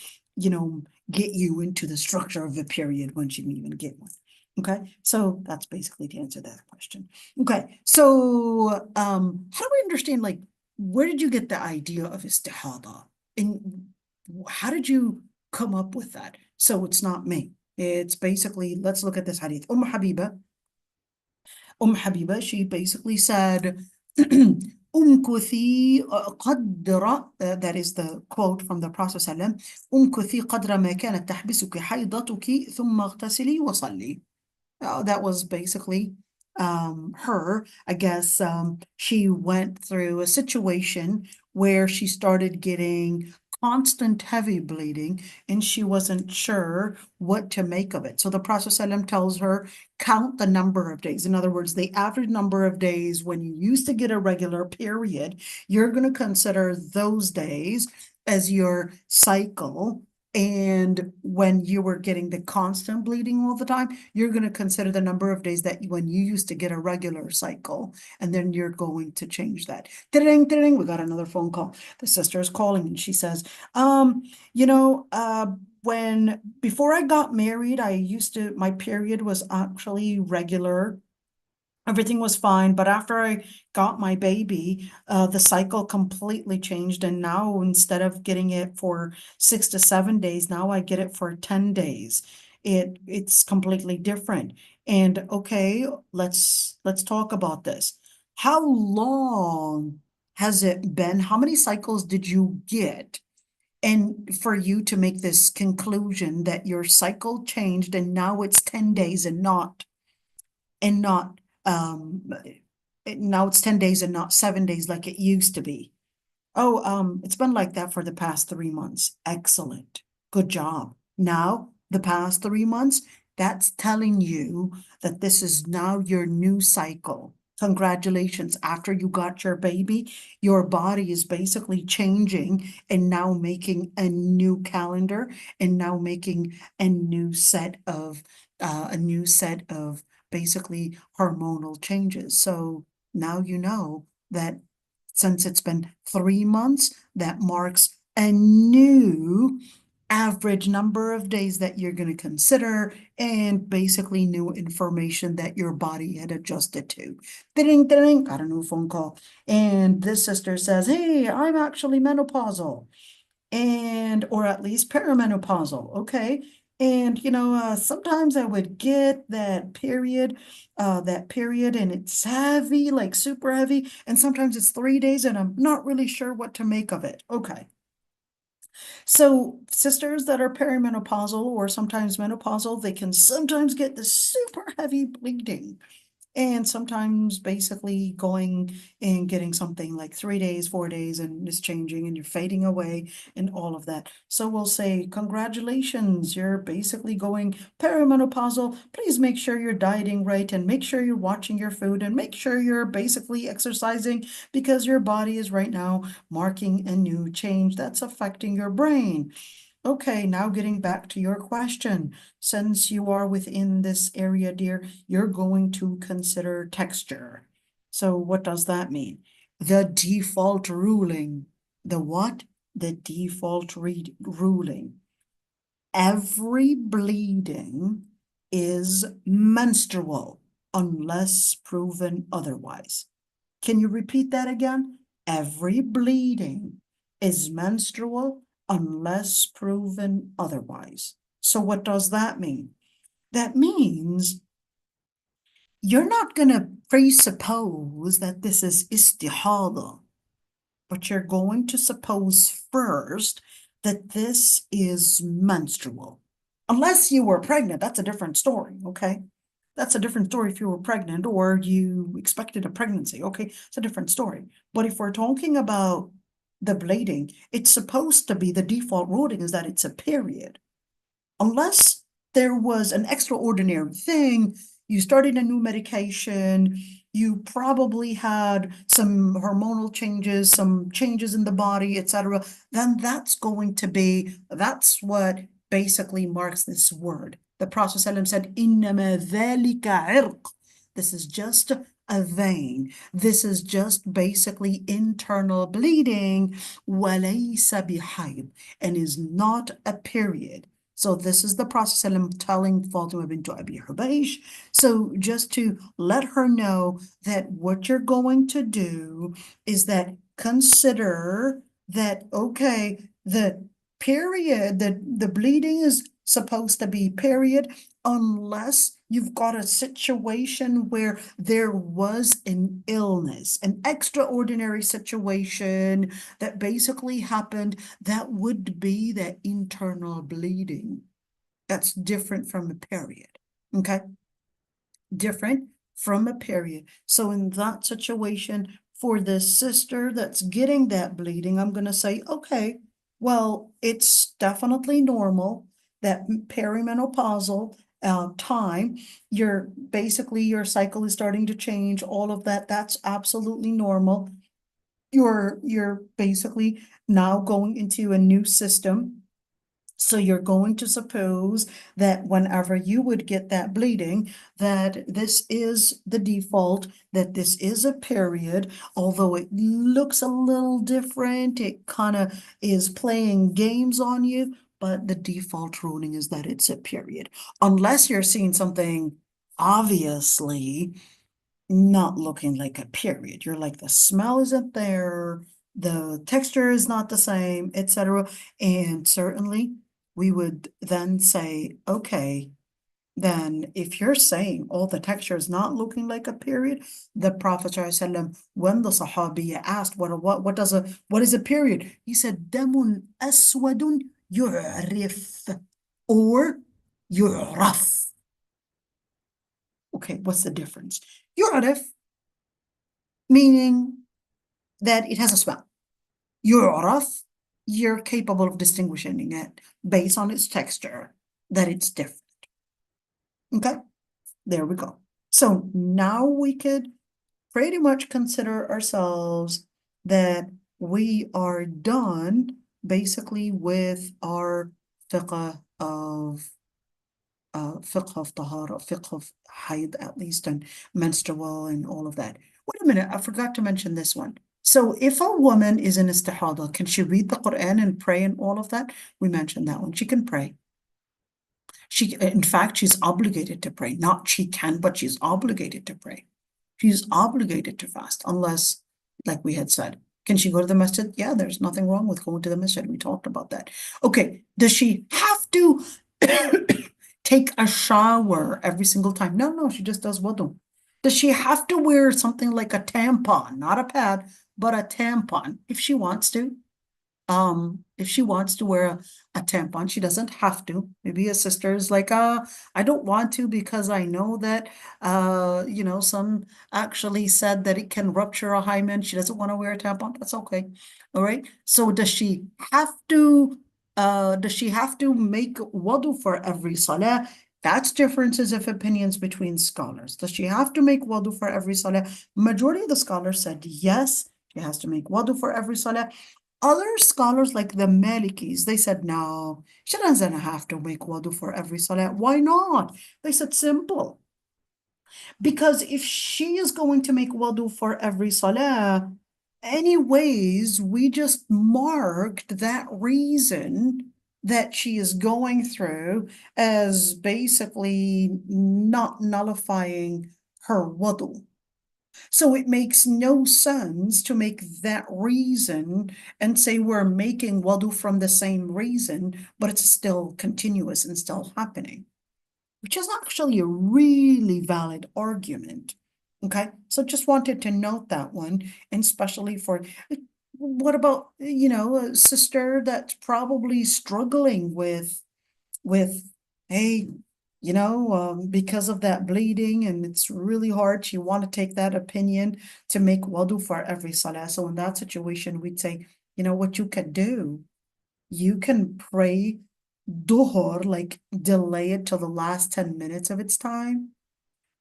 get you into the structure of a period once you didn't even get one. Okay, so that's basically the answer to that question. Okay, so how do we understand, like, where did you get the idea of istihada? And how did you come up with that? So it's not me. It's basically, let's look at this hadith. Habiba, she basically said, أمكثي قدر, that is the quote from the Prophet ﷺ, أمكثي قدر ما كانت تحبسك حيضتك ثم اغتسلي وصلي. That was basically her. I guess she went through a situation where she started getting constant heavy bleeding and she wasn't sure what to make of it. So the Prophet ﷺ tells her, count the number of days. In other words, the average number of days when you used to get a regular period, you're going to consider those days as your cycle. And when you were getting the constant bleeding all the time, you're going to consider the number of days that when you used to get a regular cycle, and then you're going to change that. Ding, ding, we got another phone call. The sister is calling and she says, when before I got married, my period was actually regular. Everything was fine, but after I got my baby, the cycle completely changed. And now instead of getting it for 6 to 7 days, now I get it for 10 days. It's completely different. And okay, let's talk about this. How long has it been? How many cycles did you get? And for you to make this conclusion that your cycle changed and now it's 10 days and not now it's 10 days and not 7 days like it used to be. Oh, it's been like that for the past 3 months. Excellent. Good job. Now, the past 3 months, that's telling you that this is now your new cycle. Congratulations. After you got your baby, your body is basically changing and now making a new calendar and now making a new set of basically hormonal changes. So now you know that since it's been 3 months, that marks a new average number of days that you're going to consider and basically new information that your body had adjusted to. Ding, ding, got a new phone call. And this sister says, hey, I'm actually menopausal or at least perimenopausal. Okay. And, sometimes I would get that period and it's heavy, like super heavy. And sometimes it's 3 days and I'm not really sure what to make of it. Okay. So sisters that are perimenopausal or sometimes menopausal, they can sometimes get this super heavy bleeding. And sometimes basically going and getting something like 3 days, 4 days, and it's changing and you're fading away and all of that. So we'll say, congratulations, you're basically going perimenopausal. Please make sure you're dieting right and make sure you're watching your food and make sure you're basically exercising because your body is right now marking a new change that's affecting your brain. Okay, now getting back to your question. Since you are within this area, dear, you're going to consider texture. So what does that mean? The default ruling. The what? The default ruling. Every bleeding is menstrual unless proven otherwise. Can you repeat that again? Every bleeding is menstrual unless proven otherwise. So what does that mean? That means you're not going to presuppose that this is istihada, but you're going to suppose first that this is menstrual. Unless you were pregnant, that's a different story, okay? That's a different story if you were pregnant or you expected a pregnancy, okay? It's a different story. But if we're talking about the bleeding, it's supposed to be the default ruling is that it's a period. Unless there was an extraordinary thing, you started a new medication, you probably had some hormonal changes, some changes in the body, etc., then that's what basically marks this word. The Prophet ﷺ said, إِنَّمَا ذَلِكَ عِرْقٌ. This is just a vein. This is just basically internal bleeding, وَلَيْسَ بِحَيْضٍ, and is not a period. So this is the Prophet ﷺ telling Fatima bint Abi Hubaysh. So just to let her know that what you're going to do is that consider that, okay, the period, the bleeding is supposed to be period, unless you've got a situation where there was an illness, an extraordinary situation that basically happened, that would be the internal bleeding. That's different from a period, okay? Different from a period. So in that situation, for the sister that's getting that bleeding, I'm going to say, okay, well, it's definitely normal, that perimenopausal time, your cycle is starting to change, all of that, that's absolutely normal. You're basically now going into a new system. So you're going to suppose that whenever you would get that bleeding, that this is the default, that this is a period, although it looks a little different, it kind of is playing games on you, but the default ruling is that it's a period. Unless you're seeing something obviously not looking like a period. You're like, the smell isn't there, the texture is not the same, etc. And certainly we would then say, okay, then if you're saying all the texture is not looking like a period, the Prophet ﷺ, when the Sahabiya asked, what is a period? He said, damun aswadun yu'rif, or yu'raf. Okay, what's the difference? Yu'rif, meaning that it has a smell. Yu'raf, you're capable of distinguishing it based on its texture, that it's different. Okay, there we go. So now we could pretty much consider ourselves that we are done basically with our fiqh of tahara, fiqh of hayd at least, and menstrual and all of that. Wait a minute, I forgot to mention this one. So if a woman is in istihada, can she read the Quran and pray and all of that? We mentioned that one. She can pray. In fact, she's obligated to pray. Not she can, but she's obligated to pray. She's obligated to fast, unless, like we had said, can she go to the masjid? Yeah, there's nothing wrong with going to the masjid. We talked about that. Okay, does she have to take a shower every single time? No, she just does wudu. Does she have to wear something like a tampon, not a pad, but a tampon, if she wants to? If she wants to wear a tampon, she doesn't have to. Maybe a sister is like, I don't want to because I know that, some actually said that it can rupture a hymen. She doesn't want to wear a tampon. That's okay. All right. So does she have to make wudu for every salah? That's differences of opinions between scholars. Does she have to make wudu for every salah? Majority of the scholars said yes, she has to make wudu for every salah. Other scholars like the Malikis, they said, no, she doesn't have to make wudu for every salah. Why not? They said simple. Because if she is going to make wudu for every salah, anyways, we just marked that reason that she is going through as basically not nullifying her wudu. So it makes no sense to make that reason and say we're making wudu from the same reason, but it's still continuous and still happening, which is actually a really valid argument. Okay, so just wanted to note that one, and especially for, what about, a sister that's probably struggling with, hey, because of that bleeding, and it's really hard, she want to take that opinion to make wudu for every salah. So in that situation, we'd say, what you could do, you can pray duhur, like delay it till the last 10 minutes of its time,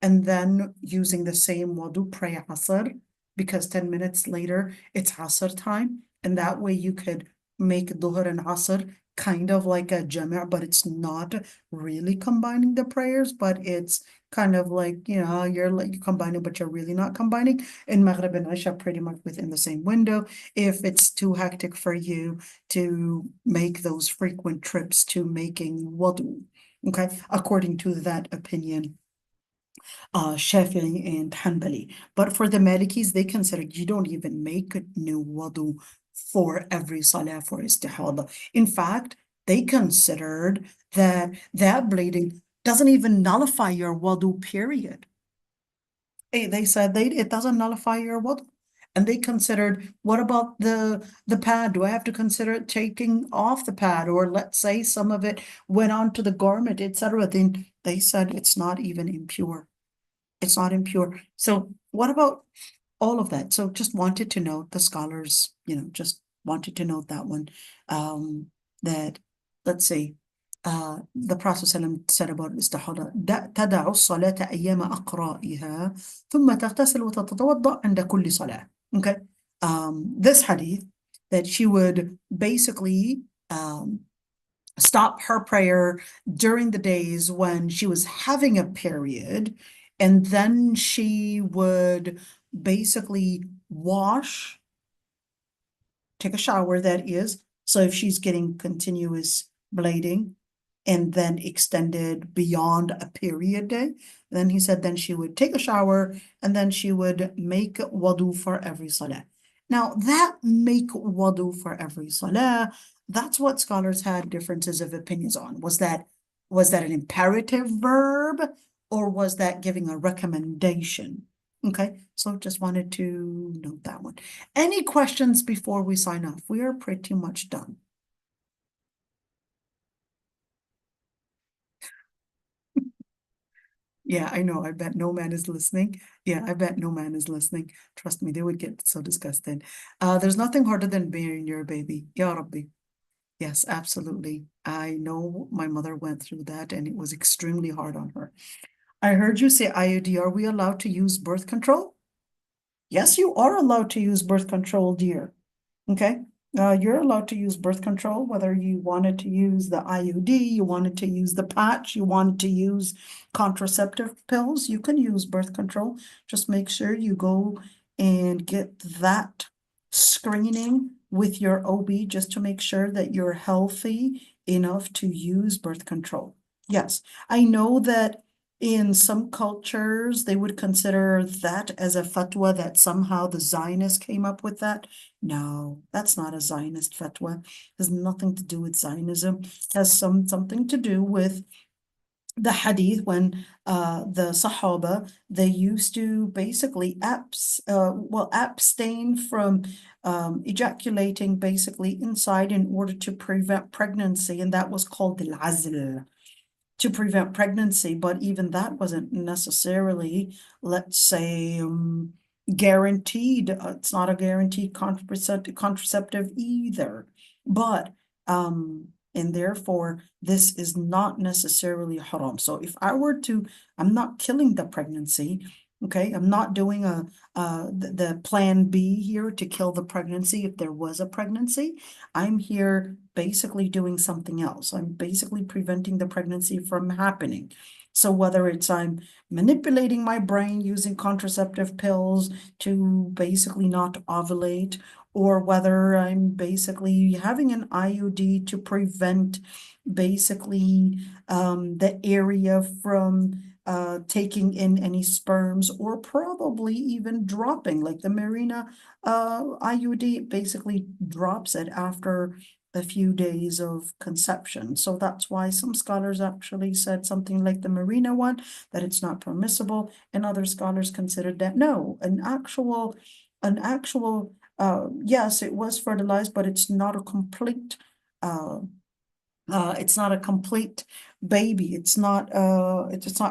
and then using the same wudu, pray Asr, because 10 minutes later it's Asr time, and that way you could make Dhuhr and Asr kind of like a jama', but it's not really combining the prayers, but it's kind of like, you know, you're like combining, but you're really not combining. And Maghrib and Isha pretty much within the same window. If it's too hectic for you to make those frequent trips to making wudu, okay, according to that opinion, Shafi'i and Hanbali. But for the Malikis, they consider you don't even make new wudu for every salah for istihada. In fact, they considered that bleeding doesn't even nullify your wudu period. They said it doesn't nullify your wudu. And they considered, what about the pad? Do I have to consider taking off the pad? Or let's say some of it went onto the garment, etc. Then they said it's not even impure. It's not impure. So what about all of that? So just wanted to note, the scholars, you know, just wanted to note that one, that, let's say, the Prophet ﷺ said about istihada, تدع الصلاة أيام أقرائها ثم تغتسل وتتوضأ عند كل صلاة. Okay, this hadith, that she would basically stop her prayer during the days when she was having a period, and then she would basically wash, take a shower, that is. So if she's getting continuous bleeding and then extended beyond a period day, then he said then she would take a shower and then she would make wudu for every salah. Now that make wudu for every salah, that's what scholars had differences of opinions on. Was that an imperative verb, or was that giving a recommendation? Okay, so just wanted to note that one. Any questions before we sign off? We are pretty much done. Yeah, I know. I bet no man is listening. Yeah, I bet no man is listening. Trust me, they would get so disgusted. There's nothing harder than bearing your baby. Ya Rabbi. Yes, absolutely. I know my mother went through that and it was extremely hard on her. I heard you say IUD. Are we allowed to use birth control? Yes, you are allowed to use birth control, dear. Okay, you're allowed to use birth control, whether you wanted to use the IUD, you wanted to use the patch, you wanted to use contraceptive pills, you can use birth control. Just make sure you go and get that screening with your OB just to make sure that you're healthy enough to use birth control. Yes, I know that in some cultures, they would consider that as a fatwa, that somehow the Zionists came up with that. No, that's not a Zionist fatwa. It has nothing to do with Zionism. It has something to do with the hadith, when the Sahaba, they used to basically abstain from ejaculating basically inside in order to prevent pregnancy, and that was called al-azl, to prevent pregnancy. But even that wasn't necessarily, let's say, guaranteed. It's not a guaranteed contraceptive either. But and therefore this is not necessarily haram. So if I were to, I'm not killing the pregnancy. Okay, I'm not doing the plan B here to kill the pregnancy if there was a pregnancy. I'm here basically doing something else. I'm basically preventing the pregnancy from happening. So whether it's I'm manipulating my brain using contraceptive pills to basically not ovulate, or whether I'm basically having an IUD to prevent basically the area from taking in any sperms, or probably even dropping, like the Mirena IUD basically drops it after a few days of conception. So that's why some scholars actually said something like the Mirena one, that it's not permissible, and other scholars considered that no, an actual yes, it was fertilized, but it's not a complete baby. It's not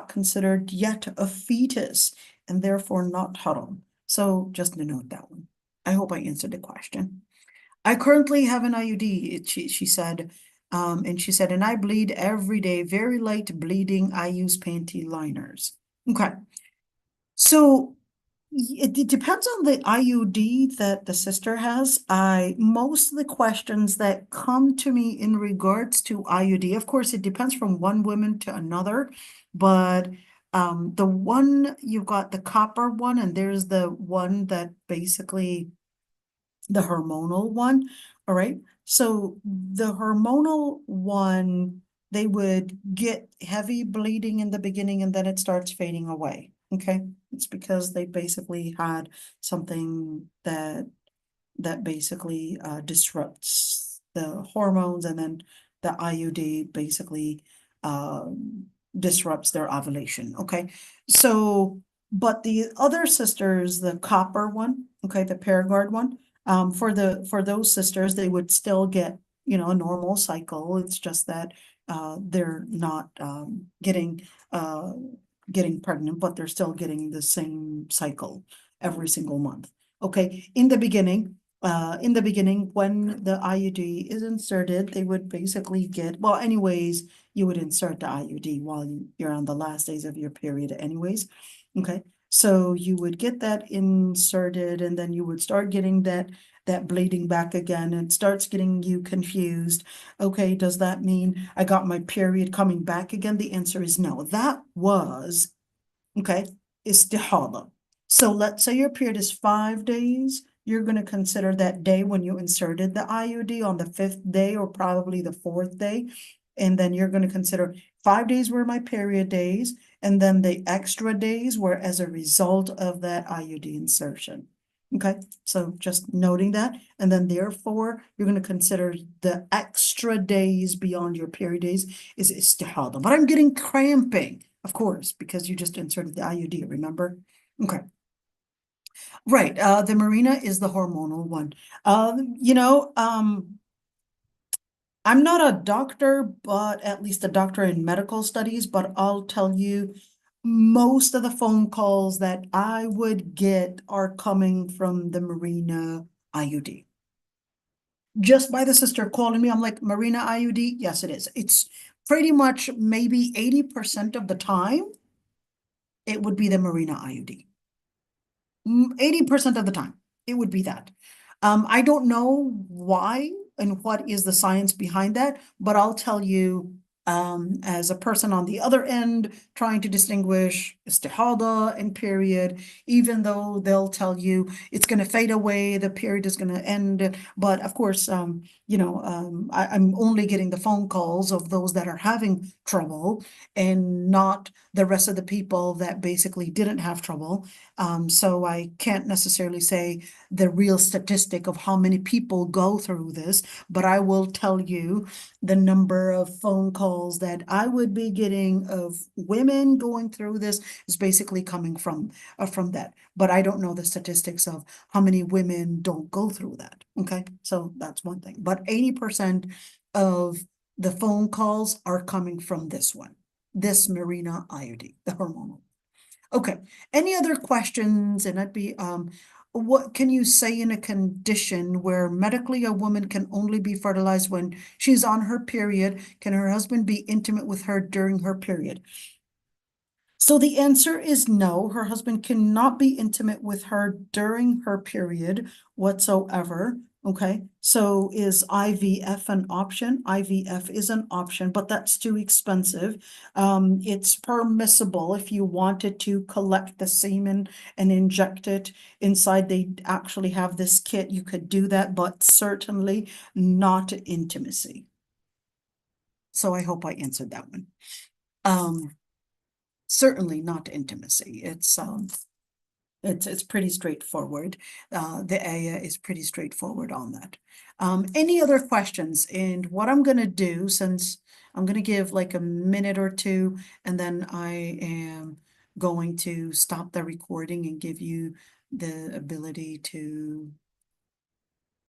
considered yet a fetus, and therefore not haram. So just to note that one. I hope I answered the question. I currently have an IUD, she said, and I bleed every day, very light bleeding. I use panty liners. Okay, So it depends on the IUD that the sister has. Most of the questions that come to me in regards to IUD, of course, it depends from one woman to another, but the one you've got the copper one, and there's the one that basically the hormonal one. All right. So the hormonal one, they would get heavy bleeding in the beginning and then it starts fading away. Okay. It's because they basically had something that basically disrupts the hormones, and then the IUD basically disrupts their ovulation. Okay. So, but the other sisters, the copper one, okay, the Paragard one, for those sisters, they would still get, you know, a normal cycle. It's just that they're not getting pregnant, but they're still getting the same cycle every single month. Okay, in the beginning, when the IUD is inserted, they would basically get, well, anyways, you would insert the IUD while you're on the last days of your period anyways. Okay, so you would get that inserted, and then you would start getting that bleeding back again, and it starts getting you confused. Okay, does that mean I got my period coming back again? The answer is no. That was, okay, istihada. So let's say your period is 5 days. You're going to consider that day when you inserted the IUD on the 5th day or probably the 4th day. And then you're going to consider 5 days were my period days, and then the extra days were as a result of that IUD insertion. Okay, so just noting that. And then therefore, you're going to consider the extra days beyond your period days is istihada. But I'm getting cramping, of course, because you just inserted the IUD, remember? Okay. Right, the Marina is the hormonal one. I'm not a doctor, but at least a doctor in medical studies, but I'll tell you, most of the phone calls that I would get are coming from the Marina IUD. Just by the sister calling me, I'm like, Marina IUD? Yes, it is. It's pretty much maybe 80% of the time, it would be the Marina IUD. 80% of the time, it would be that. I don't know why and what is the science behind that, but I'll tell you, as a person on the other end trying to distinguish istihada and period, even though they'll tell you it's going to fade away, the period is going to end. But of course, I'm only getting the phone calls of those that are having trouble and not the rest of the people that basically didn't have trouble. So I can't necessarily say the real statistic of how many people go through this, but I will tell you the number of phone calls that I would be getting of women going through this is basically coming from that. But I don't know the statistics of how many women don't go through that. Okay, so that's one thing. But 80% of the phone calls are coming from this one, this Marina IUD, the hormonal. Okay, any other questions? And that'd be, what can you say in a condition where medically a woman can only be fertilized when she's on her period? Can her husband be intimate with her during her period? So the answer is no. Her husband cannot be intimate with her during her period whatsoever. Okay, so is IVF an option? IVF is an option, but that's too expensive. It's permissible if you wanted to collect the semen and inject it inside. They actually have this kit. You could do that, but certainly not intimacy. So I hope I answered that one. Certainly not intimacy. It's pretty straightforward. The ayah is pretty straightforward on that. Any other questions? And what I'm going to do, since I'm going to give like a minute or two, and then I am going to stop the recording and give you the ability to